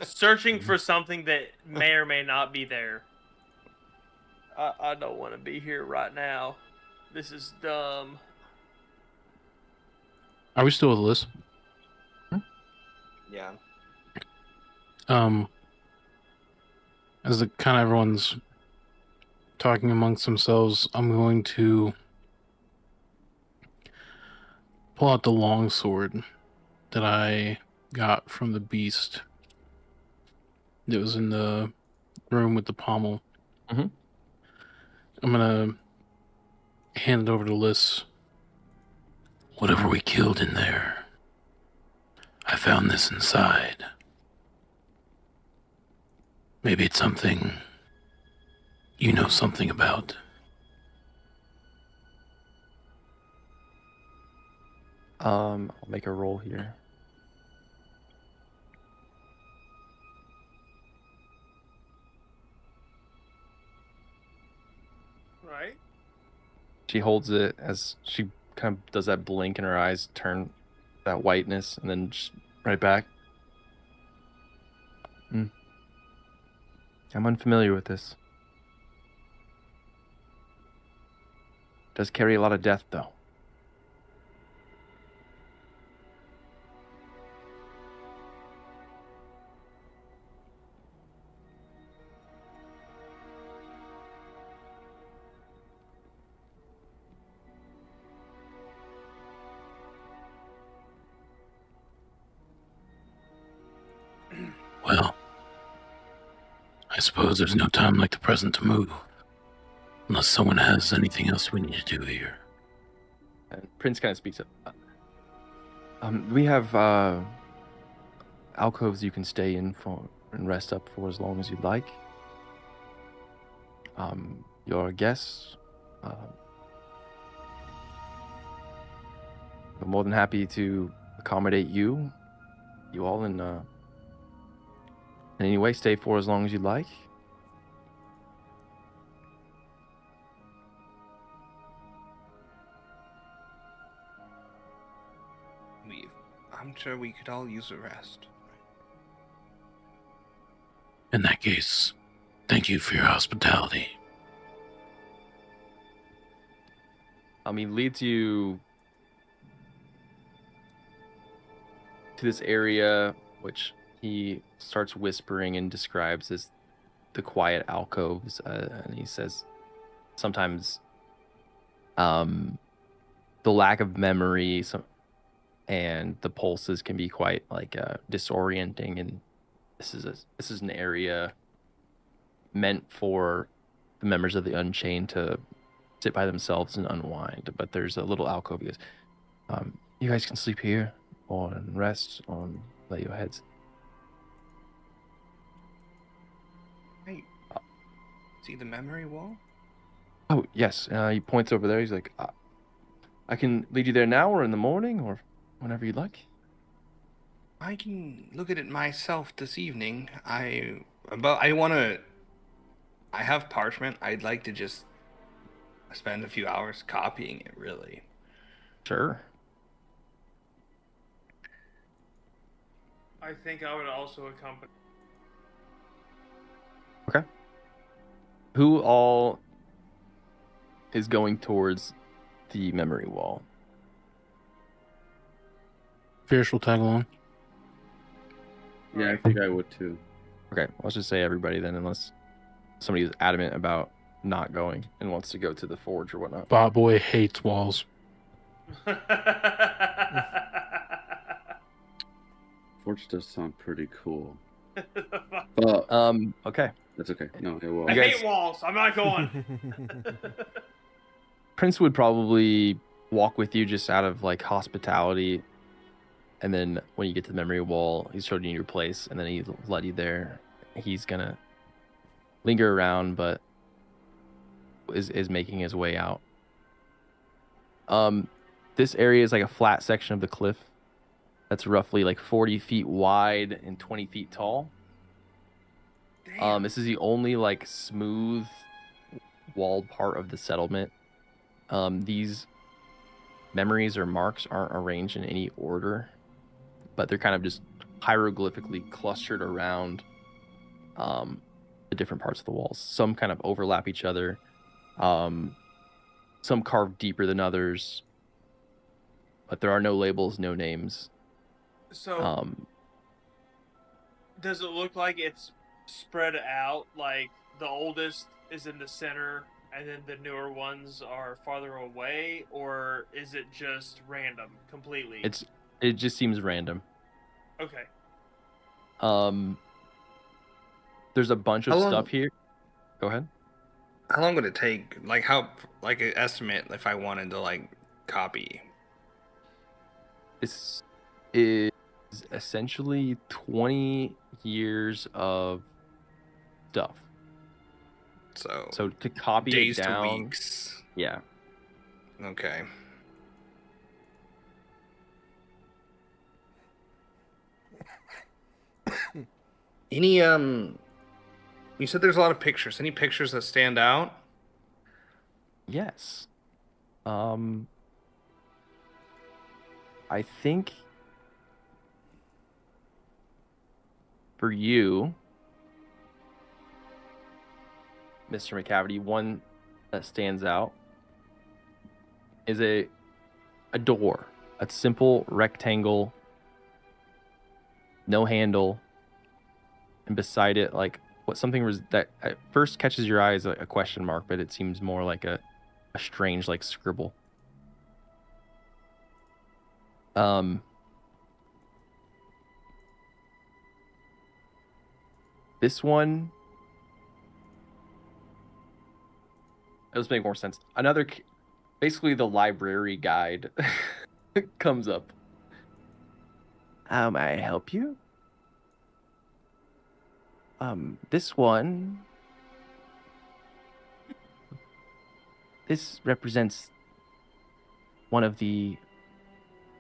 Searching for something that may or may not be there. I don't want to be here right now. This is dumb. Are we still with Liz? Yeah. As the kind of everyone's talking amongst themselves, I'm going to pull out the longsword that I got from the beast that was in the room with the pommel. Mm-hmm. I'm gonna hand it over to Liz. Whatever we killed in there, I found this inside. Maybe it's something you know something about. I'll make a roll here. Right? She holds it as she kind of does that blink in her eyes, turn that whiteness, and then just right back. I'm unfamiliar with this. Does carry a lot of death, though. Well, I suppose there's no time like the present to move. Unless someone has anything else we need to do here. And Prince kind of speaks up. We have alcoves you can stay in for and rest up for as long as you'd like. Your guests, we're more than happy to accommodate you all in any way. Stay for as long as you'd like. I'm sure we could all use a rest. In that case, thank you for your hospitality. He leads you to this area, which he starts whispering and describes as the quiet alcoves, and he says sometimes the lack of memory and the pulses can be quite disorienting, and this is an area meant for the members of the Unchained to sit by themselves and unwind. But there's a little alcove. He goes, you guys can sleep here or rest or lay your heads. Hey, see the memory wall? Oh yes, he points over there. He's like, I can lead you there now or in the morning or whenever you'd like. I can look at it myself this evening. I have parchment. I'd like to just spend a few hours copying it, really. Sure. I think I would also accompany. Okay. Who all is going towards the memory wall? Fierce will tag along. Yeah, I think I would too. Okay, let's just say everybody then, unless somebody is adamant about not going and wants to go to the forge or whatnot. Bot boy hates walls. Forge does sound pretty cool. But Okay. that's okay. No, it will. I You guys- hate walls. I'm not going. Prince would probably walk with you just out of like hospitality, and then when you get to the memory wall, he's showing you your place, and then he let you there. He's gonna linger around, but is making his way out. This area is like a flat section of the cliff that's roughly like 40 feet wide and 20 feet tall. This is the only like smooth walled part of the settlement. These memories or marks aren't arranged in any order, but they're kind of just hieroglyphically clustered around the different parts of the walls. Some kind of overlap each other. Some carved deeper than others, but there are no labels, no names. So, does it look like it's spread out? Like the oldest is in the center, and then the newer ones are farther away, or is it just random completely? It just seems random. Okay. There's a bunch of How long- stuff here. Go ahead. How long would it take? Like how? Like an estimate if I wanted to like copy. This is essentially 20 years of stuff. So to copy days it down, to weeks. yeah. Okay. Any you said there's a lot of pictures. Any pictures that stand out? Yes. I think for you, Mr. McCavity, one that stands out is a door. A simple rectangle, no handle, and beside it, like what something was that at first catches your eye is a question mark, but it seems more like a strange like scribble. This one, it'll make more sense. Basically the library guide comes up. How may I help you? This one, this represents one of the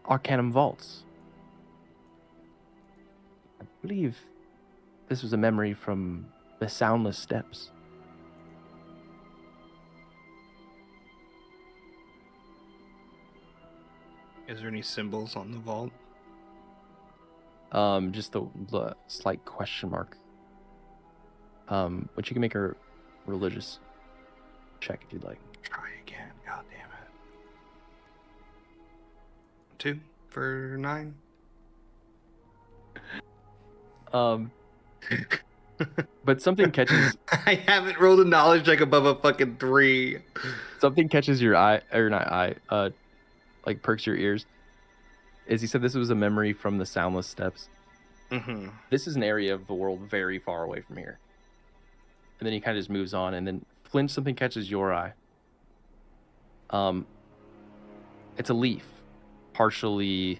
Arcanum vaults. I believe this was a memory from the Soundless Steps. Is there any symbols on the vault? Just the slight question mark. But you can make a religious check if you'd like. Try again. God damn it. 2 for 9. But something catches I haven't rolled a knowledge check above a fucking 3. something catches your eye, or not eye, like perks your ears. As he said, this was a memory from the Soundless Steps. Mm-hmm. This is an area of the world very far away from here. And then he kind of just moves on, and then Flynn, something catches your eye. It's a leaf, partially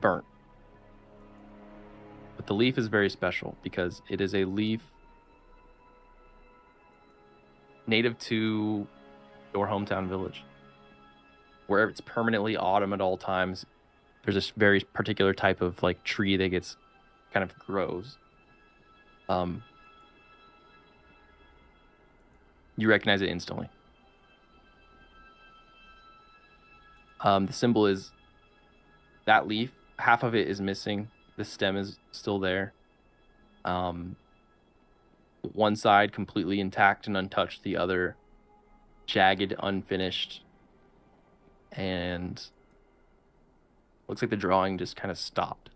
burnt. But the leaf is very special because it is a leaf native to your hometown village, where it's permanently autumn at all times. there's this very particular type of like tree that gets kind of grows. You recognize it instantly. The symbol is that leaf. Half of it is missing. The stem is still there. One side completely intact and untouched. The other jagged, unfinished, and looks like the drawing just kind of stopped.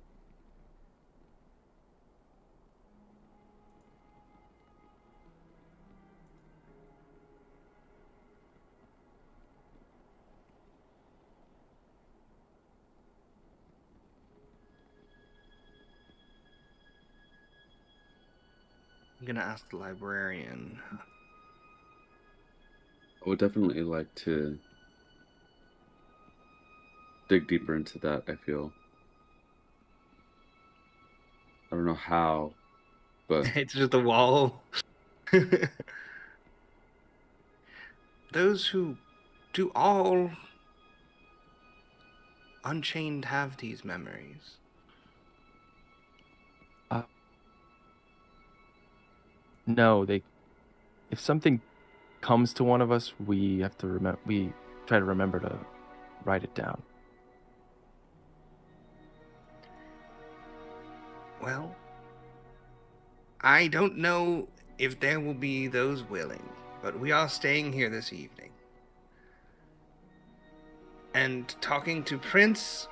I'm gonna ask the librarian. I would definitely like to dig deeper into that, I feel. I don't know how, but It's just a wall. Those who do all Unchained have these memories. No, if something comes to one of us, we have to remember. We try to remember to write it down. Well, I don't know if there will be those willing, but we are staying here this evening. And talking to Prince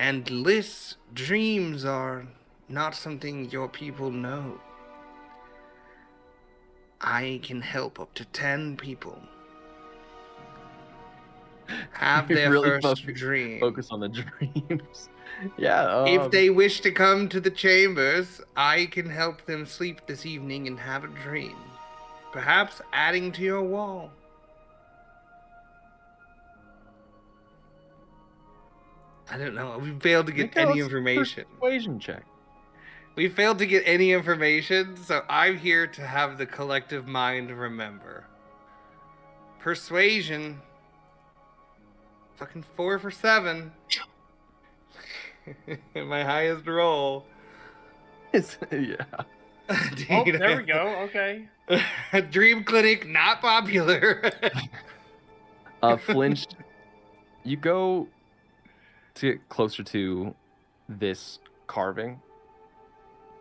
and Liz, dreams are not something your people know. I can help up to 10 people have their Really first dream. Focus on the dreams. Yeah. If they wish to come to the chambers, I can help them sleep this evening and have a dream. Perhaps adding to your wall. I don't know. We failed to get any information. Persuasion check. We failed to get any information, so I'm here to have the collective mind remember. Persuasion. Fucking 4 for 7. My highest roll. Yeah. Oh, there we go. Okay. Dream Clinic, not popular. Flinch, you go to get closer to this carving.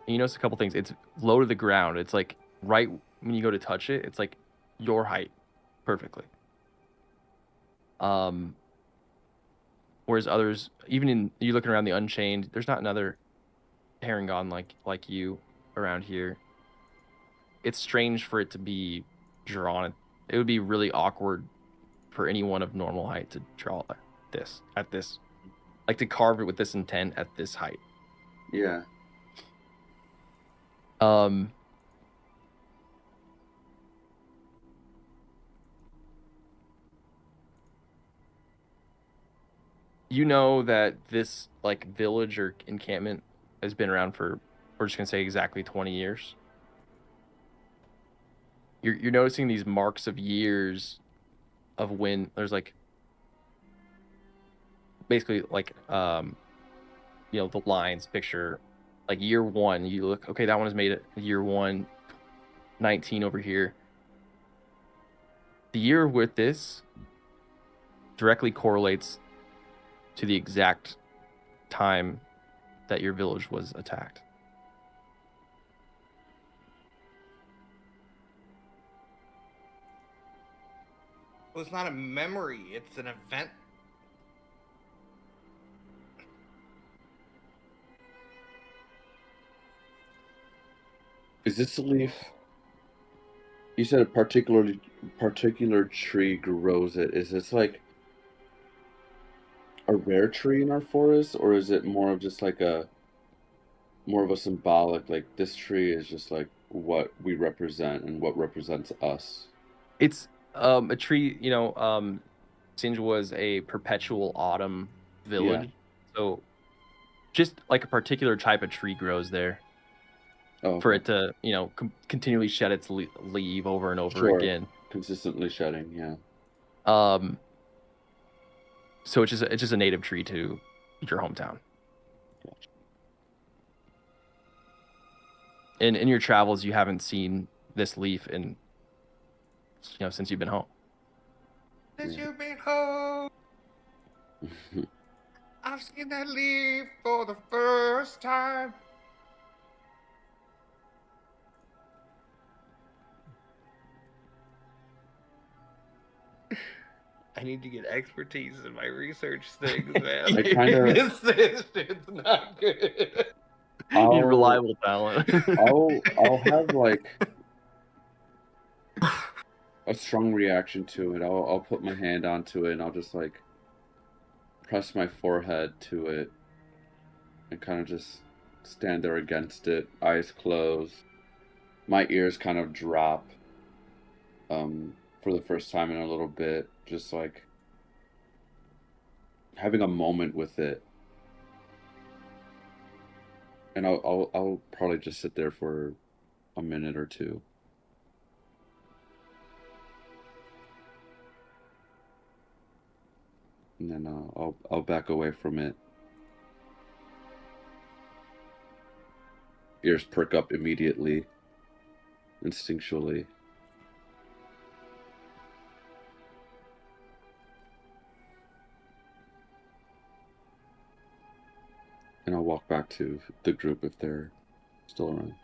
And you notice a couple things. It's low to the ground. It's like right when you go to touch it, it's like your height perfectly. Whereas others, even in you looking around the Unchained, there's not another Paragon like you around here. It's strange for it to be drawn. It would be really awkward for anyone of normal height to draw this at this, like to carve it with this intent at this height. yeah. You know that this like village or encampment has been around for, we're just gonna say exactly 20 years. You're noticing these marks of years of when there's like basically like you know, the lines picture like year 1, you look, okay, that one is made at year 1, 19 over here. The year with this directly correlates to the exact time that your village was attacked. Well, it's not a memory, it's an event. Is this a leaf? You said a particular tree grows it. Is this like a rare tree in our forest, or is it more of just like more of a symbolic, like this tree is just like what we represent and what represents us? It's a tree, you know, Sinj was a perpetual autumn village. Yeah. So just like a particular type of tree grows there. Oh, for it to, you know, continually shed its leaf over and over again. Consistently shedding, yeah. So it's just a native tree to your hometown. In your travels, you haven't seen this leaf in, since you've been home. Since you've been home, I've seen that leaf for the first time. I need to get expertise in my research things, man. I kinda- This shit's not good. You need reliable talent. I'll have like a strong reaction to it. I'll put my hand onto it and I'll just like press my forehead to it and kind of just stand there against it, eyes closed. My ears kind of drop for the first time in a little bit, just like having a moment with it. And I'll probably just sit there for a minute or two. And then I'll back away from it. Ears perk up immediately, instinctually. And I'll walk back to the group if they're still around.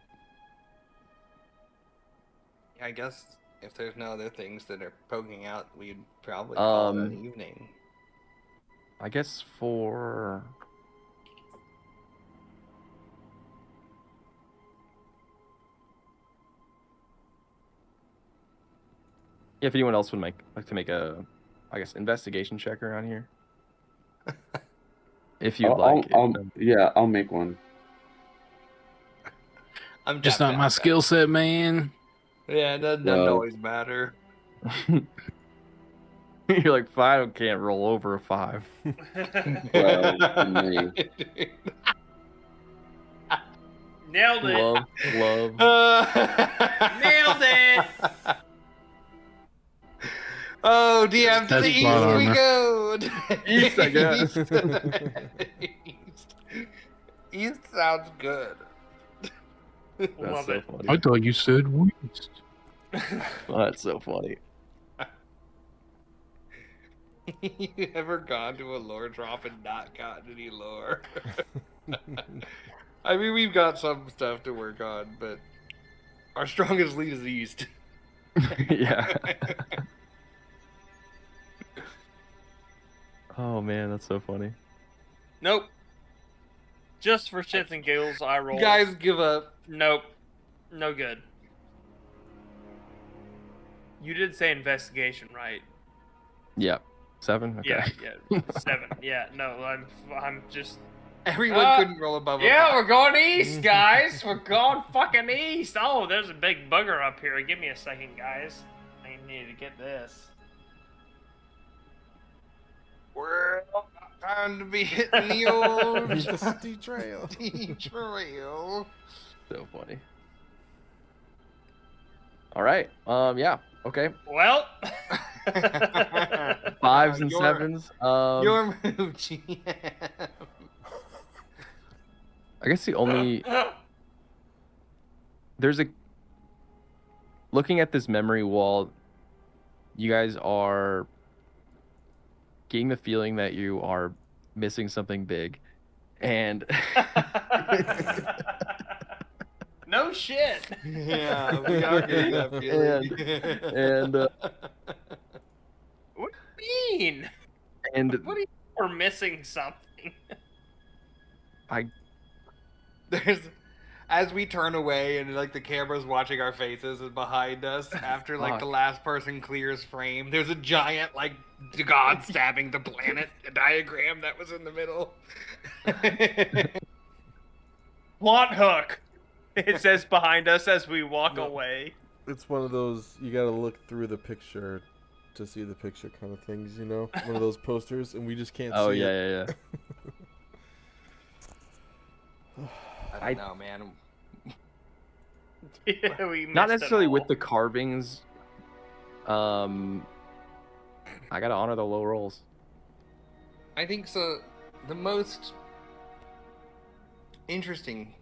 I guess if there's no other things that are poking out, we'd probably call it an evening. I guess for... If anyone else would like to make a, I guess, investigation check around here. If you'd like. I'll make one. I'm Just not my skill set, man. Yeah, it doesn't always matter. You're like, 5 can't roll over a 5. Well, me. Nailed it. Love. Nailed it. Oh, DM to That's the spot east on, we huh? go. East, I guess. East sounds good. That's Love so it. funny. I thought you said west. Oh, that's so funny. You ever gone to a lore drop and not gotten any lore? I mean, we've got some stuff to work on, but our strongest lead is East. Yeah. Oh man, that's so funny. Nope. Just for shits and giggles, I roll. Guys, give up. Nope. No good. You did say investigation, right? Yeah. 7? Okay. Yeah. 7. Yeah. No, I'm just. Everyone couldn't roll above a Yeah, 5. we're going east, guys. We're going fucking east. Oh, there's a big bugger up here. Give me a second, guys. I need to get this. We're time to be hitting the old The steep trail. trail. So funny. All right. Yeah. Okay. Well. 5s and 7s. Your move, GM. I guess the only there's a looking at this memory wall, you guys are getting the feeling that you are missing something big, and No shit. Yeah, we are getting that feeling. and What do you mean? and What do you mean we're missing something? There's, as we turn away and like the camera's watching our faces and behind us, after like the last person clears frame, there's a giant like god stabbing the planet diagram that was in the middle. Plot hook. It says behind us as we walk away. It's one of those you gotta look through the picture to see the picture kind of things, you know? One of those posters, and we just can't oh see yeah, it. yeah, yeah. I don't know, man. Yeah, we Not missed it necessarily all. with the carvings. I gotta honor the low rolls. I think so. the most interesting,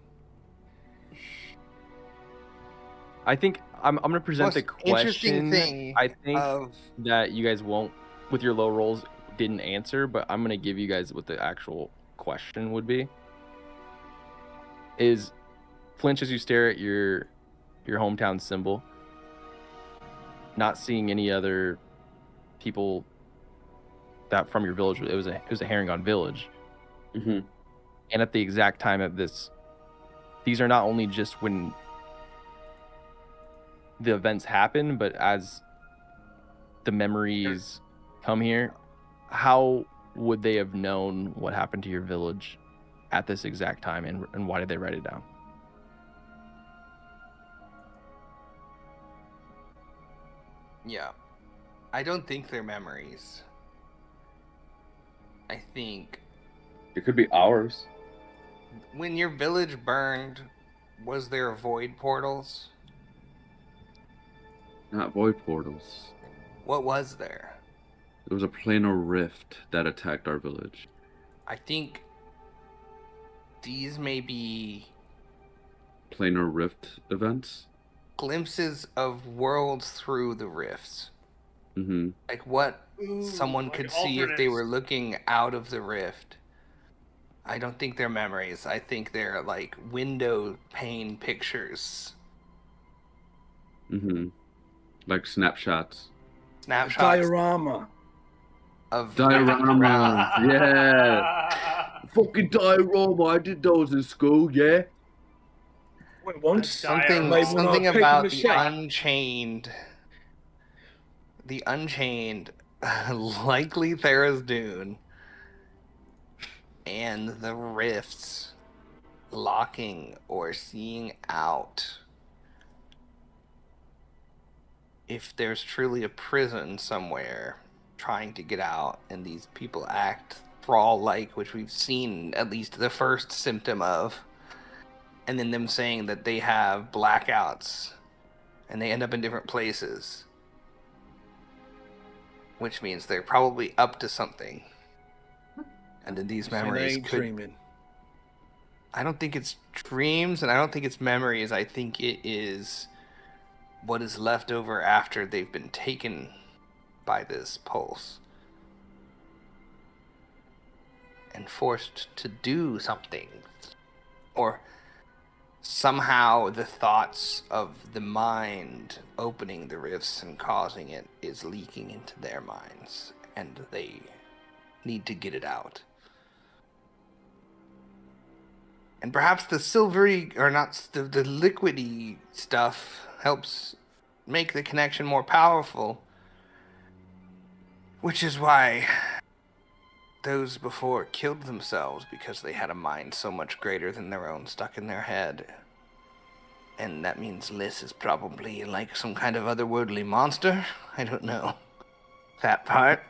I think I'm going to present the most interesting question. thing I think of that you guys won't, with your low rolls, didn't answer, but I'm going to give you guys what the actual question would be. Is flinch as you stare at your hometown symbol, not seeing any other people that from your village. It was a Herringon village. Mm-hmm. And at the exact time of this, these are not only just when the events happen, but as the memories come here, how would they have known what happened to your village at this exact time, and why did they write it down? Yeah. I don't think they're memories. I think It could be ours. when your village burned, was there void portals? Not void portals. What was there? There was a planar rift that attacked our village. I think these may be Planar rift events? glimpses of worlds through the rifts. Mm-hmm. Like what someone like could see if they alternates. were looking out of the rift. I don't think they're memories. I think they're like window pane pictures. Mm-hmm. Like snapshots. Snapshots Diorama. of Dioramas, yeah. Fucking diorama, I did those in school, yeah. Wait, once something Label something not about paper the mache. unchained likely Thalass Dune and the rifts locking or seeing out. If there's truly a prison somewhere trying to get out and these people act thrall-like, which we've seen at least the first symptom of, and then them saying that they have blackouts and they end up in different places, which means they're probably up to something. And then these memories ain't could... dreaming. I don't think it's dreams, and I don't think it's memories. I think it is what is left over after they've been taken by this pulse and forced to do something. Or somehow the thoughts of the mind opening the rifts and causing it is leaking into their minds, and they need to get it out. And perhaps the silvery, or not, the liquidy stuff helps make the connection more powerful. Which is why those before killed themselves, because they had a mind so much greater than their own stuck in their head. And that means Liz is probably like some kind of otherworldly monster? I don't know. That part.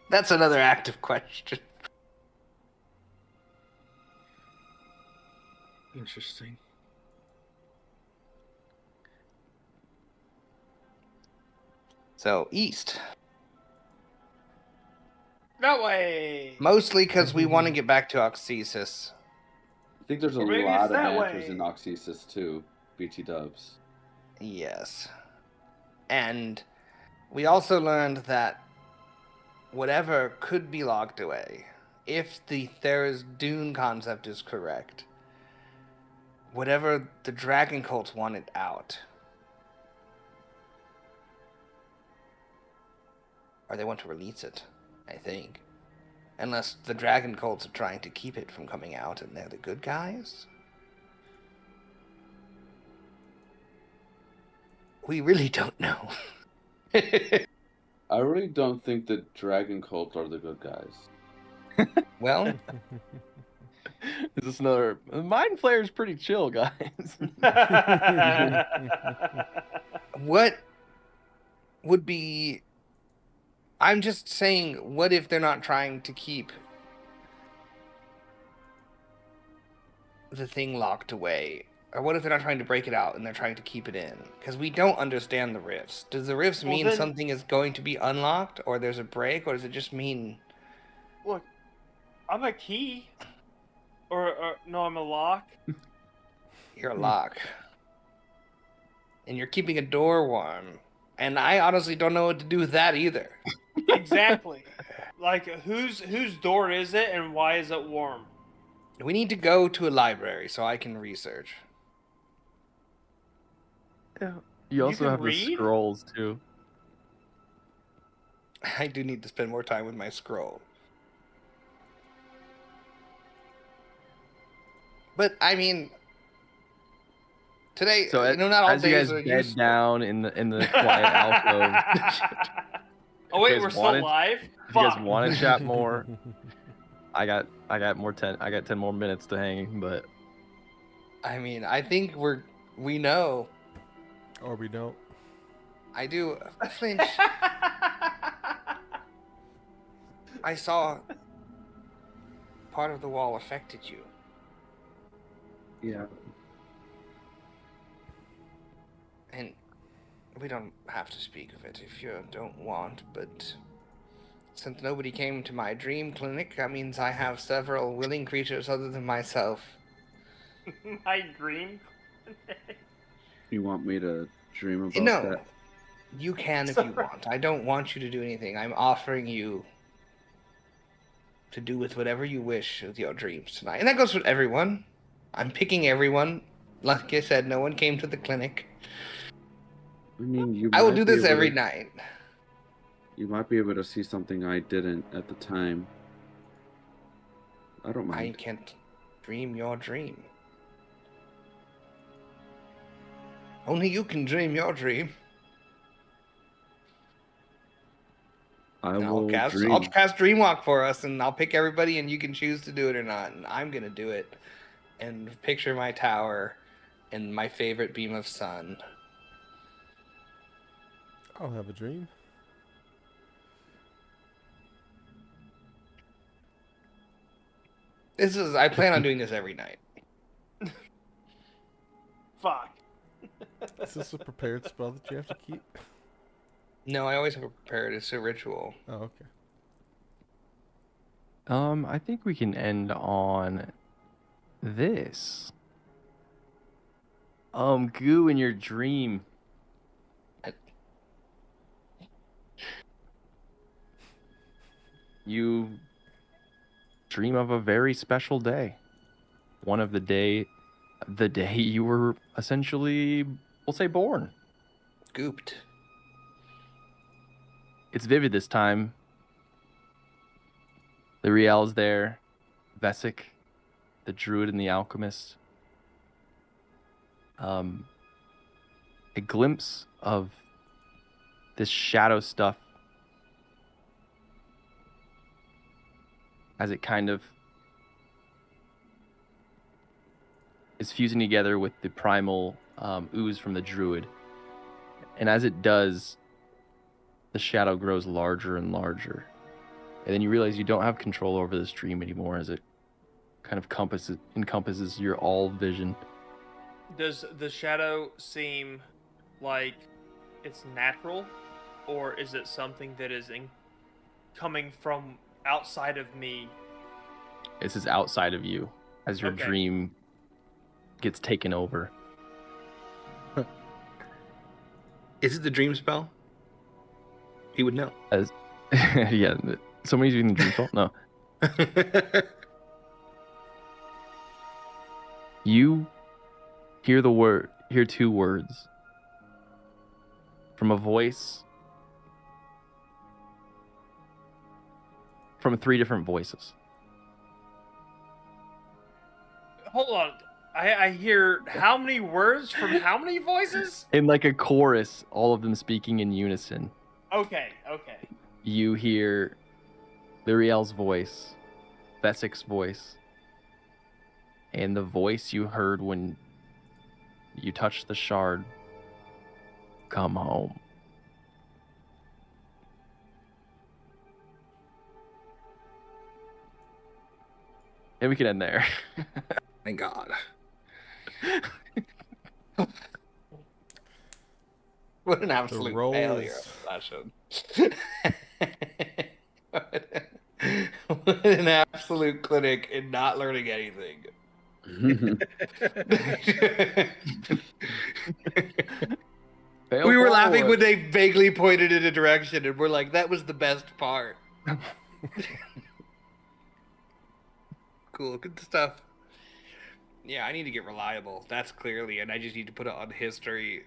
That's another active question. Interesting. So, east. That way. Mostly because we want to get back to Oxysis. I think there's a Or maybe lot it's of that answers way. in Oxysis too, BT dubs. Yes. And we also learned that whatever could be locked away, if the Thalass Dune concept is correct, whatever the dragon cults wanted out, or they want to release it, I think. Unless the dragon cults are trying to keep it from coming out and they're the good guys. We really don't know. I really don't think the Dragon Cult are the good guys. Well, Is this another? Mind Flayer's pretty chill, guys. what would be... I'm just saying, what if they're not trying to keep the thing locked away? Or what if they're not trying to break it out and they're trying to keep it in? Because we don't understand the rifts. Does the rifts Well, mean then- something is going to be unlocked, or there's a break, or does it just mean... Look, I'm a key. Or no, I'm a lock. You're a lock. And you're keeping a door warm. And I honestly don't know what to do with that either. Exactly. Like, whose door is it, and why is it warm? We need to go to a library so I can research. You also can have read? the scrolls too. I do need to spend more time with my scroll. But I mean, today, So not all as you days guys are bed useful. down in the quiet alcove, Oh wait, guys we're still wanted- live. if you guys Fuck. want to chat more, I got 10 more minutes to hang, but I mean, I think we know. Or we don't. I do. Flinch. I saw part of the wall affected you. Yeah. And we don't have to speak of it if you don't want, but since nobody came to my dream clinic, that means I have several willing creatures other than myself. My dream. You want me to dream about No, that? you can if you want. I don't want you to do anything. I'm offering you to do with whatever you wish with your dreams tonight. And that goes with everyone. I'm picking everyone. Like I said, no one came to the clinic. I mean, I will might do be this able every to- night. You might be able to see something I didn't at the time. I don't I mind. can't dream your dream. Only you can dream your dream. I And will dream. I'll cast Dreamwalk for us, and I'll pick everybody, and you can choose to do it or not. And I'm gonna do it, and picture my tower, and my favorite beam of sun. I'll have a dream. I plan on doing this every night. Fuck. Is this a prepared spell that you have to keep? No, I always have it prepared. It's a ritual. Oh, okay. I think we can end on this. Goo in your dream. You dream of a very special day. One of the day you were essentially, we'll say, born. Gooped. It's vivid this time. The Riel's there, Vesic, the druid and the alchemist. A glimpse of this shadow stuff as it kind of is fusing together with the primal ooze from the druid. And as it does, the shadow grows larger and larger. And then you realize you don't have control over this dream anymore as it kind of encompasses your all vision. Does the shadow seem like it's natural, or is it something that is coming from outside of me? This is outside of you as your Okay. dream gets taken over. Is it the dream spell? He would know. Yeah, somebody's using the dream spell? No. You hear two words from a voice from three different voices. Hold on. I hear how many words from how many voices? In like a chorus, all of them speaking in unison. Okay. You hear Lyriel's voice, Vesic's voice, and the voice you heard when you touched the shard. Come home. And we can end there. Thank God. What an absolute rolls. failure of a session. What an absolute clinic and not learning anything. Fail We were laughing forward. when they vaguely pointed in a direction, and we're like, that was the best part. Cool, good stuff. Yeah, I need to get reliable. That's clearly, and I just need to put it on history.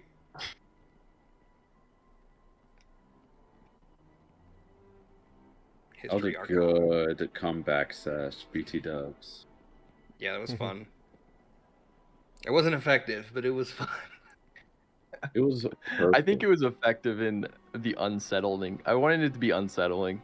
That was a good comeback sesh, BT dubs. Yeah, that was fun. It wasn't effective, but it was fun. It was I think it was effective in the unsettling. I wanted it to be unsettling.